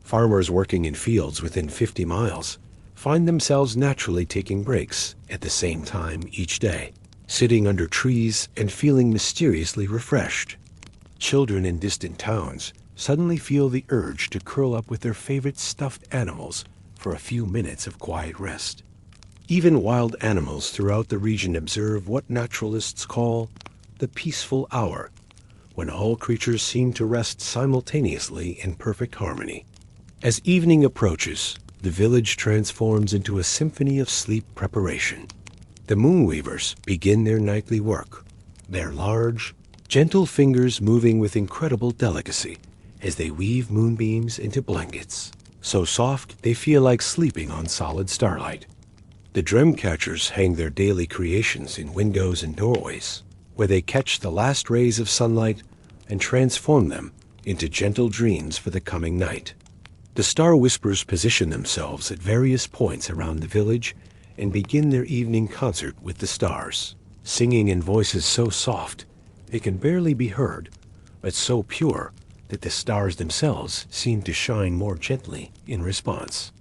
Farmers working in fields within 50 miles find themselves naturally taking breaks at the same time each day, sitting under trees and feeling mysteriously refreshed. Children in distant towns suddenly feel the urge to curl up with their favorite stuffed animals for a few minutes of quiet rest. Even wild animals throughout the region observe what naturalists call the peaceful hour, when all creatures seem to rest simultaneously in perfect harmony. As evening approaches, the village transforms into a symphony of sleep preparation. The moonweavers begin their nightly work, their large, gentle fingers moving with incredible delicacy as they weave moonbeams into blankets, so soft they feel like sleeping on solid starlight. The dream catchers hang their daily creations in windows and doorways, where they catch the last rays of sunlight and transform them into gentle dreams for the coming night. The star whispers position themselves at various points around the village and begin their evening concert with the stars, singing in voices so soft they can barely be heard, but so pure that the stars themselves seem to shine more gently in response.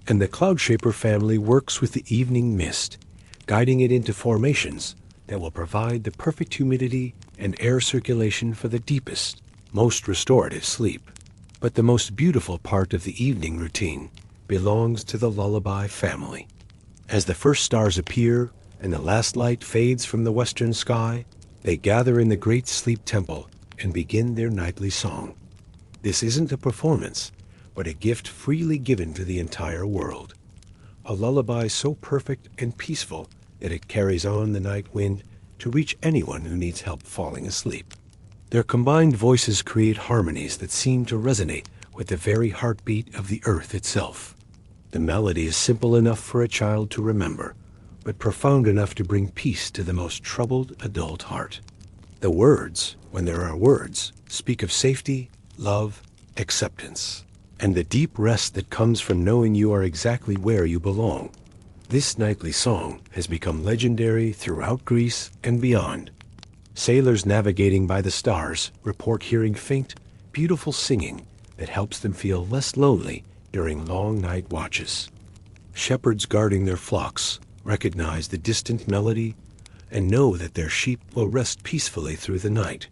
And the Cloudshaper family works with the evening mist, guiding it into formations that will provide the perfect humidity and air circulation for the deepest, most restorative sleep. But the most beautiful part of the evening routine belongs to the Lullaby family. As the first stars appear and the last light fades from the western sky, they gather in the great sleep temple and begin their nightly song. This isn't a performance, but a gift freely given to the entire world. A lullaby so perfect and peaceful that it carries on the night wind to reach anyone who needs help falling asleep. Their combined voices create harmonies that seem to resonate with the very heartbeat of the earth itself. The melody is simple enough for a child to remember, but profound enough to bring peace to the most troubled adult heart. The words, when there are words, speak of safety, love, acceptance, and the deep rest that comes from knowing you are exactly where you belong. This nightly song has become legendary throughout Greece and beyond. Sailors navigating by the stars report hearing faint, beautiful singing that helps them feel less lonely during long night watches. Shepherds guarding their flocks recognize the distant melody and know that their sheep will rest peacefully through the night.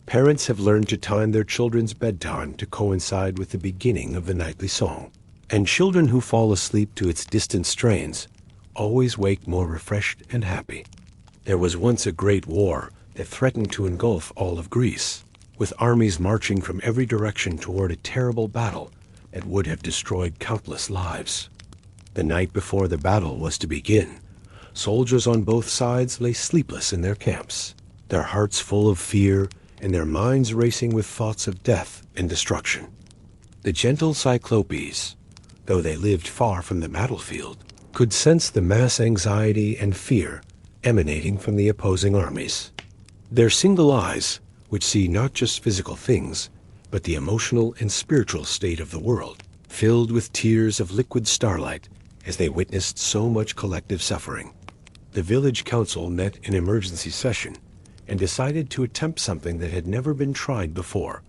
Parents have learned to time their children's bedtime to coincide with the beginning of the nightly song, and children who fall asleep to its distant strains always wake more refreshed and happy. There was once a great war that threatened to engulf all of Greece, with armies marching from every direction toward a terrible battle that would have destroyed countless lives. The night before the battle was to begin, soldiers on both sides lay sleepless in their camps, their hearts full of fear and their minds racing with thoughts of death and destruction. The gentle Cyclopes, though they lived far from the battlefield, could sense the mass anxiety and fear emanating from the opposing armies. Their single eyes, which see not just physical things, but the emotional and spiritual state of the world, filled with tears of liquid starlight as they witnessed so much collective suffering. The village council met in emergency session and decided to attempt something that had never been tried before.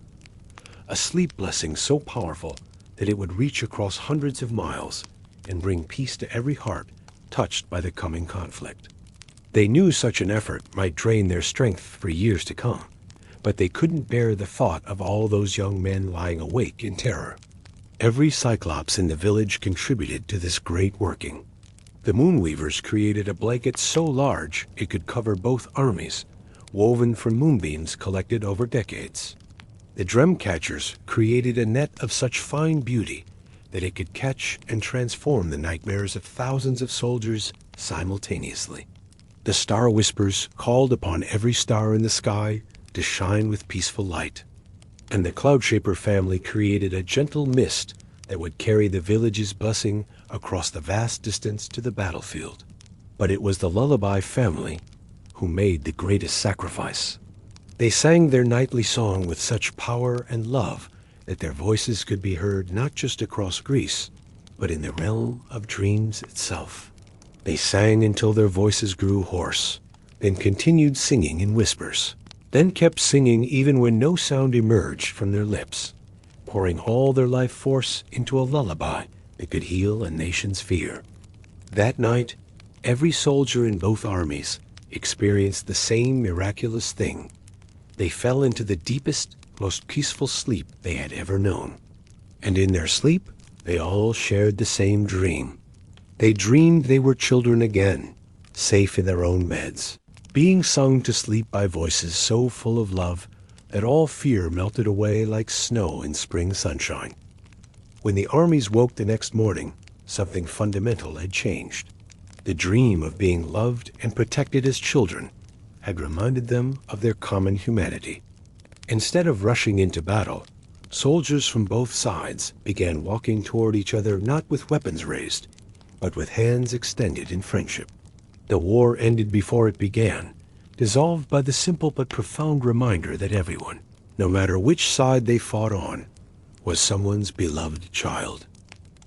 A sleep blessing so powerful that it would reach across hundreds of miles and bring peace to every heart touched by the coming conflict. They knew such an effort might drain their strength for years to come, but they couldn't bear the thought of all those young men lying awake in terror. Every Cyclops in the village contributed to this great working. The Moonweavers created a blanket so large it could cover both armies, woven from moonbeams collected over decades. The Dremcatchers created a net of such fine beauty that it could catch and transform the nightmares of thousands of soldiers simultaneously. The Star Whispers called upon every star in the sky to shine with peaceful light, and the Cloudshaper family created a gentle mist that would carry the village's blessing across the vast distance to the battlefield. But it was the Lullaby family who made the greatest sacrifice. They sang their nightly song with such power and love that their voices could be heard not just across Greece, but in the realm of dreams itself. They sang until their voices grew hoarse, then continued singing in whispers, then kept singing even when no sound emerged from their lips, pouring all their life force into a lullaby that could heal a nation's fear. That night, every soldier in both armies experienced the same miraculous thing. They fell into the deepest, most peaceful sleep they had ever known. And in their sleep, they all shared the same dream. They dreamed they were children again, safe in their own beds, being sung to sleep by voices so full of love that all fear melted away like snow in spring sunshine. When the armies woke the next morning, something fundamental had changed. The dream of being loved and protected as children had reminded them of their common humanity. Instead of rushing into battle, soldiers from both sides began walking toward each other not with weapons raised, but with hands extended in friendship. The war ended before it began, dissolved by the simple but profound reminder that everyone, no matter which side they fought on, was someone's beloved child.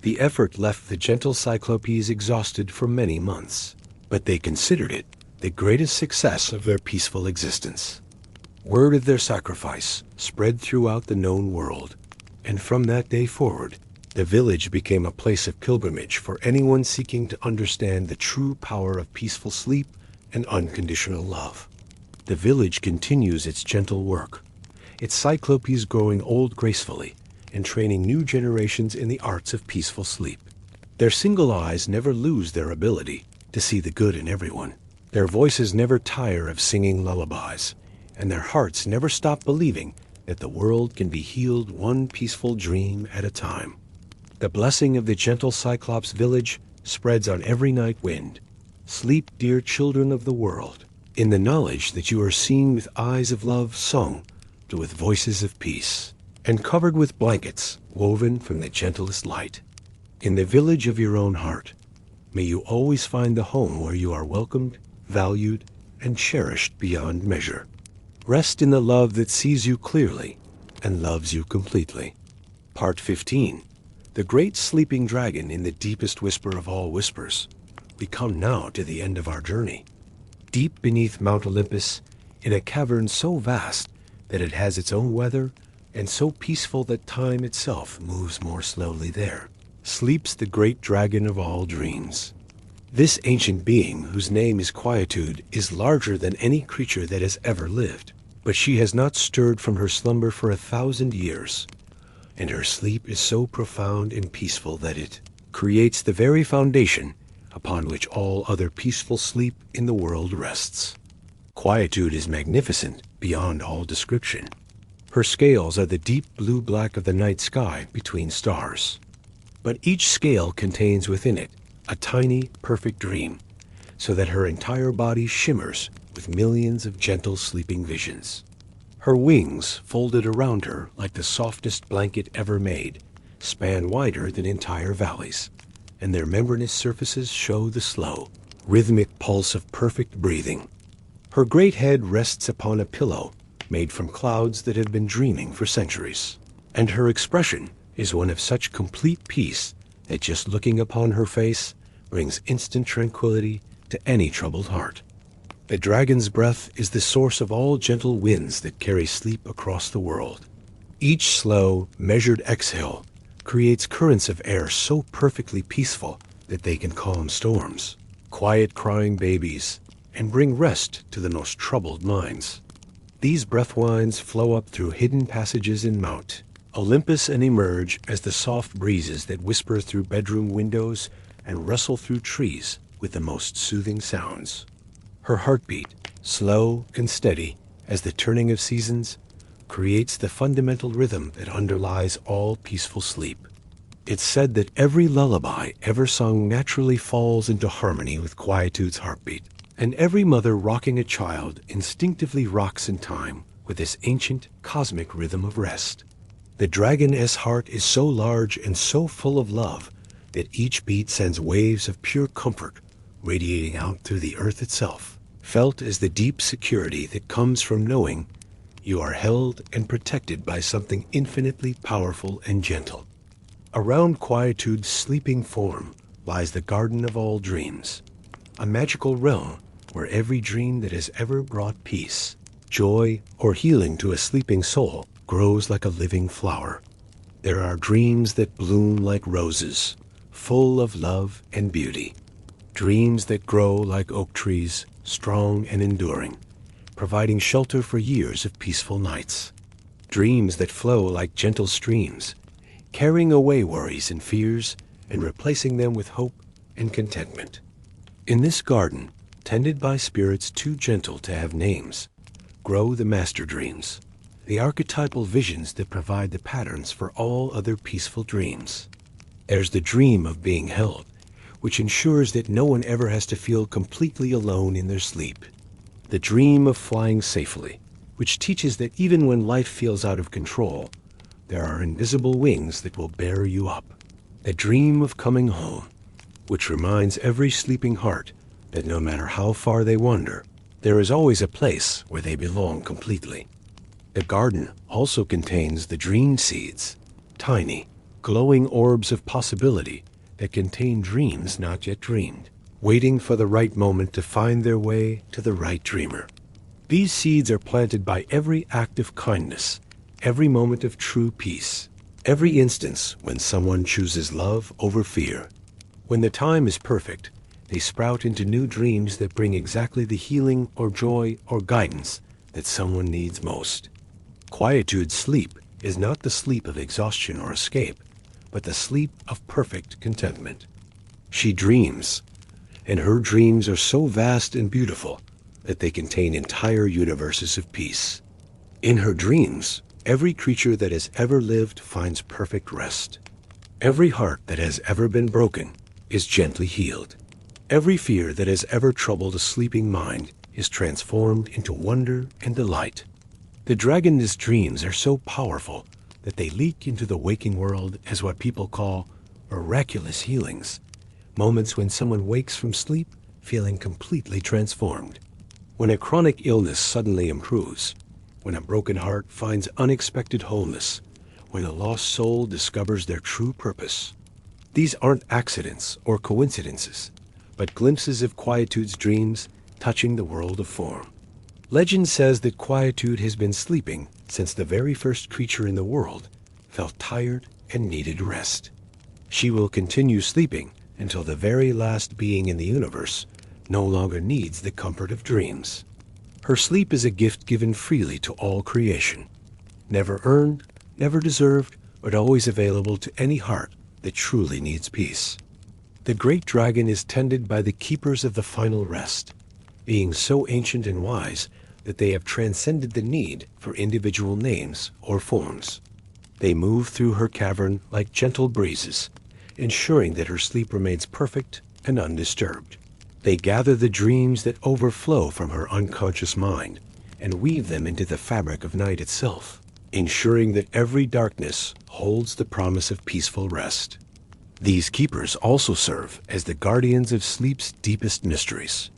The effort left the gentle Cyclopes exhausted for many months, but they considered it the greatest success of their peaceful existence. Word of their sacrifice spread throughout the known world, and from that day forward, the village became a place of pilgrimage for anyone seeking to understand the true power of peaceful sleep and unconditional love. The village continues its gentle work, its Cyclopes growing old gracefully and training new generations in the arts of peaceful sleep. Their single eyes never lose their ability to see the good in everyone. Their voices never tire of singing lullabies, and their hearts never stop believing that the world can be healed one peaceful dream at a time. The blessing of the gentle Cyclops village spreads on every night wind. Sleep, dear children of the world, in the knowledge that you are seen with eyes of love sung to with voices of peace, and covered with blankets woven from the gentlest light. In the village of your own heart, may you always find the home where you are welcomed, valued, and cherished beyond measure. Rest in the love that sees you clearly and loves you completely. Part 15. The great sleeping dragon in the deepest whisper of all whispers. We come now to the end of our journey. Deep beneath Mount Olympus, in a cavern so vast that it has its own weather, and so peaceful that time itself moves more slowly there, sleeps the great dragon of all dreams. This ancient being, whose name is Quietude, is larger than any creature that has ever lived, but she has not stirred from her slumber for 1,000 years, and her sleep is so profound and peaceful that it creates the very foundation upon which all other peaceful sleep in the world rests. Quietude is magnificent beyond all description. Her scales are the deep blue-black of the night sky between stars. But each scale contains within it a tiny, perfect dream, so that her entire body shimmers with millions of gentle sleeping visions. Her wings, folded around her like the softest blanket ever made, span wider than entire valleys, and their membranous surfaces show the slow, rhythmic pulse of perfect breathing. Her great head rests upon a pillow made from clouds that have been dreaming for centuries, and her expression is one of such complete peace that just looking upon her face brings instant tranquility to any troubled heart. The dragon's breath is the source of all gentle winds that carry sleep across the world. Each slow, measured exhale creates currents of air so perfectly peaceful that they can calm storms, quiet crying babies, and bring rest to the most troubled minds. These breath winds flow up through hidden passages in Mount Olympus and emerge as the soft breezes that whisper through bedroom windows and rustle through trees with the most soothing sounds. Her heartbeat, slow and steady as the turning of seasons, creates the fundamental rhythm that underlies all peaceful sleep. It's said that every lullaby ever sung naturally falls into harmony with Quietude's heartbeat, and every mother rocking a child instinctively rocks in time with this ancient cosmic rhythm of rest. The dragon's heart is so large and so full of love that each beat sends waves of pure comfort radiating out through the earth itself, felt as the deep security that comes from knowing You are held and protected by something infinitely powerful and gentle. Around Quietude's sleeping form lies the Garden of All Dreams, a magical realm where every dream that has ever brought peace, joy, or healing to a sleeping soul grows like a living flower. There are dreams that bloom like roses, full of love and beauty. Dreams that grow like oak trees, strong and enduring, providing shelter for years of peaceful nights. Dreams that flow like gentle streams, carrying away worries and fears and replacing them with hope and contentment. In this garden, tended by spirits too gentle to have names, grow the master dreams, the archetypal visions that provide the patterns for all other peaceful dreams. There's the dream of being held, which ensures that no one ever has to feel completely alone in their sleep. The dream of flying safely, which teaches that even when life feels out of control, there are invisible wings that will bear you up. The dream of coming home, which reminds every sleeping heart that no matter how far they wander, there is always a place where they belong completely. The garden also contains the dream seeds, tiny, glowing orbs of possibility that contain dreams not yet dreamed, waiting for the right moment to find their way to the right dreamer. These seeds are planted by every act of kindness, every moment of true peace, every instance when someone chooses love over fear. When the time is perfect, they sprout into new dreams that bring exactly the healing or joy or guidance that someone needs most. Quietude's sleep is not the sleep of exhaustion or escape, but the sleep of perfect contentment. She dreams, and her dreams are so vast and beautiful that they contain entire universes of peace. In her dreams, every creature that has ever lived finds perfect rest. Every heart that has ever been broken is gently healed. Every fear that has ever troubled a sleeping mind is transformed into wonder and delight. The dragon's dreams are so powerful that they leak into the waking world as what people call miraculous healings, moments when someone wakes from sleep feeling completely transformed. When a chronic illness suddenly improves, when a broken heart finds unexpected wholeness, when a lost soul discovers their true purpose. These aren't accidents or coincidences, but glimpses of Quietude's dreams touching the world of form. Legend says that Quietude has been sleeping since the very first creature in the world felt tired and needed rest. She will continue sleeping until the very last being in the universe no longer needs the comfort of dreams. Her sleep is a gift given freely to all creation, never earned, never deserved, but always available to any heart that truly needs peace. The great dragon is tended by the keepers of the final rest, being so ancient and wise that they have transcended the need for individual names or forms. They move through her cavern like gentle breezes, ensuring that her sleep remains perfect and undisturbed. They gather the dreams that overflow from her unconscious mind and weave them into the fabric of night itself, ensuring that every darkness holds the promise of peaceful rest. These keepers also serve as the guardians of sleep's deepest mysteries.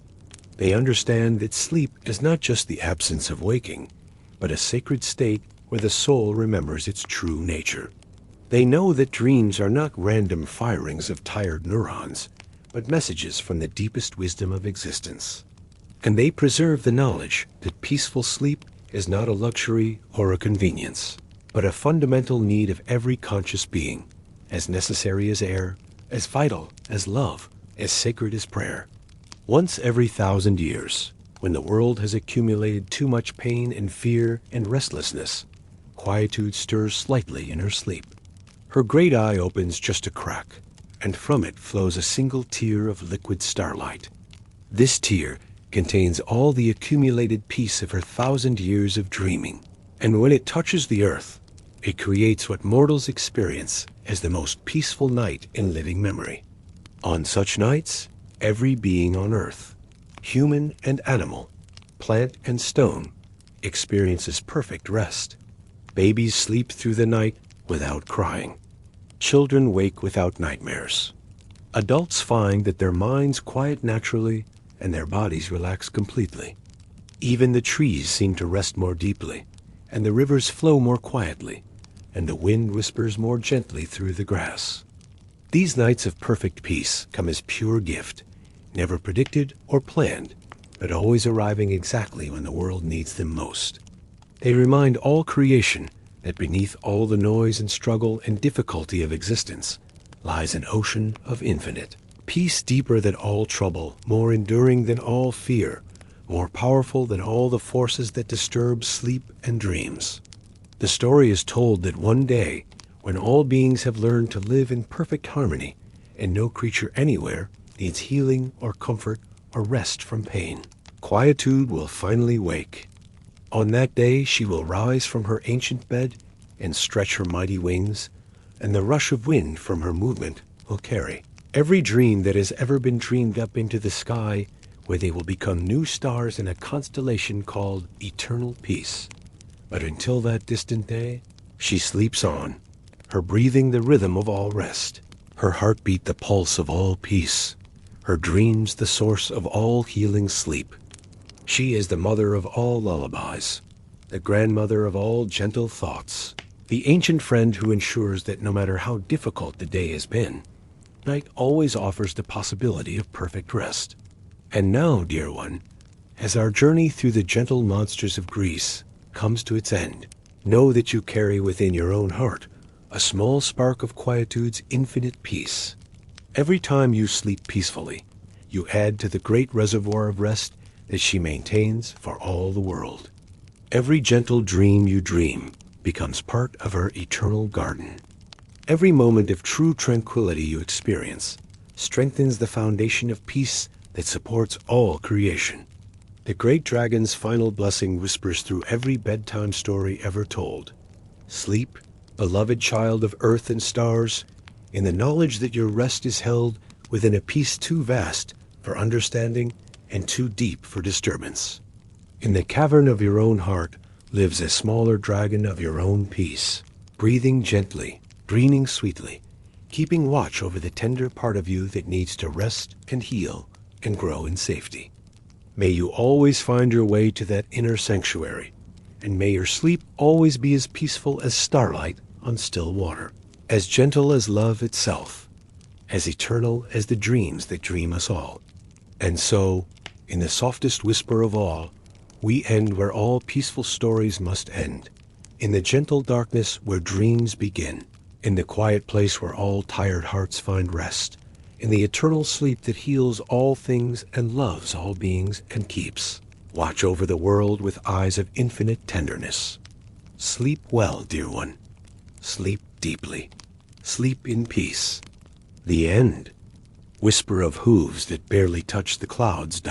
They understand that sleep is not just the absence of waking, but a sacred state where the soul remembers its true nature. They know that dreams are not random firings of tired neurons, but messages from the deepest wisdom of existence. And they preserve the knowledge that peaceful sleep is not a luxury or a convenience, but a fundamental need of every conscious being, as necessary as air, as vital as love, as sacred as prayer. Once every 1,000 years, when the world has accumulated too much pain and fear and restlessness, Quietude stirs slightly in her sleep. Her great eye opens just a crack, and from it flows a single tear of liquid starlight. This tear contains all the accumulated peace of her 1,000 years of dreaming, and when it touches the earth, it creates what mortals experience as the most peaceful night in living memory. On such nights, every being on earth, human and animal, plant and stone, experiences perfect rest. Babies sleep through the night without crying. Children wake without nightmares. Adults find that their minds quiet naturally and their bodies relax completely. Even the trees seem to rest more deeply, and the rivers flow more quietly, and the wind whispers more gently through the grass. These nights of perfect peace come as pure gift, never predicted or planned, but always arriving exactly when the world needs them most. They remind all creation that beneath all the noise and struggle and difficulty of existence lies an ocean of infinite peace, deeper than all trouble, more enduring than all fear, more powerful than all the forces that disturb sleep and dreams. The story is told that one day, when all beings have learned to live in perfect harmony, and no creature anywhere needs healing or comfort or rest from pain, quietude will finally wake. On that day she will rise from her ancient bed and stretch her mighty wings, and the rush of wind from her movement will carry every dream that has ever been dreamed up into the sky, where they will become new stars in a constellation called eternal peace. But until that distant day, she sleeps on, her breathing the rhythm of all rest, her heartbeat the pulse of all peace, her dreams the source of all healing sleep. She is the mother of all lullabies, the grandmother of all gentle thoughts, the ancient friend who ensures that no matter how difficult the day has been, night always offers the possibility of perfect rest. And now, dear one, as our journey through the gentle monsters of Greece comes to its end, know that you carry within your own heart a small spark of quietude's infinite peace. Every time you sleep peacefully, you add to the great reservoir of rest that she maintains for all the world. Every gentle dream you dream becomes part of her eternal garden. Every moment of true tranquility you experience strengthens the foundation of peace that supports all creation. The great dragon's final blessing whispers through every bedtime story ever told. Sleep, beloved child of earth and stars, in the knowledge that your rest is held within a peace too vast for understanding and too deep for disturbance. In the cavern of your own heart lives a smaller dragon of your own peace, breathing gently, dreaming sweetly, keeping watch over the tender part of you that needs to rest and heal and grow in safety. May you always find your way to that inner sanctuary, and may your sleep always be as peaceful as starlight on still water, as gentle as love itself, as eternal as the dreams that dream us all. And so, in the softest whisper of all, we end where all peaceful stories must end, in the gentle darkness where dreams begin, in the quiet place where all tired hearts find rest, in the eternal sleep that heals all things and loves all beings and keeps. Watch over the world with eyes of infinite tenderness. Sleep well, dear one. Sleep deeply. Sleep in peace. The end. Whisper of hooves that barely touch the clouds, ...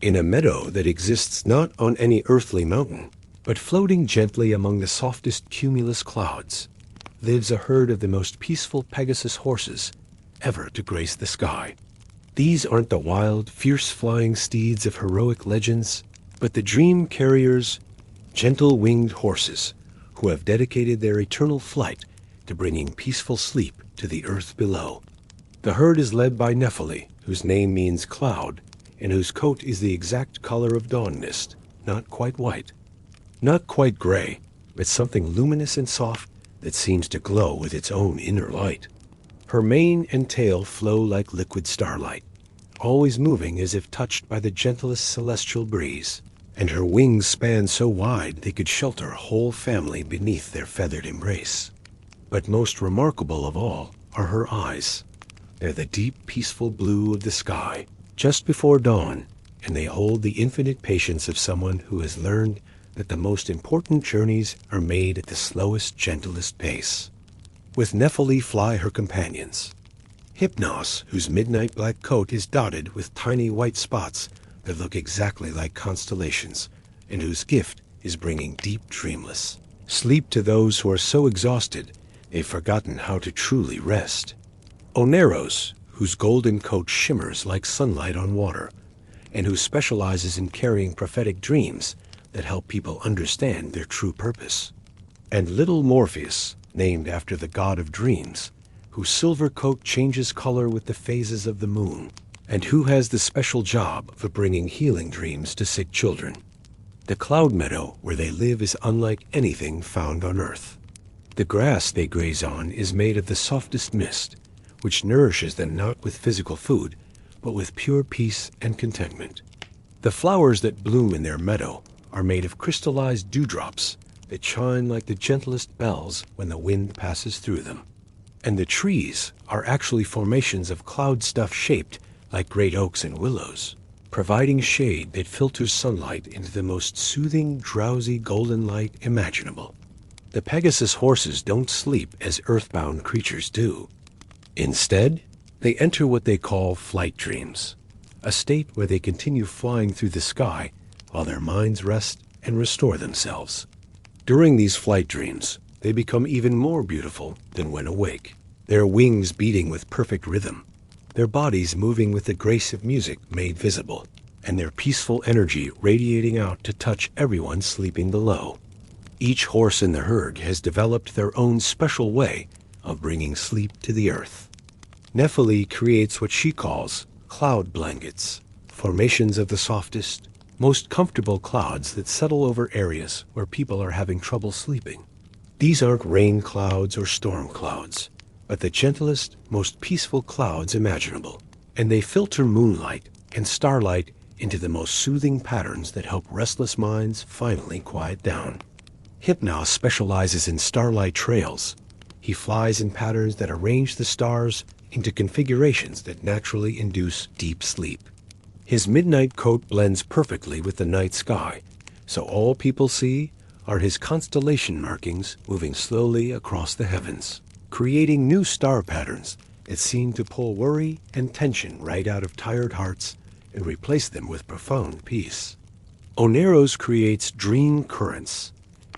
In a meadow that exists not on any earthly mountain, but floating gently among the softest cumulus clouds, lives a herd of the most peaceful Pegasus horses ever to grace the sky. These aren't the wild, fierce-flying steeds of heroic legends, but the dream carriers, gentle-winged horses who have dedicated their eternal flight to bringing peaceful sleep to the earth below. The herd is led by Nephele, whose name means cloud, and whose coat is the exact color of dawn mist, not quite white, not quite gray, but something luminous and soft that seems to glow with its own inner light. Her mane and tail flow like liquid starlight, always moving as if touched by the gentlest celestial breeze, and her wings span so wide they could shelter a whole family beneath their feathered embrace. But most remarkable of all are her eyes. They're the deep, peaceful blue of the sky, just before dawn, and they hold the infinite patience of someone who has learned that the most important journeys are made at the slowest, gentlest pace. With Nephele fly her companions. Hypnos, whose midnight black coat is dotted with tiny white spots that look exactly like constellations, and whose gift is bringing deep, dreamless sleep to those who are so exhausted they've forgotten how to truly rest. Oneros, whose golden coat shimmers like sunlight on water, and who specializes in carrying prophetic dreams that help people understand their true purpose. And little Morpheus, named after the god of dreams, whose silver coat changes color with the phases of the moon, and who has the special job of bringing healing dreams to sick children. The cloud meadow where they live is unlike anything found on earth. The grass they graze on is made of the softest mist, which nourishes them not with physical food, but with pure peace and contentment. The flowers that bloom in their meadow are made of crystallized dewdrops that shine like the gentlest bells when the wind passes through them. And the trees are actually formations of cloud stuff shaped like great oaks and willows, providing shade that filters sunlight into the most soothing, drowsy golden light imaginable. The Pegasus horses don't sleep as earthbound creatures do. Instead, they enter what they call flight dreams, a state where they continue flying through the sky while their minds rest and restore themselves. During these flight dreams, they become even more beautiful than when awake, their wings beating with perfect rhythm, their bodies moving with the grace of music made visible, and their peaceful energy radiating out to touch everyone sleeping below. Each horse in the herd has developed their own special way of bringing sleep to the earth. Nephele creates what she calls cloud blankets, formations of the softest, most comfortable clouds that settle over areas where people are having trouble sleeping. These aren't rain clouds or storm clouds, but the gentlest, most peaceful clouds imaginable, and they filter moonlight and starlight into the most soothing patterns that help restless minds finally quiet down. Hypnos specializes in starlight trails. He flies in patterns that arrange the stars into configurations that naturally induce deep sleep. His midnight coat blends perfectly with the night sky, so all people see are his constellation markings moving slowly across the heavens, creating new star patterns that seem to pull worry and tension right out of tired hearts and replace them with profound peace. Oneros creates dream currents,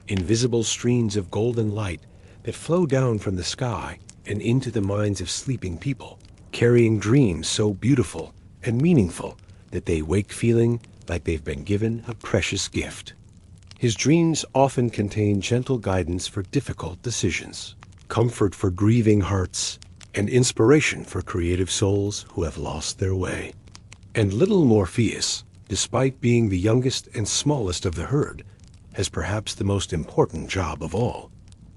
invisible streams of golden light that flow down from the sky and into the minds of sleeping people, carrying dreams so beautiful and meaningful that they wake feeling like they've been given a precious gift. His dreams often contain gentle guidance for difficult decisions, comfort for grieving hearts, and inspiration for creative souls who have lost their way. And little Morpheus, despite being the youngest and smallest of the herd, has perhaps the most important job of all.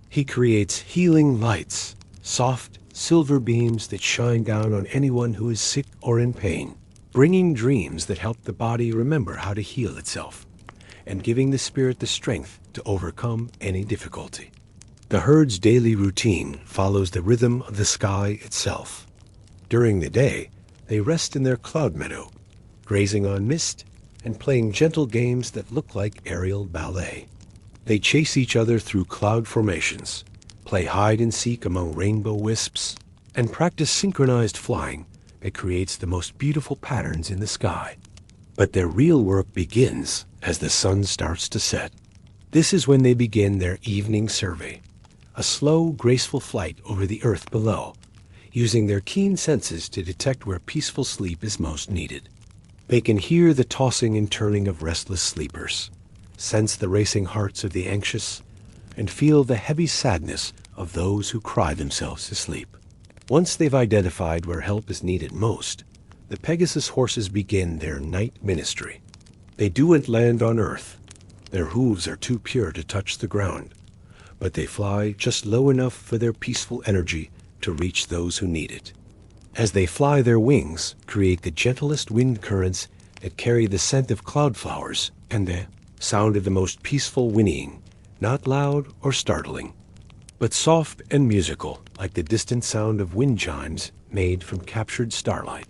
He creates healing lights, soft, silver beams that shine down on anyone who is sick or in pain, bringing dreams that help the body remember how to heal itself, and giving the spirit the strength to overcome any difficulty. The herd's daily routine follows the rhythm of the sky itself. During the day, they rest in their cloud meadow, grazing on mist and playing gentle games that look like aerial ballet. They chase each other through cloud formations, play hide and seek among rainbow wisps, and practice synchronized flying that creates the most beautiful patterns in the sky. But their real work begins as the sun starts to set. This is when they begin their evening survey, a slow, graceful flight over the earth below, using their keen senses to detect where peaceful sleep is most needed. They can hear the tossing and turning of restless sleepers, sense the racing hearts of the anxious, and feel the heavy sadness of those who cry themselves to sleep. Once they've identified where help is needed most, the Pegasus horses begin their night ministry. They don't land on earth. Their hooves are too pure to touch the ground, but they fly just low enough for their peaceful energy to reach those who need it. As they fly, their wings create the gentlest wind currents that carry the scent of cloud flowers and the sound of the most peaceful whinnying, not loud or startling, but soft and musical, like the distant sound of wind chimes made from captured starlight.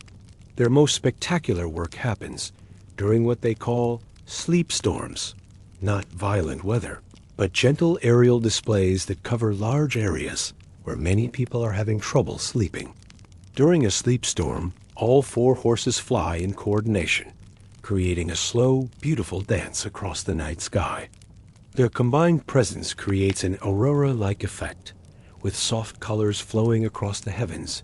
Their most spectacular work happens during what they call sleep storms, not violent weather, but gentle aerial displays that cover large areas where many people are having trouble sleeping. During a sleep storm, all four horses fly in coordination, creating a slow, beautiful dance across the night sky. Their combined presence creates an aurora-like effect, with soft colors flowing across the heavens,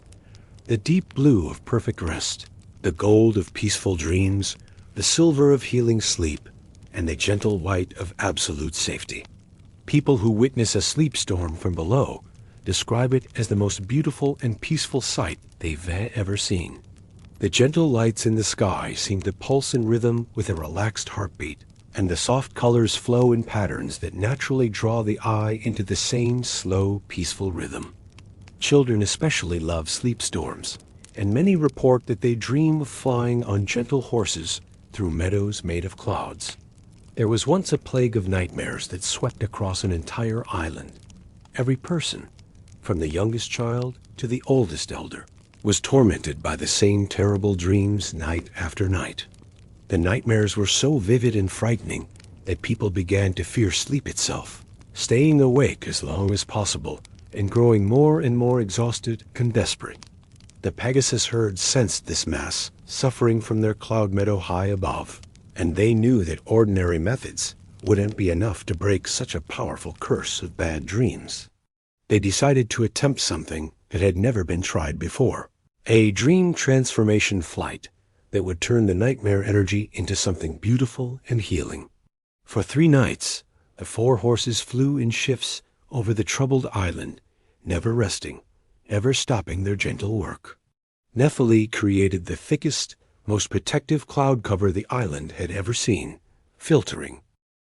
the deep blue of perfect rest, the gold of peaceful dreams, the silver of healing sleep, and the gentle white of absolute safety. People who witness a sleep storm from below describe it as the most beautiful and peaceful sight they've ever seen. The gentle lights in the sky seem to pulse in rhythm with a relaxed heartbeat, and the soft colors flow in patterns that naturally draw the eye into the same slow, peaceful rhythm. Children especially love sleep storms, and many report that they dream of flying on gentle horses through meadows made of clouds. There was once a plague of nightmares that swept across an entire island. Every person, from the youngest child to the oldest elder, was tormented by the same terrible dreams night after night. The nightmares were so vivid and frightening that people began to fear sleep itself, staying awake as long as possible and growing more and more exhausted and desperate. The Pegasus herd sensed this mass suffering from their cloud meadow high above, and they knew that ordinary methods wouldn't be enough to break such a powerful curse of bad dreams. They decided to attempt something that had never been tried before, a dream transformation flight that would turn the nightmare energy into something beautiful and healing. For 3 nights, the 4 horses flew in shifts over the troubled island, never resting, ever stopping their gentle work. Nephili created the thickest, most protective cloud cover the island had ever seen, filtering,